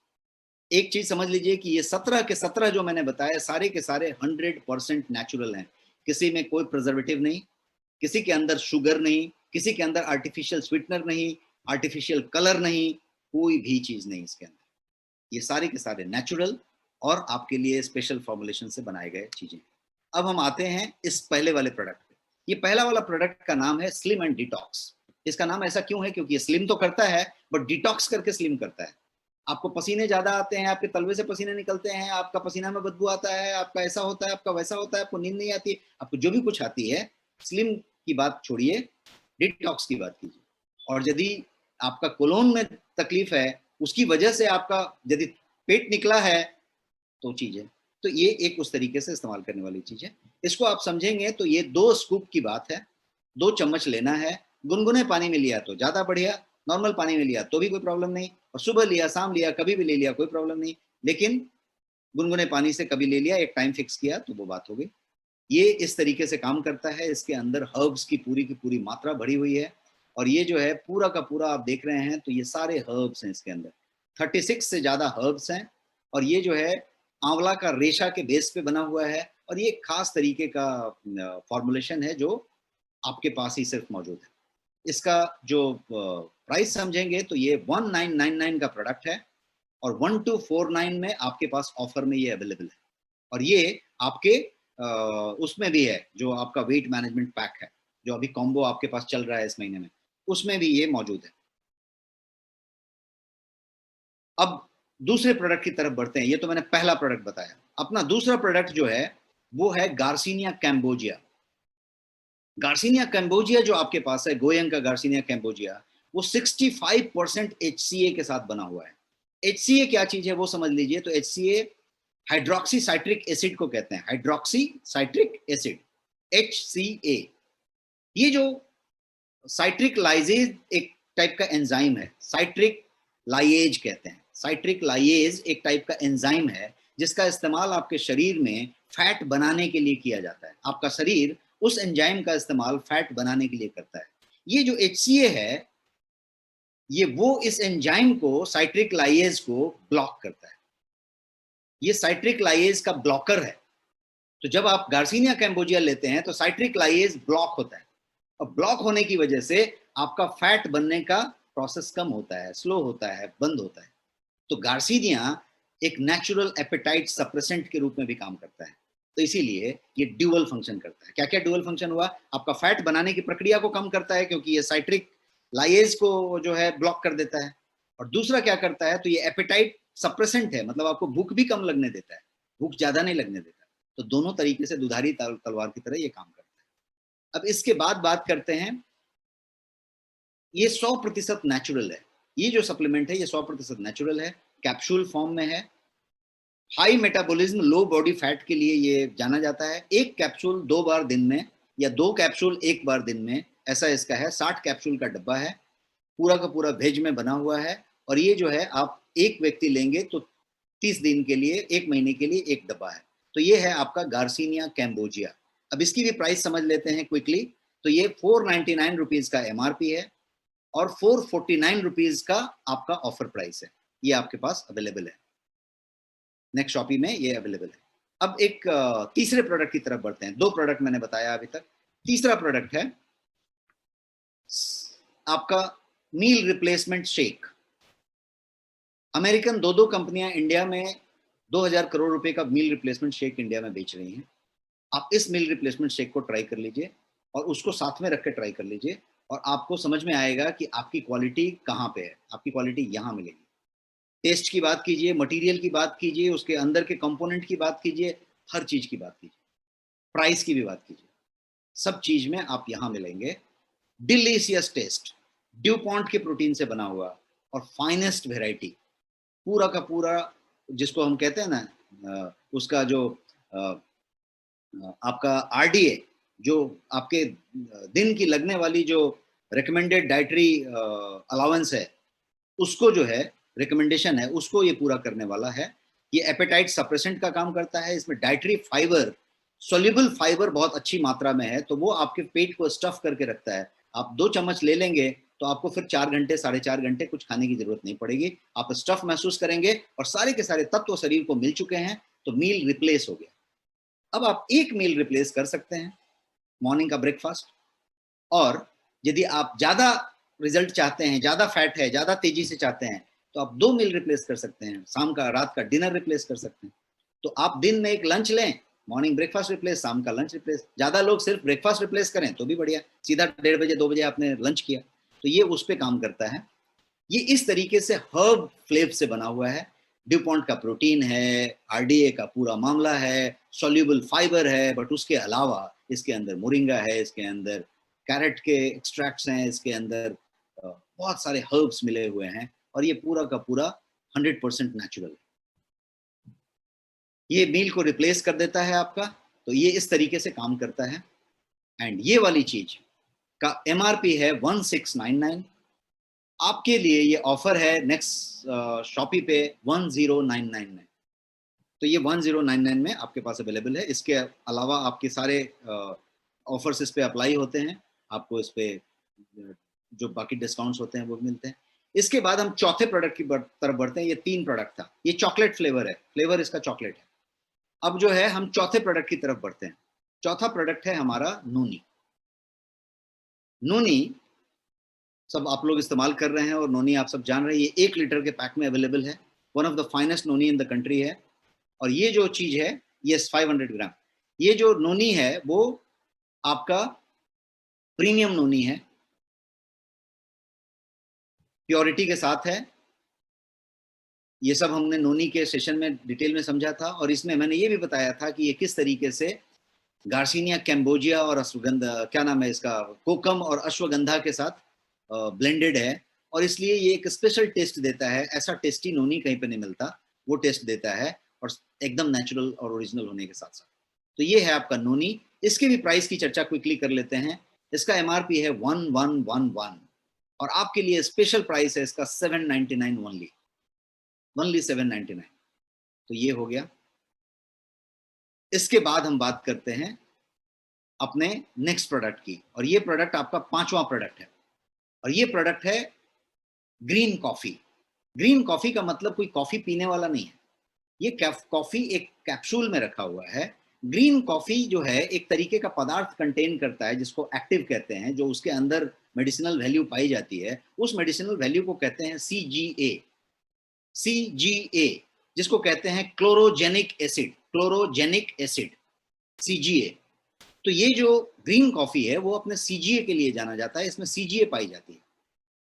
एक चीज समझ लीजिए कि ये 17 के 17 जो मैंने बताया सारे के सारे 100% नेचुरल हैं। किसी में कोई प्रिजर्वेटिव नहीं, किसी के अंदर शुगर नहीं, किसी के अंदर आर्टिफिशियल स्वीटनर नहीं, आर्टिफिशियल कलर नहीं, कोई भी चीज नहीं इसके अंदर। ये सारे के सारे नेचुरल और आपके लिए स्पेशल फॉर्मुलेशन से बनाए गए चीजें। अब हम आते हैं इस पहले वाले प्रोडक्ट पे। ये पहला वाला प्रोडक्ट का नाम है स्लिम एंड डिटॉक्स। इसका नाम ऐसा क्यों है? क्योंकि ये स्लिम तो करता है बट डिटॉक्स करके स्लिम करता है। आपको पसीने ज्यादा आते हैं, आपके तलवे से पसीने निकलते हैं, आपका पसीना में बदबू आता है, आपका ऐसा होता है, आपका वैसा होता है, आपको नींद नहीं आती, आपको जो भी कुछ आती है, स्लिम की बात छोड़िए, डिटॉक्स की बात कीजिए। और यदि आपका कोलोन में तकलीफ है, उसकी वजह से आपका यदि पेट निकला है, तो चीज है। तो ये एक उस तरीके से इस्तेमाल करने वाली चीज है। इसको आप समझेंगे तो ये 2 स्कूप की बात है। 2 चम्मच लेना है। गुनगुने पानी में लिया तो ज्यादा बढ़िया, नॉर्मल पानी में लिया तो भी कोई प्रॉब्लम नहीं, और सुबह लिया, शाम लिया, कभी भी ले लिया कोई प्रॉब्लम नहीं। लेकिन गुनगुने पानी से कभी ले लिया, एक टाइम फिक्स किया तो वो बात हो गई। ये इस तरीके से काम करता है। इसके अंदर हर्ब्स की पूरी मात्रा भरी हुई है, और ये जो है पूरा का पूरा आप देख रहे हैं तो ये सारे हर्ब्स हैं इसके अंदर। 36 से ज्यादा हर्ब्स हैं, और ये जो है आंवला का रेशा के बेस पे बना हुआ है, और ये एक खास तरीके का फॉर्मुलेशन है जो आपके पास ही सिर्फ मौजूद है। इसका जो प्राइस समझेंगे तो ये 1999 का प्रोडक्ट है, और 1249 में आपके पास ऑफर में ये अवेलेबल है। और ये आपके उसमें भी है जो आपका वेट मैनेजमेंट पैक है, जो अभी कॉम्बो आपके पास चल रहा है इस महीने में, उसमें भी ये मौजूद है। अब दूसरे प्रोडक्ट की तरफ बढ़ते हैं। ये तो मैंने पहला प्रोडक्ट बताया। अपना दूसरा प्रोडक्ट जो है वो है गार्सिनिया कैम्बोजिया। गार्सिनिया कैम्बोजिया जो आपके पास है, गोयंग का गार्सिनिया कैम्बोजिया, वो 65% HCA के साथ बना हुआ है। HCA क्या चीज है वो समझ लीजिए। तो HCA हाइड्रोक्सी साइट्रिक एसिड को कहते हैं, हाइड्रोक्सी साइट्रिक एसिड, HCA। ये जो साइट्रिक लाइजेज एक टाइप का एंजाइम है, साइट्रिक लाइएज कहते हैं। साइट्रिक लाइएज एक टाइप का एंजाइम है जिसका इस्तेमाल आपके शरीर में फैट बनाने के लिए किया जाता है। आपका शरीर उस एंजाइम का इस्तेमाल फैट बनाने के लिए करता है। ये जो HCA है, ये वो इस एंजाइम को, साइट्रिक लाइएज को ब्लॉक करता है। ये साइट्रिक लाइएज का ब्लॉकर है। तो जब आप गार्सिनिया कैम्बोजिया लेते हैं तो साइट्रिक लाइएज ब्लॉक होता है, और ब्लॉक होने की वजह से आपका फैट बनने का प्रोसेस कम होता है, स्लो होता है, बंद होता है। तो गार्सिनिया एक नेचुरल एपेटाइट सप्रेसेंट के रूप में भी काम करता है। तो इसीलिए ये ड्यूअल फंक्शन करता है। क्या क्या ड्यूअल फंक्शन हुआ? आपका फैट बनाने की प्रक्रिया को कम करता है क्योंकि ये साइट्रिक लाइएज को जो है ब्लॉक कर देता है, और दूसरा क्या करता है, तो ये एपेटाइट सप्रेसेंट है, मतलब आपको भूख भी कम लगने देता है, भूख ज्यादा नहीं लगने देता। तो दोनों तरीके से दुधारी तलवार की तरह ये काम करता है। अब इसके बाद बात करते हैं, ये 100% नेचुरल है। ये जो सप्लीमेंट है ये 100% नेचुरल है, कैप्सूल फॉर्म में है। हाई मेटाबॉलिज्म, लो बॉडी फैट के लिए ये जाना जाता है। एक कैप्सूल 2 बार दिन में या 2 कैप्सूल एक बार दिन में, ऐसा इसका है। 60 कैप्सूल का डब्बा है, पूरा का पूरा वेज में बना हुआ है। और ये जो है आप एक व्यक्ति लेंगे तो 30 दिन के लिए, 1 महीने के लिए एक डब्बा है। तो ये है आपका गार्सिनिया कैम्बोजिया। अब इसकी भी प्राइस समझ लेते हैं क्विकली। तो ये 499 रुपीज का एमआरपी है और 449 रुपीज का आपका ऑफर प्राइस है। ये आपके पास अवेलेबल है, नेक्स्ट शॉपी में ये अवेलेबल है। अब एक तीसरे प्रोडक्ट की तरफ बढ़ते हैं। 2 प्रोडक्ट मैंने बताया अभी तक। तीसरा प्रोडक्ट है आपका मील रिप्लेसमेंट शेक। अमेरिकन 2 कंपनियां इंडिया में 2000 करोड़ रुपए का मील रिप्लेसमेंट शेक इंडिया में बेच रही हैं। आप इस मील रिप्लेसमेंट शेक को ट्राई कर लीजिए और उसको साथ में रख के ट्राई कर लीजिए और आपको समझ में आएगा कि आपकी क्वालिटी कहाँ पे है। आपकी क्वालिटी यहाँ मिलेगी। टेस्ट की बात कीजिए, मटेरियल की बात कीजिए, उसके अंदर के कंपोनेंट की बात कीजिए, हर चीज की बात कीजिए, प्राइस की भी बात कीजिए, सब चीज में आप यहाँ मिलेंगे। डिलीशियस टेस्ट, ड्यू पॉइंट के प्रोटीन से बना हुआ और फाइनेस्ट वेराइटी, पूरा का पूरा जिसको हम कहते हैं ना, उसका जो आपका आरडीए, जो आपके दिन की लगने वाली जो रिकमेंडेड डाइटरी अलाउंस है, उसको जो है रिकमेंडेशन है, उसको ये पूरा करने वाला है। ये एपेटाइट सप्रेसेंट का काम करता है। इसमें डाइटरी फाइबर, सोल्यूबल फाइबर बहुत अच्छी मात्रा में है, तो वो आपके पेट को स्टफ करके रखता है। आप 2 चम्मच ले लेंगे तो आपको फिर 4 घंटे 4.5 घंटे कुछ खाने की जरूरत नहीं पड़ेगी। आप स्टफ महसूस करेंगे और सारे के सारे तत्व शरीर को मिल चुके हैं, तो मील रिप्लेस हो गया। अब आप एक मील रिप्लेस कर सकते हैं, मॉर्निंग का ब्रेकफास्ट। और यदि आप ज्यादा रिजल्ट चाहते हैं, ज्यादा फैट है, ज्यादा तेजी से चाहते हैं, तो आप 2 मील रिप्लेस कर सकते हैं। शाम का, रात का डिनर रिप्लेस कर सकते हैं। तो आप दिन में एक लंच लें, मॉर्निंग ब्रेकफास्ट रिप्लेस, शाम का लंच रिप्लेस। ज्यादा लोग सिर्फ ब्रेकफास्ट रिप्लेस करें तो भी बढ़िया, सीधा 1:30 बजे 2 बजे आपने लंच किया, तो ये उस पर काम करता है। ये इस तरीके से हर्ब फ्लेव से बना हुआ है। ड्यूपॉन्ट का प्रोटीन है, आरडीए का पूरा मामला है, सॉल्यूबल फाइबर है, बट उसके अलावा इसके अंदर मोरिंगा है, इसके अंदर कैरेट के एक्सट्रैक्ट्स हैं, इसके अंदर बहुत सारे हर्ब्स मिले हुए हैं और ये पूरा का पूरा 100% नेचुरल। ये मील को रिप्लेस कर देता है आपका। तो ये इस तरीके से काम करता है। एंड ये वाली चीज का एमआरपी है 1699। आपके लिए ये ऑफर है नेक्स्ट शॉपी पे 1099 में। तो ये 1099 में आपके पास अवेलेबल है। इसके अलावा आपके सारे ऑफर्स इस पे अप्लाई होते हैं, आपको इस पे जो बाकी डिस्काउंट्स होते हैं वो मिलते हैं। इसके बाद हम चौथे प्रोडक्ट की तरफ बढ़ते हैं। ये 3 प्रोडक्ट था, ये चॉकलेट फ्लेवर है, फ्लेवर इसका चॉकलेट है। अब जो है हम चौथे प्रोडक्ट की तरफ बढ़ते हैं। चौथा प्रोडक्ट है हमारा नोनी। नोनी सब आप लोग इस्तेमाल कर रहे हैं और नोनी आप सब जान रहे हैं, ये 1 लीटर के पैक में अवेलेबल है। One of the finest noni in the country है। और ये जो चीज है, ये 500 ग्राम, ये जो नोनी है वो आपका प्रीमियम नोनी है, प्योरिटी के साथ है। ये सब हमने नोनी के सेशन में डिटेल में समझा था और इसमें मैंने ये भी बताया था कि ये किस तरीके से गार्सिनिया कैम्बोजिया और अश्वगंधा, क्या नाम है इसका, कोकम और अश्वगंधा के साथ ब्लेंडेड है और इसलिए ये एक स्पेशल टेस्ट देता है। ऐसा टेस्टी नोनी कहीं पे नहीं मिलता, वो टेस्ट देता है और एकदम नेचुरल और ओरिजिनल होने के साथ साथ। तो ये है आपका नोनी। इसके भी प्राइस की चर्चा क्विकली कर लेते हैं। इसका एमआरपी है 1111 और आपके लिए स्पेशल प्राइस है इसका 799 ओनली 799। तो ये हो गया। इसके बाद हम बात करते हैं अपने नेक्स्ट प्रोडक्ट की और ये प्रोडक्ट आपका 5वां प्रोडक्ट है और ये प्रोडक्ट है ग्रीन कॉफी। ग्रीन कॉफी का मतलब कोई कॉफी पीने वाला नहीं है, ये कॉफी एक कैप्सूल में रखा हुआ है। ग्रीन कॉफी जो है एक तरीके का पदार्थ कंटेन करता है जिसको एक्टिव कहते हैं, जो उसके अंदर मेडिसिनल वैल्यू पाई जाती है। उस मेडिसिनल वैल्यू को कहते हैं सीजीए। सीजीए जिसको कहते हैं chlorogenic acid, chlorogenic acid, CGA. तो ये जो ग्रीन कॉफी है वो अपने सीजीए के लिए जाना जाता है, इसमें सीजीए पाई जाती है।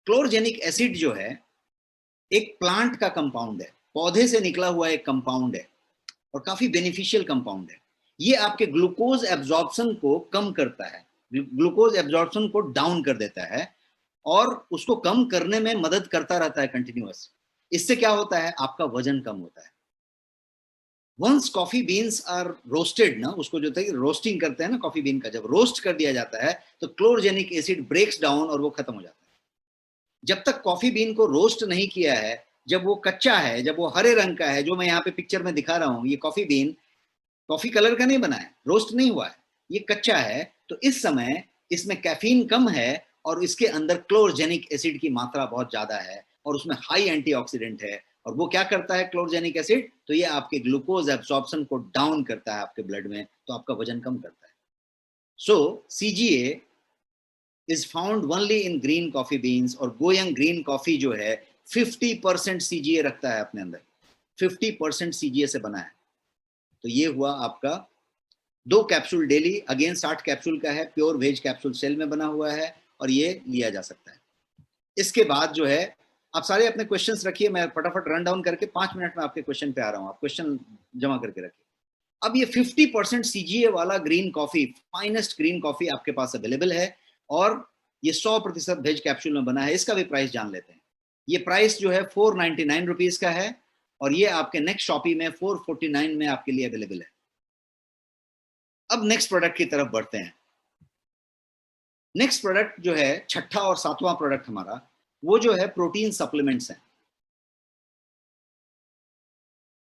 क्लोरोजेनिक एसिड जो है एक प्लांट का कंपाउंड है, पौधे से निकला हुआ एक कंपाउंड है और काफी बेनिफिशियल कंपाउंड है। ये आपके ग्लूकोज एब्जॉर्प्शन को कम करता है, ग्लूकोज एब्जॉर्प्शन को डाउन कर देता है और उसको कम करने में मदद करता रहता है कंटिन्यूअस। इससे क्या होता है, आपका वजन कम होता है। Once coffee beans are roasted ना, उसको जो है रोस्टिंग करते हैं ना कॉफी बीन का, जब रोस्ट कर दिया जाता है तो क्लोरोजेनिक एसिड ब्रेक्स डाउन और वो खत्म हो जाता है। जब तक कॉफी बीन को रोस्ट नहीं किया है, जब वो कच्चा है, जब वो हरे रंग का है, जो मैं यहाँ पे पिक्चर में दिखा रहा हूँ, ये कॉफी बीन कॉफी कलर का नहीं बना है, रोस्ट नहीं हुआ है, ये कच्चा है, तो इस समय इसमें कैफीन कम है और इसके अंदर क्लोरोजेनिक एसिड की मात्रा बहुत ज्यादा है और उसमें हाई एंटीऑक्सीडेंट है। और वो क्या करता है क्लोरोजेनिक एसिड, तो ये आपके ग्लूकोज एब्सॉर्प्शन को डाउन करता है आपके ब्लड में, तो आपका वजन कम करता है। So CGA is found only in green coffee beans, और गोयंग ग्रीन कॉफी जो है 50% सीजीए रखता है अपने अंदर, 50% सीजीए से बना है। तो ये हुआ आपका 2 कैप्सूल डेली, अगेन 60 कैप्सूल का है, प्योर वेज कैप्सूल सेल में बना हुआ है और ये लिया जा सकता है। इसके बाद जो है आप सारे अपने क्वेश्चंस रखिए, मैं फटाफट रन डाउन करके 5 मिनट में आपके क्वेश्चन पे आ रहा हूँ, आप क्वेश्चन जमा करके रखिए। अब ये 50% सीजीए वाला green coffee, finest green coffee आपके पास अवेलेबल है और ये 100% वेज कैप्सूल में बना है। इसका भी प्राइस जान लेते हैं। ये प्राइस जो है 499 रुपीज का है और ये आपके नेक्स्ट शॉपी में 449 में आपके लिए अवेलेबल है। अब नेक्स्ट प्रोडक्ट की तरफ बढ़ते हैं। नेक्स्ट प्रोडक्ट जो है, छठा और सातवां प्रोडक्ट हमारा, वो जो है प्रोटीन सप्लीमेंट्स हैं।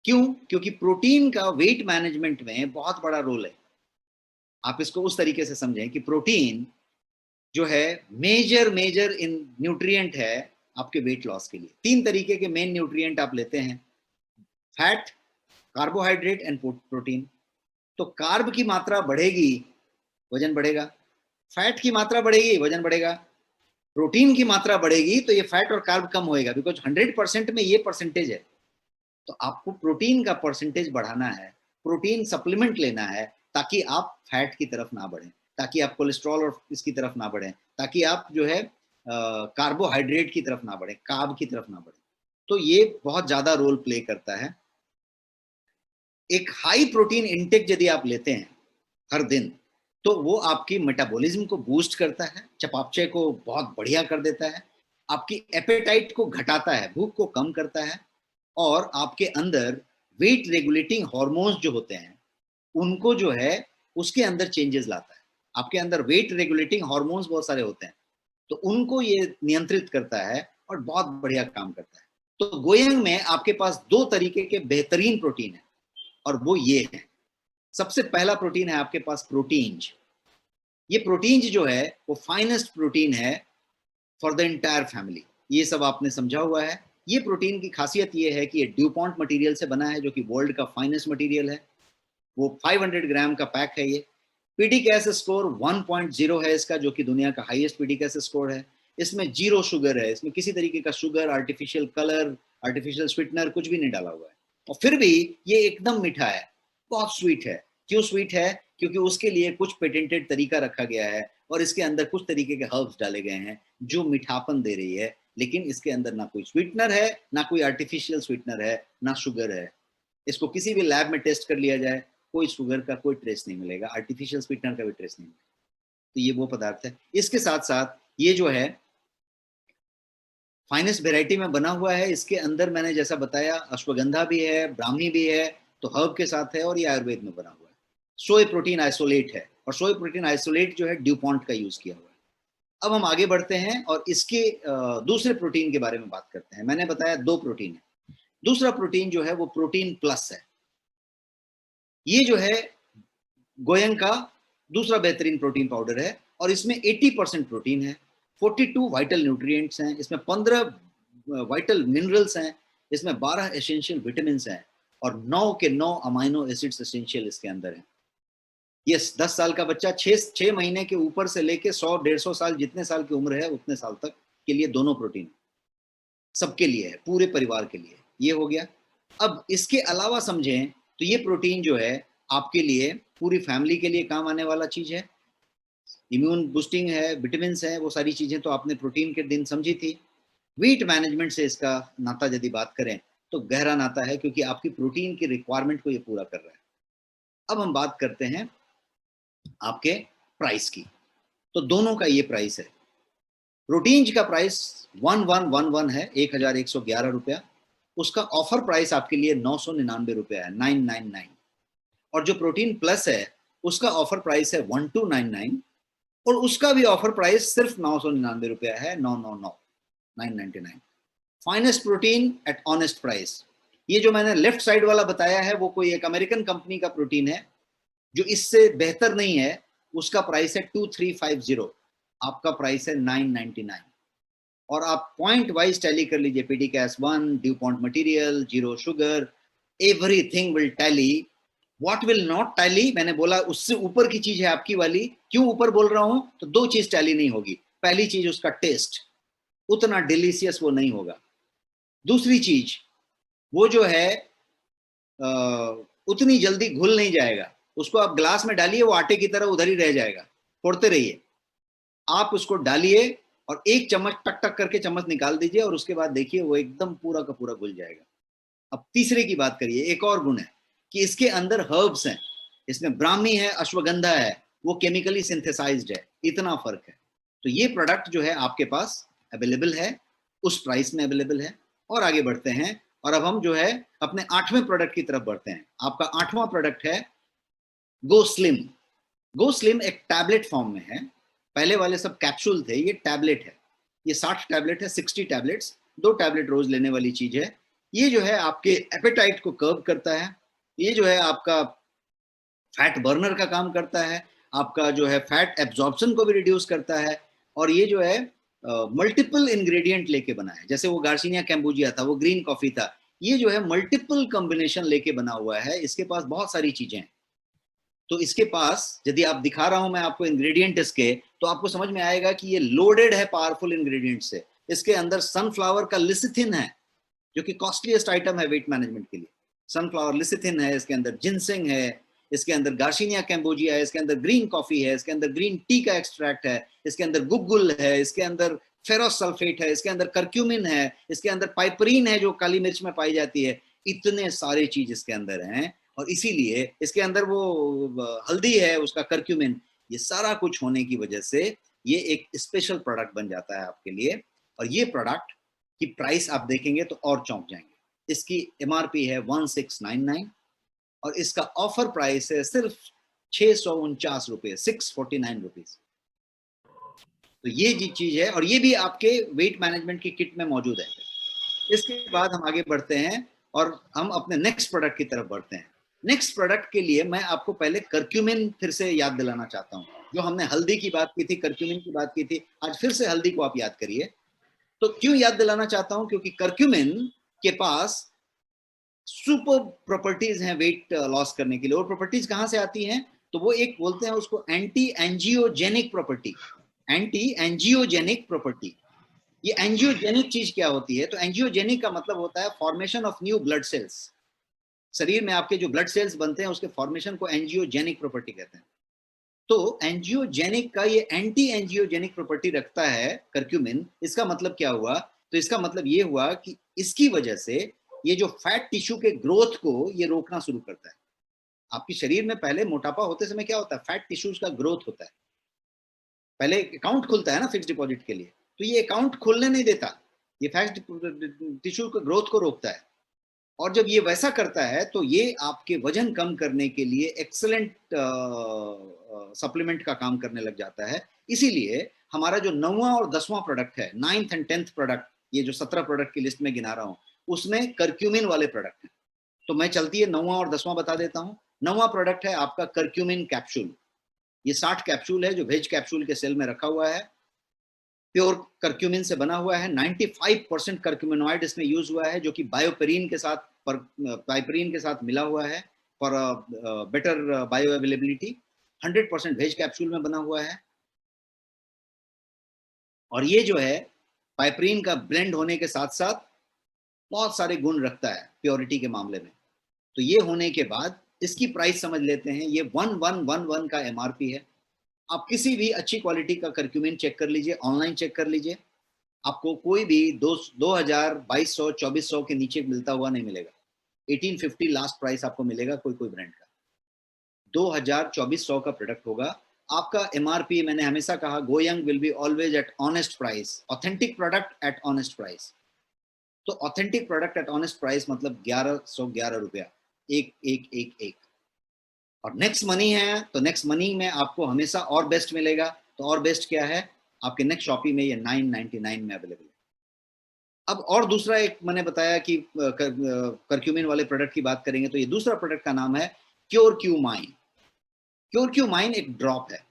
क्यों? क्योंकि प्रोटीन का वेट मैनेजमेंट में बहुत बड़ा रोल है। आप इसको उस तरीके से समझें कि प्रोटीन जो है मेजर इन न्यूट्रिएंट है आपके वेट लॉस के लिए। 3 तरीके के मेन न्यूट्रिएंट आप लेते हैं, फैट, कार्बोहाइड्रेट एंड प्रोटीन। तो कार्ब की मात्रा बढ़ेगी, वजन बढ़ेगा, फैट की मात्रा बढ़ेगी, वजन बढ़ेगा, प्रोटीन की मात्रा बढ़ेगी तो ये फैट और कार्ब कम होएगा, बिकॉज 100% में ये परसेंटेज है। तो आपको प्रोटीन का परसेंटेज बढ़ाना है, प्रोटीन सप्लीमेंट लेना है, ताकि आप फैट की तरफ ना बढ़ें, ताकि आप कोलेस्ट्रॉल और इसकी तरफ ना बढ़ें, ताकि आप जो है कार्बोहाइड्रेट की तरफ ना बढ़ें, कार्ब की तरफ ना बढ़ें। तो ये बहुत ज्यादा रोल प्ले करता है। एक हाई प्रोटीन इंटेक यदि आप लेते हैं हर दिन, तो वो आपकी मेटाबॉलिज्म को बूस्ट करता है, चयापचय को बहुत बढ़िया कर देता है, आपकी एपेटाइट को घटाता है, भूख को कम करता है, और आपके अंदर वेट रेगुलेटिंग हार्मोन्स जो होते हैं उनको जो है उसके अंदर चेंजेस लाता है। आपके अंदर वेट रेगुलेटिंग हार्मोन्स बहुत सारे होते हैं, तो उनको ये नियंत्रित करता है और बहुत बढ़िया काम करता है। तो गोयंग में आपके पास 2 तरीके के बेहतरीन प्रोटीन है और वो ये है। सबसे पहला प्रोटीन है आपके पास प्रोटीन्स। ये प्रोटीन्स जो है वो फाइनेस्ट प्रोटीन है फॉर द एंटायर फैमिली। ये सब आपने समझा हुआ है। ये प्रोटीन की खासियत ये है कि ये ड्यूपॉन्ट मटेरियल से बना है, जो कि वर्ल्ड का फाइनेस्ट मटेरियल है। वो 500 ग्राम का पैक है। ये पीडीकेएस स्कोर 1.0 है इसका, जो कि दुनिया का हाईएस्ट पीडीकेएस स्कोर है। इसमें 0 शुगर है, इसमें किसी तरीके का sugar, artificial colour, artificial sweetener कुछ भी नहीं डाला हुआ है। और फिर भी ये एकदम मीठा है, बहुत स्वीट है। क्यों स्वीट है? क्योंकि उसके लिए कुछ पेटेंटेड तरीका रखा गया है और इसके अंदर कुछ तरीके के हर्ब्स डाले गए हैं जो मीठापन दे रही है, लेकिन इसके अंदर ना कोई स्वीटनर है, ना कोई आर्टिफिशियल स्वीटनर है, ना शुगर है। इसको किसी भी लैब में टेस्ट कर लिया जाए, कोई शुगर का कोई ट्रेस नहीं मिलेगा, आर्टिफिशियल स्वीटनर का भी ट्रेस नहीं मिलेगा। तो ये वो पदार्थ है। इसके साथ साथ ये जो है फाइनेस्ट वेराइटी में बना हुआ है। इसके अंदर मैंने जैसा बताया अश्वगंधा भी है, ब्राह्मी भी है, तो हर्ब के साथ है, और ये आयुर्वेद में बना हुआ है। सोय प्रोटीन आइसोलेट है, और सोय प्रोटीन आइसोलेट जो है ड्यूपॉन्ट का यूज किया हुआ है। अब हम आगे बढ़ते हैं और इसके दूसरे प्रोटीन के बारे में बात करते हैं। मैंने बताया 2 प्रोटीन है। दूसरा प्रोटीन जो है वो प्रोटीन प्लस है। ये जो है गोयंग का दूसरा बेहतरीन प्रोटीन पाउडर है और इसमें 80% प्रोटीन है, 42 वाइटल न्यूट्रिएंट्स हैं, इसमें 15 वाइटल मिनरल्स हैं, इसमें 12 एसेंशियल विटामिन हैं और 9 के 9 अमाइनो एसिड्स एसेंशियल इसके अंदर हैं। यस, 10 साल का बच्चा 6 महीने के ऊपर से लेके 100-150 साल, जितने साल की उम्र है उतने साल तक के लिए दोनों प्रोटीन सबके लिए है, पूरे परिवार के लिए। ये हो गया। अब इसके अलावा समझें तो ये प्रोटीन जो है आपके लिए पूरी फैमिली के लिए काम आने वाला चीज है। इम्यून बूस्टिंग है, विटामिन है, वो सारी चीजें तो आपने प्रोटीन के दिन समझी थी। वेट मैनेजमेंट से इसका नाता यदि बात करें तो गहरा नाता है, क्योंकि आपकी प्रोटीन की रिक्वायरमेंट को ये पूरा कर रहा है। अब हम बात करते हैं आपके प्राइस की। तो दोनों का ये प्राइस है। प्रोटीन का प्राइस 1111 है, 1111 रुपया। उसका ऑफर प्राइस आपके लिए 999 रुपया है, 999। और जो प्रोटीन प्लस है उसका ऑफर प्राइस है 1299, और उसका भी ऑफर प्राइस सिर्फ 999 रुपया है, 999। Finest protein at honest price. ये जो मैंने लेफ्ट साइड वाला बताया है वो कोई एक अमेरिकन कंपनी का प्रोटीन है, जो इससे बेहतर नहीं है, उसका प्राइस है 2350, आपका प्राइस है 999। और आप पॉइंट वाइज टैली कर लीजिए, PD case 1, dew point material, zero sugar, everything will tally. What will not tally, मैंने बोला उससे ऊपर की चीज है आपकी वाली। क्यों ऊपर बोल रहा हूं, तो दो चीज टैली नहीं होगी। पहली चीज उसका टेस्ट, उतना डिलीशियस वो नहीं होगा। दूसरी चीज वो जो है उतनी जल्दी घुल नहीं जाएगा। उसको आप ग्लास में डालिए, वो आटे की तरह उधर ही रह जाएगा, फोड़ते रहिए। आप उसको डालिए और एक चम्मच टक टक करके चम्मच निकाल दीजिए, और उसके बाद देखिए वो एकदम पूरा का पूरा घुल जाएगा। अब तीसरे की बात करिए, एक और गुण है कि इसके अंदर हर्ब्स हैं, इसमें ब्राह्मी है, अश्वगंधा है, वो केमिकली सिंथेसाइज्ड है, इतना फर्क है। तो ये प्रोडक्ट जो है आपके पास अवेलेबल है, उस प्राइस में अवेलेबल है। और आगे बढ़ते हैं, और अब हम जो है अपने 8वें प्रोडक्ट की तरफ बढ़ते हैं। आपका 8वां प्रोडक्ट है गो स्लिम। गो स्लिम एक टैबलेट फॉर्म में है, पहले वाले सब कैप्सूल थे, ये टैबलेट है। ये 60 टैबलेट है, 60 टैबलेट्स, 2 टैबलेट रोज लेने वाली चीज है। ये जो है आपके एपेटाइट को कर्व करता है, ये जो है आपका फैट बर्नर का काम करता है, आपका जो है फैट एब्जॉर्प्शन को भी रिड्यूस करता है। और ये जो है मल्टीपल इंग्रेडिएंट लेके बना है, जैसे वो गार्सिनिया कैम्बोजिया था, वो ग्रीन कॉफी था, ये जो है मल्टीपल कॉम्बिनेशन लेके बना हुआ है। इसके पास बहुत सारी चीजें हैं। तो इसके पास यदि आप दिखा रहा हूं मैं आपको इंग्रेडिएंट इसके, तो आपको समझ में आएगा कि ये लोडेड है पावरफुल इंग्रेडिएंट से। इसके अंदर सनफ्लावर का लिसिथिन है, जो कि कॉस्टलीस्ट आइटम है वेट मैनेजमेंट के लिए। सनफ्लावर लिसिथिन है, इसके अंदर जिनसिंग है, इसके अंदर गार्सिनिया कैम्बोजिया है, इसके अंदर ग्रीन कॉफी है, इसके अंदर ग्रीन टी का एक्सट्रैक्ट है, इसके अंदर गुगुल है, इसके अंदर फेरस सल्फेट है, इसके अंदर करक्यूमिन है, इसके अंदर पाइपरीन है जो काली मिर्च में पाई जाती है। इतने सारे चीज इसके अंदर हैं, और इसीलिए इसके अंदर वो हल्दी है, उसका करक्यूमिन, ये सारा कुछ होने की वजह से ये एक स्पेशल प्रोडक्ट बन जाता है आपके लिए। और ये प्रोडक्ट की प्राइस आप देखेंगे तो और चौंक जाएंगे। इसकी एमआरपी है 1699, और इसका ऑफर प्राइस है सिर्फ 649 रुपये, 649 रुपीज। तो ये जी चीज है, और ये भी आपके वेट मैनेजमेंट की किट में मौजूद है। इसके बाद हम आगे बढ़ते हैं और हम अपने नेक्स्ट प्रोडक्ट की तरफ बढ़ते हैं। नेक्स्ट प्रोडक्ट के लिए मैं आपको पहले करक्यूमिन फिर से याद दिलाना चाहता हूँ। जो हमने हल्दी की बात की थी, करक्यूमिन की बात की थी, आज फिर से हल्दी को आप याद करिए। तो क्यों याद दिलाना चाहता हूं, क्योंकि करक्यूमिन के पास सुपर प्रॉपर्टीज हैं वेट लॉस करने के लिए। और प्रॉपर्टीज कहां से आती हैं, तो वो एक बोलते हैं उसको anti angiogenic property. Anti angiogenic property, ये एंजियोजेनिक चीज क्या होती है, तो एंजियोजेनिक का मतलब होता है formation of new blood cells. शरीर में आपके जो ब्लड सेल्स बनते हैं उसके फॉर्मेशन को एंजियोजेनिक प्रॉपर्टी कहते हैं। तो एंजियोजेनिक का ये एंटी एंजियोजेनिक प्रॉपर्टी रखता है करक्यूमिन। इसका मतलब क्या हुआ, तो इसका मतलब ये हुआ कि इसकी वजह से ये जो फैट टिश्यू के ग्रोथ को ये रोकना शुरू करता है। आपके शरीर में पहले मोटापा होते समय क्या होता है, फैट टिश्यूज का ग्रोथ होता है। पहले अकाउंट खुलता है ना फिक्स डिपॉजिट के लिए, तो ये अकाउंट खोलने नहीं देता, ये फैट टिश्यू के ग्रोथ को रोकता है। और जब ये वैसा करता है तो ये आपके वजन कम करने के लिए एक्सेलेंट सप्लीमेंट का काम करने लग जाता है। इसीलिए हमारा जो 9वां और 10वां प्रोडक्ट है, 9th एंड 10th प्रोडक्ट, ये जो 17 प्रोडक्ट की लिस्ट में गिना रहा हूं, उसमें करक्यूमिन वाले प्रोडक्ट हैं। तो मैं चलती है 9वां और 10वां बता देता हूं। 9वां प्रोडक्ट है आपका करक्यूमिन कैप्सूल। ये 60 कैप्सूल है जो वेज कैप्सूल के सेल में रखा हुआ है, प्योर करक्यूमिन से बना हुआ है। 95% करक्यूमिनॉइड इसमें यूज हुआ है, जो कि बायोपेरिन के साथ पाइपरीन के साथ मिला हुआ है for better bioavailability. 100% veg capsule में बना हुआ है, और ये जो है पाइपरीन का ब्लेंड होने के साथ साथ बहुत सारे गुण रखता है प्योरिटी के मामले में। तो ये होने के बाद इसकी प्राइस समझ लेते हैं। ये 1111 का एमआरपी है। आप किसी भी अच्छी क्वालिटी का करक्यूमिन चेक कर लीजिए, ऑनलाइन चेक कर लीजिए, आपको कोई भी 2000, 2200, 2400 के नीचे मिलता हुआ नहीं मिलेगा। 1850 लास्ट प्राइस आपको मिलेगा कोई कोई ब्रांड का। 2000-2400 का प्रोडक्ट होगा आपका एमआरपी। मैंने हमेशा कहा Go Young will be always at honest price, authentic product at honest price. तो authentic product at honest price मतलब 1111 रुपया, एक एक एक एक। और नेक्स्ट मनी है, तो नेक्स्ट मनी में आपको हमेशा और बेस्ट मिलेगा। तो और बेस्ट क्या है, आपके नेक्स्ट शॉपी में ये 999 में अवेलेबल है। अब और दूसरा एक मैंने बताया कि करक्यूमिन वाले प्रोडक्ट की बात करेंगे, तो ये दूसरा प्रोडक्ट का नाम है cure Q mine. Cure Q mine एक ड्रॉप है,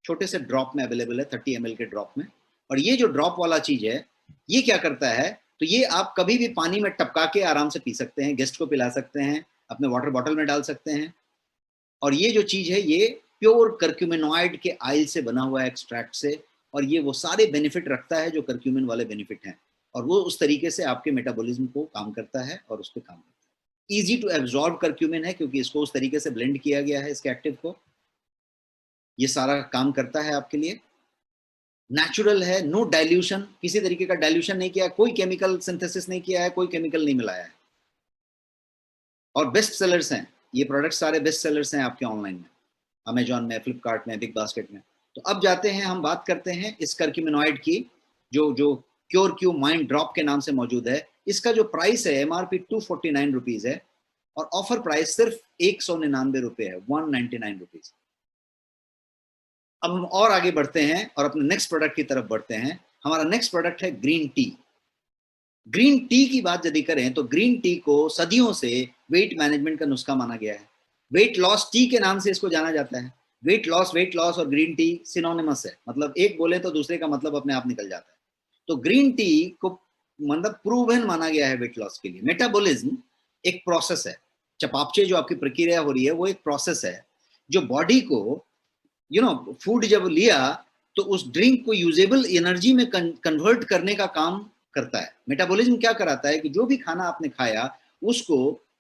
छोटे से ड्रॉप में अवेलेबल है, 30 ml के ड्रॉप में। और ये जो ड्रॉप वाला चीज है, ये क्या करता है, तो ये आप कभी भी पानी में टपका के आराम से पी सकते हैं, गेस्ट को पिला सकते हैं, अपने वाटर बॉटल में डाल सकते हैं। और ये जो चीज है, ये प्योर करक्यूमिनॉइड के ऑयल से बना हुआ है, एक्सट्रैक्ट से। और ये वो सारे बेनिफिट रखता है जो करक्यूमिन वाले बेनिफिट हैं, और वो उस तरीके से आपके मेटाबॉलिज्म को काम करता है और उस पर काम करता है। इजी टू एब्जॉर्ब करक्यूमिन है, क्योंकि इसको उस तरीके से ब्लेंड किया गया है, इसके एक्टिव को। ये सारा काम करता है आपके लिए। नेचुरल है, नो डाइल्यूशन, किसी तरीके का डाइल्यूशन नहीं किया, कोई केमिकल सिंथेसिस नहीं किया है, कोई केमिकल नहीं मिलाया है। और बेस्ट सेलर्स हैं ये प्रोडक्ट, सारे बेस्ट सेलर्स हैं आपके ऑनलाइन में, अमेजॉन में, फ्लिपकार्ट में, बिग बास्केट में। तो अब जाते हैं, हम बात करते हैं इस करक्यूमिनॉइड की, जो जो क्योर क्यू माइंड ड्रॉप के नाम से मौजूद है। इसका जो प्राइस है, एमआरपी 249 रुपीज है, और ऑफर प्राइस सिर्फ 199 रुपये है, 199 रुपीज। अब हम और आगे बढ़ते हैं और अपने नेक्स्ट प्रोडक्ट की तरफ बढ़ते हैं। हमारा नेक्स्ट प्रोडक्ट है ग्रीन टी। ग्रीन टी की बात यदि करें, तो ग्रीन टी को सदियों से वेट मैनेजमेंट का नुस्खा माना गया है। वेट लॉस टी के नाम से इसको जाना जाता है। वेट लॉस और ग्रीन टी सिनोनिमस है, मतलब एक बोले तो दूसरे का मतलब अपने आप निकल जाता है। तो ग्रीन टी को मतलब प्रूवन माना गया है वेट लॉस के लिए। मेटाबॉलिज्म एक प्रोसेस है, चपापचे जो आपकी प्रक्रिया हो रही है, वो एक प्रोसेस है जो बॉडी को फूड जब लिया तो उस ड्रिंक को यूजेबल एनर्जी में कन्वर्ट करने का काम करता है। मेटाबॉलिज्म क्या कराता है कि जो भी खाना आपने खाया उसको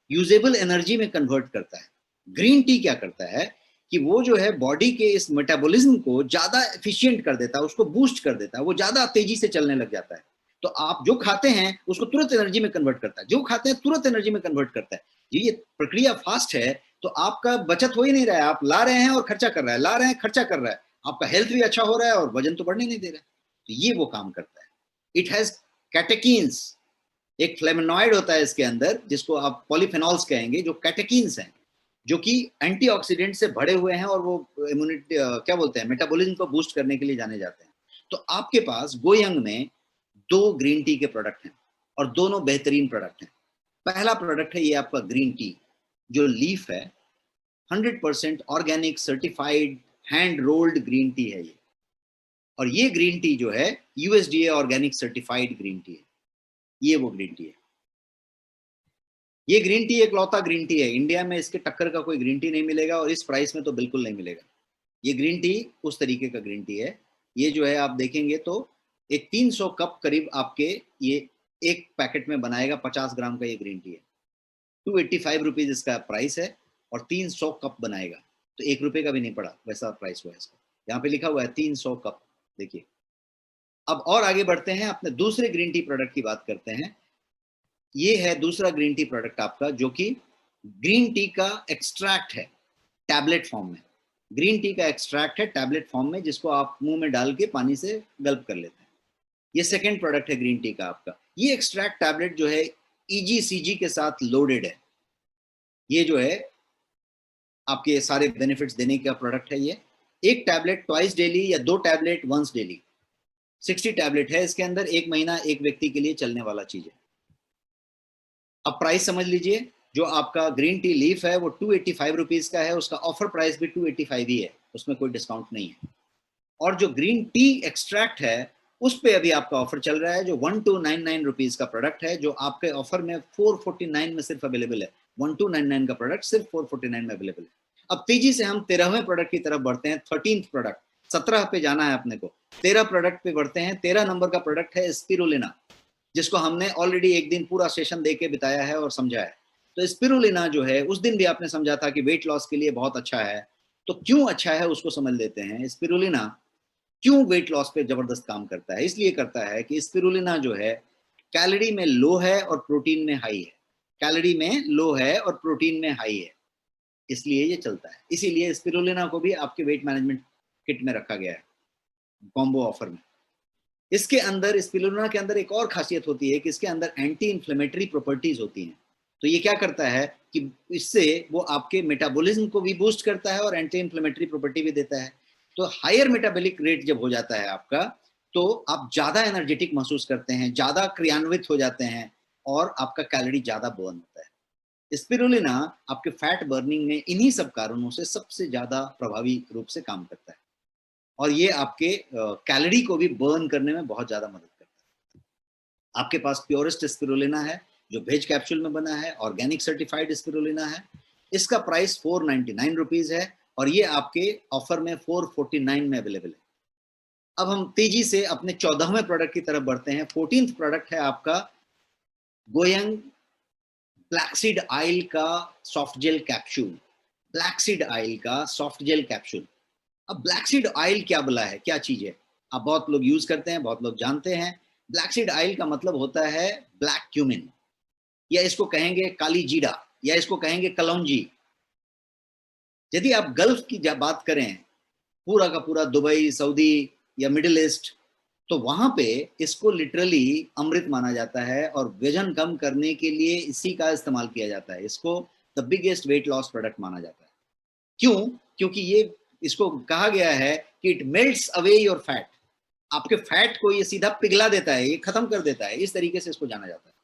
यूजेबल एनर्जी में कन्वर्ट करता है। ग्रीन टी क्या करता है कि वो जो है बॉडी के इस मेटाबॉलिज्म को ज्यादा एफिशिएंट कर देता है, उसको बूस्ट कर देता है, वो ज्यादा तेजी से चलने लग जाता है। तो आप जो खाते हैं उसको तुरंत एनर्जी में कन्वर्ट करता है, जो खाते हैं तुरंत एनर्जी में कन्वर्ट करता है। ये प्रक्रिया फास्ट है, तो आपका बचत हो ही नहीं रहा है, आप ला रहे हैं और खर्चा कर रहा है, ला रहे हैं खर्चा कर रहा है, आपका हेल्थ भी अच्छा हो रहा है और वजन तो बढ़ने नहीं दे रहा है। तो ये वो काम करता है। इट हैज कैटेकीन्स, एक फ्लेवोनॉइड होता है इसके अंदर, जिसको आप पॉलीफेनॉल्स कहेंगे, जो कैटेकीन्स हैं, जो कि एंटीऑक्सीडेंट से भरे हुए हैं, और वो इम्यूनिटी क्या बोलते हैं, मेटाबॉलिज्म को बूस्ट करने के लिए जाने जाते हैं। तो आपके पास गोयंग में 2 ग्रीन टी के प्रोडक्ट हैं, और दोनों बेहतरीन प्रोडक्ट हैं। पहला प्रोडक्ट है ये आपका ग्रीन टी, जो लीफ है, 100% organic certified hand rolled green tea है ये। और ये ग्रीन टी जो है USDA organic certified green tea है, ये वो ग्रीन टी है। ये ग्रीन टी एक लौता ग्रीन टी है, इंडिया में इसके टक्कर का कोई ग्रीन टी नहीं मिलेगा, और इस प्राइस में तो बिल्कुल नहीं मिलेगा। ये ग्रीन टी उस तरीके का ग्रीन टी है। ये जो है आप देखेंगे तो एक 300 कप करीब आपके ये एक पैकेट में बनाएगा, 50 ग्राम का ये ग्रीन टी है। 285 रुपीज इसका प्राइस है, और 300 कप बनाएगा, तो 1 रुपए का भी नहीं पड़ा, वैसा प्राइस हुआ है इसका। यहाँ पे लिखा हुआ है 300 कप, देखिए। अब और आगे बढ़ते हैं, अपने दूसरे ग्रीन टी प्रोडक्ट की बात करते हैं। ये है दूसरा ग्रीन टी प्रोडक्ट आपका, जो कि ग्रीन टी का एक्सट्रैक्ट है टैबलेट फॉर्म में। ग्रीन टी का एक्सट्रैक्ट है टैबलेट फॉर्म में, जिसको आप मुंह में डाल के पानी से गल्प कर लेते हैं। ये सेकेंड प्रोडक्ट है ग्रीन टी का आपका। ये एक्सट्रैक्ट टैबलेट जो है ईजीसीजी के साथ लोडेड है। ये जो है आपके सारे बेनिफिट्स देने का प्रोडक्ट है ये। एक टैबलेट ट्वाइस डेली या 2 टैबलेट वंस डेली, 60 टैबलेट है इसके अंदर, 1 महीना एक व्यक्ति के लिए चलने वाला चीज है। अब प्राइस समझ लीजिए, जो आपका ग्रीन टी लीफ है वो 285 रुपीज का है, उसका ऑफर प्राइस भी 285 ही है, उसमें कोई डिस्काउंट नहीं है। और जो ग्रीन टी एक्सट्रैक्ट है उस पे अभी आपका ऑफर चल रहा है, जो 1299 रुपीज का प्रोडक्ट है, जो आपके ऑफर में 449 में सिर्फ अवेलेबल है। 1299 का प्रोडक्ट सिर्फ 449 में अवेलेबल है। अब तेजी से हम 13वें प्रोडक्ट की तरफ बढ़ते हैं, 13th प्रोडक्ट, 17 पे जाना है अपने को, 13 प्रोडक्ट पे बढ़ते हैं। 13 नंबर का प्रोडक्ट है स्पिरुलिना, जिसको हमने ऑलरेडी एक दिन पूरा सेशन दे के बिताया है और समझा है। तो स्पिरुलिना जो है, उस दिन भी आपने समझा था कि वेट लॉस के लिए बहुत अच्छा है। तो क्यों अच्छा है उसको समझ लेते हैं। स्पिरुलिना क्यों वेट लॉस पे जबरदस्त काम करता है, इसलिए करता है कि स्पिरुलिना जो है कैलोरी में लो है और प्रोटीन में हाई है। कैलोरी में लो है और प्रोटीन में हाई है, इसलिए ये चलता है। इसीलिए स्पिरुलिना को भी आपके वेट मैनेजमेंट किट में रखा गया है, कॉम्बो ऑफर में। इसके अंदर, स्पिरुलिना के अंदर एक और खासियत होती है कि इसके अंदर एंटी इन्फ्लेमेटरी प्रॉपर्टीज होती हैं। तो ये क्या करता है कि इससे वो आपके मेटाबॉलिज्म को भी बूस्ट करता है और एंटी इन्फ्लेमेटरी प्रॉपर्टी भी देता है। तो हायर मेटाबॉलिक रेट जब हो जाता है आपका, तो आप ज्यादा एनर्जेटिक महसूस करते हैं, ज्यादा क्रियान्वित हो जाते हैं और आपका कैलोरी ज्यादा बर्न होता है। स्पिरुलिना आपके फैट बर्निंग में इन्हीं सब कारणों से सबसे ज्यादा प्रभावी रूप से काम करता है और ये आपके कैलोरी को भी बर्न करने में बहुत ज्यादा मदद करता है। आपके पास प्योरेस्ट स्पिरुलिना है जो वेज कैप्सूल में बना है, ऑर्गेनिक सर्टिफाइड स्पिरुलिना है। इसका प्राइस 499 रुपीज है और ये आपके ऑफर में 449 में अवेलेबल है। अब हम तेजी से अपने 14वें प्रोडक्ट की तरफ बढ़ते हैं। 14th प्रोडक्ट है आपका गोयंग फ्लैक्सीड ऑयल का soft gel capsule. Flaxseed oil का सॉफ्ट जेल कैप्सूल। अब ब्लैकसीड ऑयल क्या बोला है, क्या चीज है? अब बहुत लोग यूज करते हैं, बहुत लोग जानते हैं। ब्लैकसीड ऑयल का मतलब होता है ब्लैक क्यूमिन, या इसको कहेंगे काली जीरा, या इसको कहेंगे कलौंजी। यदि आप गल्फ की बात करें, पूरा का पूरा दुबई, सऊदी या मिडिल ईस्ट, तो वहां पे इसको लिटरली अमृत माना जाता है और वजन कम करने के लिए इसी का इस्तेमाल किया जाता है। इसको the biggest weight loss product माना जाता है। क्यों? क्योंकि ये, इसको कहा गया है कि it melts away your fat. आपके फैट को ये सीधा पिघला देता है, ये खत्म कर देता है, इस तरीके से इसको जाना जाता है।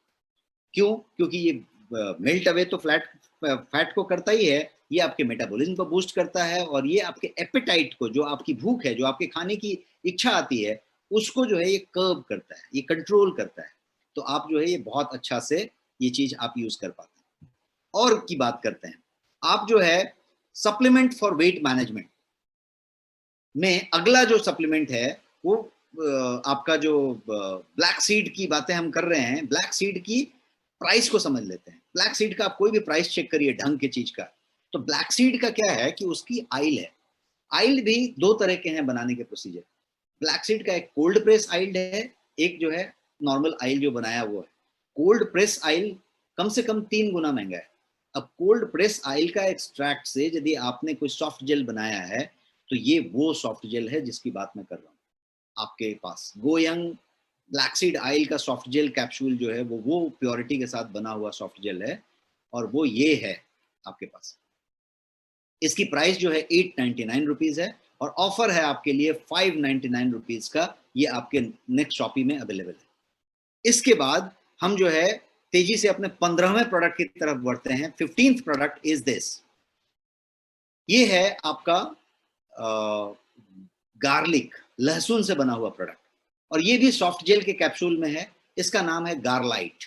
क्यों? क्योंकि ये मेल्ट अवे तो फैट को करता ही है, ये आपके मेटाबॉलिज्म को बूस्ट करता है और ये आपके एपेटाइट को, जो आपकी भूख है, जो आपके खाने की इच्छा आती है, उसको जो है ये कर्ब करता है, ये कंट्रोल करता है। तो आप जो है ये बहुत अच्छा से ये चीज आप यूज कर पाते हैं। और की बात करते हैं, आप जो है सप्लीमेंट फॉर वेट मैनेजमेंट में अगला जो सप्लीमेंट है वो आपका जो ब्लैक सीड की बातें हम कर रहे हैं, ब्लैक सीड की प्राइस को समझ लेते हैं। ब्लैक सीड का आप कोई भी प्राइस चेक करिए ढंग की चीज का, तो ब्लैक सीड का क्या है कि उसकी आइल है। आइल भी दो तरह के हैं बनाने के प्रोसीजर। ब्लैक सीड का एक कोल्ड प्रेस आइल है, एक जो है नॉर्मल आइल जो बनाया वो है। कोल्ड प्रेस आइल कम से कम 3 गुना महंगा है। अब कोल्ड प्रेस आइल का एक्सट्रैक्ट से यदि आपने कोई सॉफ्ट जेल बनाया है, तो ये वो सॉफ्ट जेल है जिसकी बात मैं कर रहा हूँ। आपके पास गोयंग ब्लैकसीड ऑयल का सॉफ्ट जेल कैप्सूल जो है वो प्योरिटी के साथ बना हुआ सॉफ्ट जेल है और वो ये है आपके पास। इसकी प्राइस जो है 899 रुपीज है और ऑफर है आपके लिए 599 रुपीज का, ये आपके नेक्स्ट शॉपी में अवेलेबल है। इसके बाद हम जो है तेजी से अपने 15वें प्रोडक्ट की तरफ बढ़ते हैं। 15th प्रोडक्ट इज दिस, ये है आपका गार्लिक, लहसुन से बना हुआ प्रोडक्ट और ये भी सॉफ्ट जेल के कैप्सूल में है। इसका नाम है गारलाइट,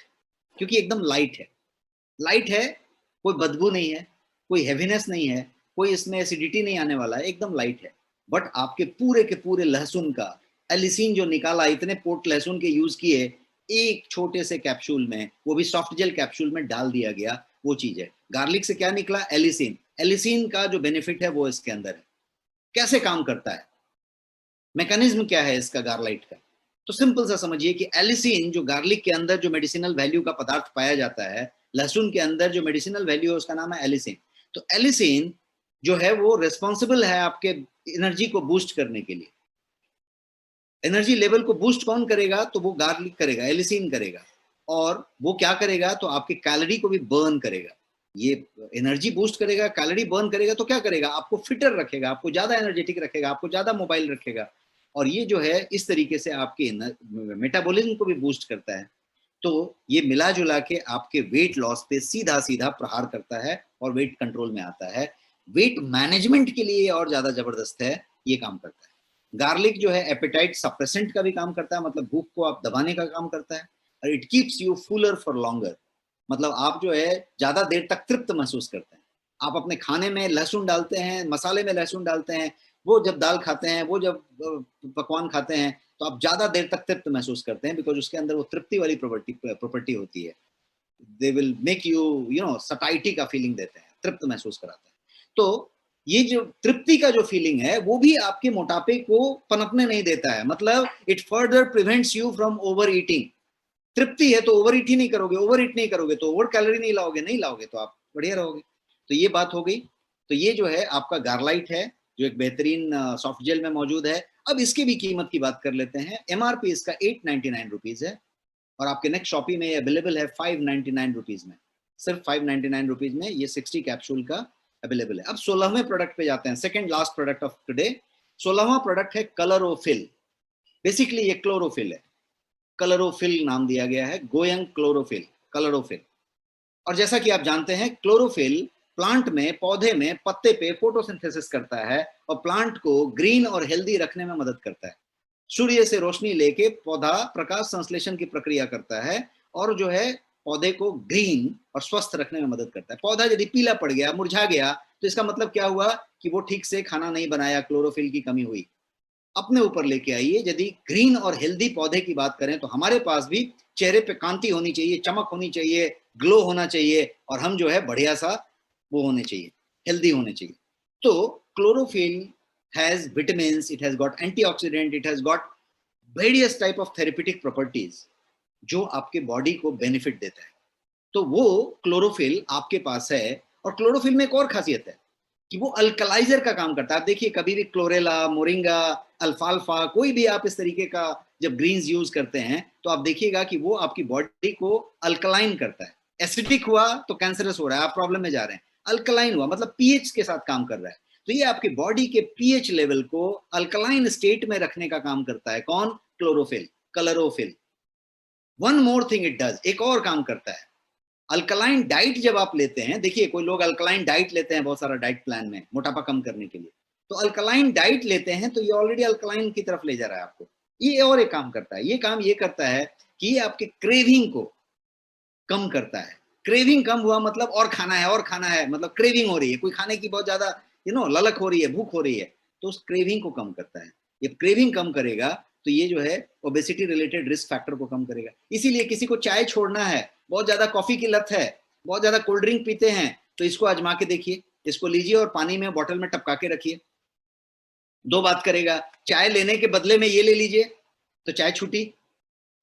क्योंकि एकदम लाइट है। लाइट है, कोई बदबू नहीं है, कोई हेवीनेस नहीं है, कोई इसमें एसिडिटी नहीं आने वाला है, एकदम लाइट है। बट आपके पूरे लहसुन का एलिसिन जो निकाला, इतने पोट लहसुन के यूज किए, एक छोटे से कैप्सूल में, वो भी सॉफ्ट जेल कैप्सूल में डाल दिया गया, वो चीज है। गार्लिक से क्या निकला? एलिसिन। एलिसिन का जो बेनिफिट है वो इसके अंदर है। कैसे काम करता है, मैकेनिज्म क्या है इसका गार्लाइट का? तो सिंपल सा समझिए कि एलिसिन, जो गार्लिक के अंदर जो मेडिसिनल वैल्यू का पदार्थ पाया जाता है, लहसुन के अंदर जो मेडिसिनल वैल्यू है उसका नाम है एलिसिन। तो एलिसिन जो है वो रिस्पॉन्सिबल है आपके एनर्जी को बूस्ट करने के लिए। एनर्जी लेवल को बूस्ट कौन करेगा? तो वो गार्लिक करेगा, एलिसिन करेगा। और वो क्या करेगा? तो आपकी कैलोरी को भी बर्न करेगा। ये एनर्जी बूस्ट करेगा, कैलोरी बर्न करेगा, तो क्या करेगा? आपको फिटर रखेगा, आपको ज्यादा एनर्जेटिक रखेगा, आपको ज्यादा मोबाइल रखेगा। और ये जो है इस तरीके से आपके मेटाबॉलिज्म को भी बूस्ट करता है। तो ये मिला जुला के आपके वेट लॉस पे सीधा सीधा प्रहार करता है और वेट कंट्रोल में आता है। वेट मैनेजमेंट के लिए और ज्यादा जबरदस्त है, ये काम करता है। गार्लिक जो है एपेटाइट सप्रेसेंट का भी काम करता है, मतलब भूख को आप दबाने का काम करता है। और it keeps you Fuller for longer, मतलब आप जो है ज्यादा देर तक तृप्त महसूस करते हैं। आप अपने खाने में लहसुन डालते हैं, मसाले में लहसुन डालते हैं, वो जब दाल खाते हैं, वो जब पकवान खाते हैं, तो आप ज्यादा देर तक तृप्त महसूस करते हैं, बिकॉज उसके अंदर वो तृप्ति वाली प्रॉपर्टी होती है। They will make you satiety का फीलिंग देते हैं, तृप्त महसूस कराते हैं। तो ये जो तृप्ति का जो फीलिंग है वो भी आपके मोटापे को पनपने नहीं देता है, मतलब it further prevents you from over eating. तृप्ति है तो ओवर ईट ही नहीं करोगे, ओवर ईट नहीं करोगे तो ओवर कैलोरी नहीं लाओगे तो आप बढ़िया रहोगे। तो ये बात हो गई। तो ये जो है आपका गार्लाइट है, जो एक बेहतरीन सॉफ्ट जेल में मौजूद है। अब इसकी भी कीमत की बात कर लेते हैं। MRP इसका 899 रुपीज है और आपके नेक्स्ट शॉपी में ये अवेलेबल है 599 रुपीज में। सिर्फ 599 रुपीज में ये 60 कैप्सूल का अवेलेबल है। अब 16वें प्रोडक्ट पे जाते हैं, second last product of today. 16वां प्रोडक्ट है क्लोरोफिल। बेसिकली ये क्लोरोफिल है, क्लोरोफिल नाम दिया गया है, गोयंग क्लोरोफिल, क्लोरोफिल। और जैसा कि आप जानते हैं क्लोरोफिल प्लांट में, पौधे में, पत्ते पे फोटोसिंथेसिस करता है और प्लांट को ग्रीन और हेल्दी रखने में मदद करता है। सूर्य से रोशनी लेके पौधा प्रकाश संश्लेषण की प्रक्रिया करता है और जो है पौधे को ग्रीन और स्वस्थ रखने में मदद करता है। पौधा यदि पीला पड़ गया, मुरझा गया, तो इसका मतलब क्या हुआ कि वो ठीक से खाना नहीं बनाया, क्लोरोफिल की कमी हुई। अपने ऊपर लेके आइए, यदि ग्रीन और हेल्दी पौधे की बात करें तो हमारे पास भी चेहरे पे कांति होनी चाहिए, चमक होनी चाहिए, ग्लो होना चाहिए और हम जो है बढ़िया सा वो होने चाहिए, हेल्दी होने चाहिए। तो chlorophyll has vitamins, it has got antioxidant, it has got various type of therapeutic properties जो आपके बॉडी को बेनिफिट देता है। तो वो क्लोरोफिल आपके पास है। और क्लोरोफिल में एक और खासियत है कि वो अल्कलाइजर का काम करता है। आप देखिए कभी भी क्लोरेला, मोरिंगा, अल्फाल्फा, कोई भी आप इस तरीके का जब ग्रीन्स यूज करते हैं तो आप देखिएगा कि वो आपकी बॉडी को अल्कलाइन करता है। एसिडिक हुआ तो कैंसरस हो रहा है, आप प्रॉब्लम में जा रहे हैं। अल्कलाइन हुआ मतलब पीएच के साथ काम कर रहा है। तो ये आपकी बॉडी के पीएच लेवल को अल्कलाइन स्टेट में रखने का काम करता है। कौन? Chlorophyll, chlorophyll. One more thing it does, एक और काम करता है। अल्कलाइन डाइट जब आप लेते हैं, देखिए कोई लोग अल्कलाइन डाइट लेते हैं बहुत सारा डाइट प्लान में मोटापा कम करने के लिए, तो अल्कलाइन डाइट लेते हैं तो ये ऑलरेडी अल्कलाइन की तरफ ले जा रहा है आपको। ये और एक काम करता है, ये काम ये करता है कि ये आपके क्रेविंग को कम करता है। क्रेविंग कम हुआ मतलब और खाना है, और खाना है, मतलब क्रेविंग हो रही है, कोई खाने की बहुत ज्यादा ललक हो रही है, भूख हो रही है, तो उस क्रेविंग को कम करता है। ये क्रेविंग कम करेगा तो ये जो है ओबेसिटी रिलेटेड रिस्क फैक्टर को कम करेगा। इसीलिए किसी को चाय छोड़ना है, बहुत ज्यादा कॉफी की लत है, बहुत ज्यादा कोल्ड ड्रिंक पीते हैं, तो इसको आजमा के देखिए। इसको लीजिए और पानी में बॉटल में टपका के रखिए, 2 बात करेगा। चाय लेने के बदले में ये ले लीजिए तो चाय छूटी।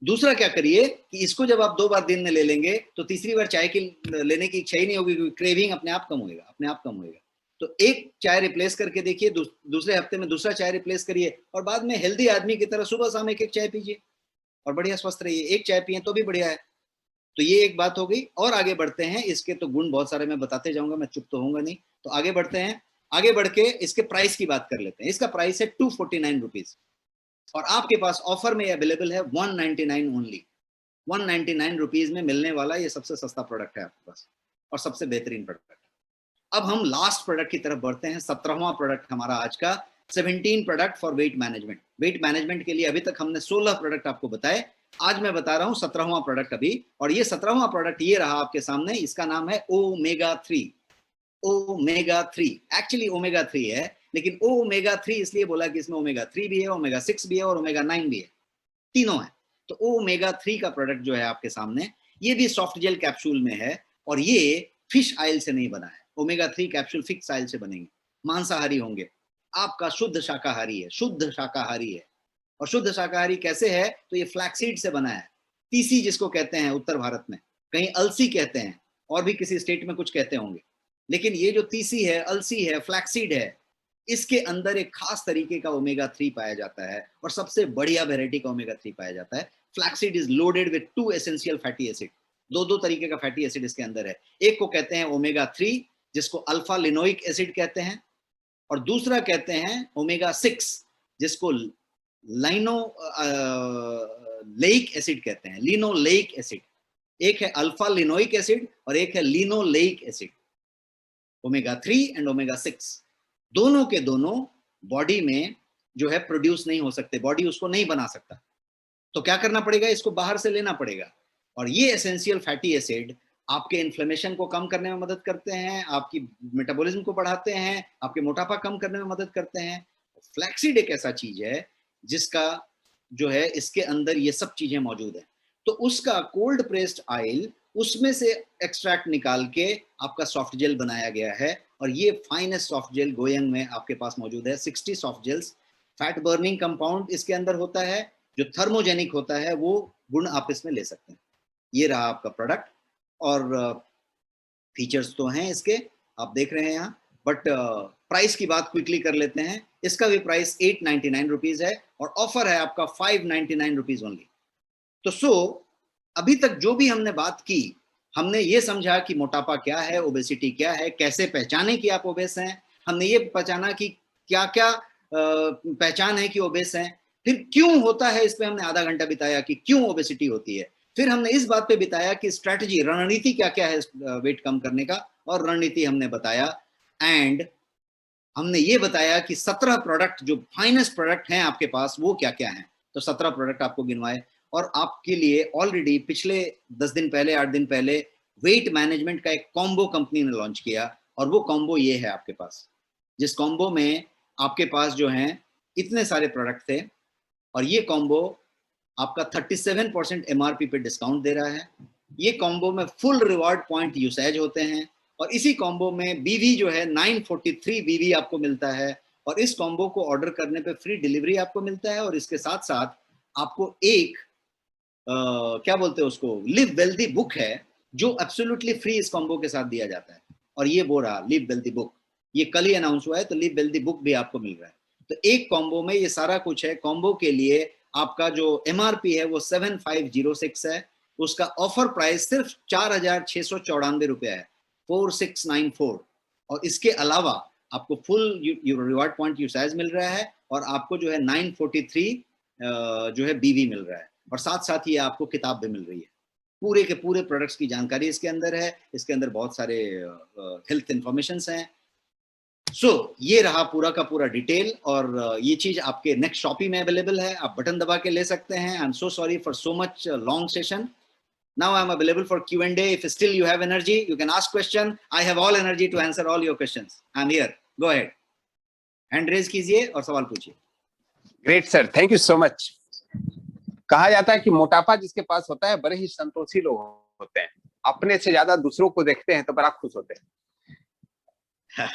दूसरा क्या करिए कि इसको जब आप 2 बार दिन में ले लेंगे तो तीसरी बार चाय की लेने की इच्छा ही नहीं होगी, क्योंकि क्रेविंग अपने आप कम होएगा, अपने आप कम होएगा। तो एक चाय रिप्लेस करके देखिए, दूसरे हफ्ते में दूसरा चाय रिप्लेस करिए और बाद में हेल्दी आदमी की तरह सुबह शाम एक चाय पीजिए और बढ़िया स्वस्थ रहिए। एक चाय पिए तो भी बढ़िया है। तो ये एक बात हो गई। और आगे बढ़ते हैं, इसके तो गुण बहुत सारे मैं बताते जाऊंगा, मैं चुप तो होऊंगा नहीं। तो आगे बढ़ते हैं, आगे बढ़ के इसके प्राइस की बात कर लेते हैं। इसका प्राइस है 249 रुपीज और आपके पास ऑफर में अवेलेबल है 199 ओनली। 199 रुपीज में मिलने वाला ये सबसे सस्ता प्रोडक्ट है आपके पास और सबसे बेहतरीन प्रोडक्ट है। अब हम लास्ट प्रोडक्ट की तरफ बढ़ते हैं। 17वां प्रोडक्ट हमारा आज का, 17 product for weight management. Weight management के लिए अभी तक हमने 16 प्रोडक्ट आपको बताए, आज मैं बता रहा हूं 17वां प्रोडक्ट अभी। और ये 17वां प्रोडक्ट ये रहा आपके सामने, इसका नाम है ओमेगा 3। ओमेगा 3 एक्चुअली ओमेगा 3 है, लेकिन ओमेगा 3 इसलिए बोला कि इसमें ओमेगा 3 भी है, ओमेगा 6 भी है और ओमेगा 9 भी है, तीनों है। तो ओमेगा 3 का प्रोडक्ट जो है आपके सामने, ये भी सॉफ्ट जेल कैप्सूल में है और ये फिश ऑयल से नहीं बना है। ओमेगा 3 कैप्सूल फिक्स ऑयल से बनेंगे, मांसाहारी होंगे। आपका शुद्ध शाकाहारी है, शुद्ध शाकाहारी है। और शुद्ध शाकाहारी कैसे है? तो ये फ्लैक्सीड से बना है, तीसी जिसको कहते हैं उत्तर भारत में, कहीं अलसी कहते हैं और भी किसी स्टेट में कुछ कहते होंगे। लेकिन ये जो तीसी है, अलसी है, फ्लैक्सीड है, इसके अंदर एक खास तरीके का ओमेगा 3 पाया जाता है और सबसे बढ़िया वेराइटी का ओमेगा 3 पाया जाता है। Flaxseed is loaded with 2 essential fatty acid. दो तरीके का फैटी एसिड इसके अंदर है। एक को कहते हैं ओमेगा 3 जिसको अल्फा लिनोइक एसिड कहते हैं, और दूसरा कहते हैं ओमेगा 6 जिसको लाइनो लेइक एसिड कहते हैं, लिनोलेइक एसिड। एक है अल्फा लिनोइक एसिड और एक है linoleic acid. Omega 3 and omega 6 दोनों के दोनों बॉडी में जो है प्रोड्यूस नहीं हो सकते, बॉडी उसको नहीं बना सकता। तो क्या करना पड़ेगा? इसको बाहर से लेना पड़ेगा। और ये एसेंशियल फैटी एसिड आपके इन्फ्लेमेशन को कम करने में मदद करते हैं, आपकी मेटाबॉलिज्म को बढ़ाते हैं, आपके मोटापा कम करने में मदद करते हैं। फ्लैक्सीड एक ऐसा चीज है जिसका जो है इसके अंदर ये सब चीजें मौजूद है। तो उसका कोल्ड प्रेस्ड ऑयल, उसमें से एक्सट्रैक्ट निकाल के आपका सॉफ्ट जेल बनाया गया है और ये फाइनेस्ट सॉफ्ट जेल गोयंग में आपके पास मौजूद है। 60 soft gels, fat burning compound इसके अंदर होता है, जो थर्मोजेनिक होता है, वो गुण आप इसमें ले सकते हैं। ये रहा आपका प्रोडक्ट और फीचर्स तो हैं इसके, आप देख रहे हैं यहाँ, बट प्राइस की बात क्विकली कर लेते हैं, इसका भी प्राइस 899 रुपीज है और ऑफर है आपका 599 रुपीज ओनली। तो अभी तक जो भी हमने बात की, हमने ये समझा कि मोटापा क्या है, ओबेसिटी क्या है, कैसे पहचाने कि आप ओबेस हैं, हमने ये पहचाना कि क्या क्या पहचान है कि ओबेस हैं, फिर क्यों होता है इस पे हमने आधा घंटा बिताया कि क्यों ओबेसिटी होती है, फिर हमने इस बात पे बिताया कि स्ट्रैटेजी, रणनीति क्या क्या है वेट कम करने का, और रणनीति हमने बताया। एंड हमने ये बताया कि 17 प्रोडक्ट जो फाइनेस्ट प्रोडक्ट हैं आपके पास वो क्या क्या हैं। तो 17 प्रोडक्ट आपको गिनवाए और आपके लिए ऑलरेडी पिछले 10 दिन पहले, 8 दिन पहले वेट मैनेजमेंट का एक कॉम्बो कंपनी ने लॉन्च किया, और वो कॉम्बो ये है आपके पास, जिस कॉम्बो में आपके पास जो है इतने सारे प्रोडक्ट थे, और ये कॉम्बो आपका 37% एमआरपी पे डिस्काउंट दे रहा है। ये कॉम्बो में फुल रिवॉर्ड पॉइंट यूसेज होते हैं, और इसी कॉम्बो में बीवी जो है 943 बीवी आपको मिलता है, और इस कॉम्बो को ऑर्डर करने पे फ्री डिलीवरी आपको मिलता है, और इसके साथ साथ आपको एक क्या बोलते हैं उसको, लिव वेल्दी बुक है जो एब्सोल्युटली फ्री इस कॉम्बो के साथ दिया जाता है। और ये वो रहा लिव वेल्दी बुक, ये कल ही अनाउंस हुआ है, तो लिव वेल्दी बुक भी आपको मिल रहा है। तो एक कॉम्बो में ये सारा कुछ है। कॉम्बो के लिए आपका जो एमआरपी है वो 7506 है, उसका ऑफर प्राइस सिर्फ 4694 रुपया है, 4694। और इसके अलावा आपको फुल रिवॉर्ड पॉइंट यूसेज मिल रहा है, और आपको जो है 943 जो है बीवी मिल रहा है, और साथ साथ ये आपको किताब भी मिल रही है। पूरे के पूरे प्रोडक्ट्स की जानकारी इसके अंदर है, इसके अंदर बहुत सारे हेल्थ इंफॉर्मेशन हैं। ये रहा पूरा का पूरा डिटेल, और ये चीज आपके नेक्स्ट शॉपी में अवेलेबल है, आप बटन दबा के ले सकते हैं। I am so sorry for so much long session. Now I am available for Q&A. If still you have energy, you can ask question. I have all energy to answer all your questions. I am here. Go ahead. Hand raise कीजिए और सवाल पूछिए। Great sir, thank you so much. कहा जाता है कि मोटापा जिसके पास होता है बड़े ही संतोषी लोग होते हैं, अपने से ज्यादा दूसरों को देखते हैं तो बड़ा खुश होते हैं।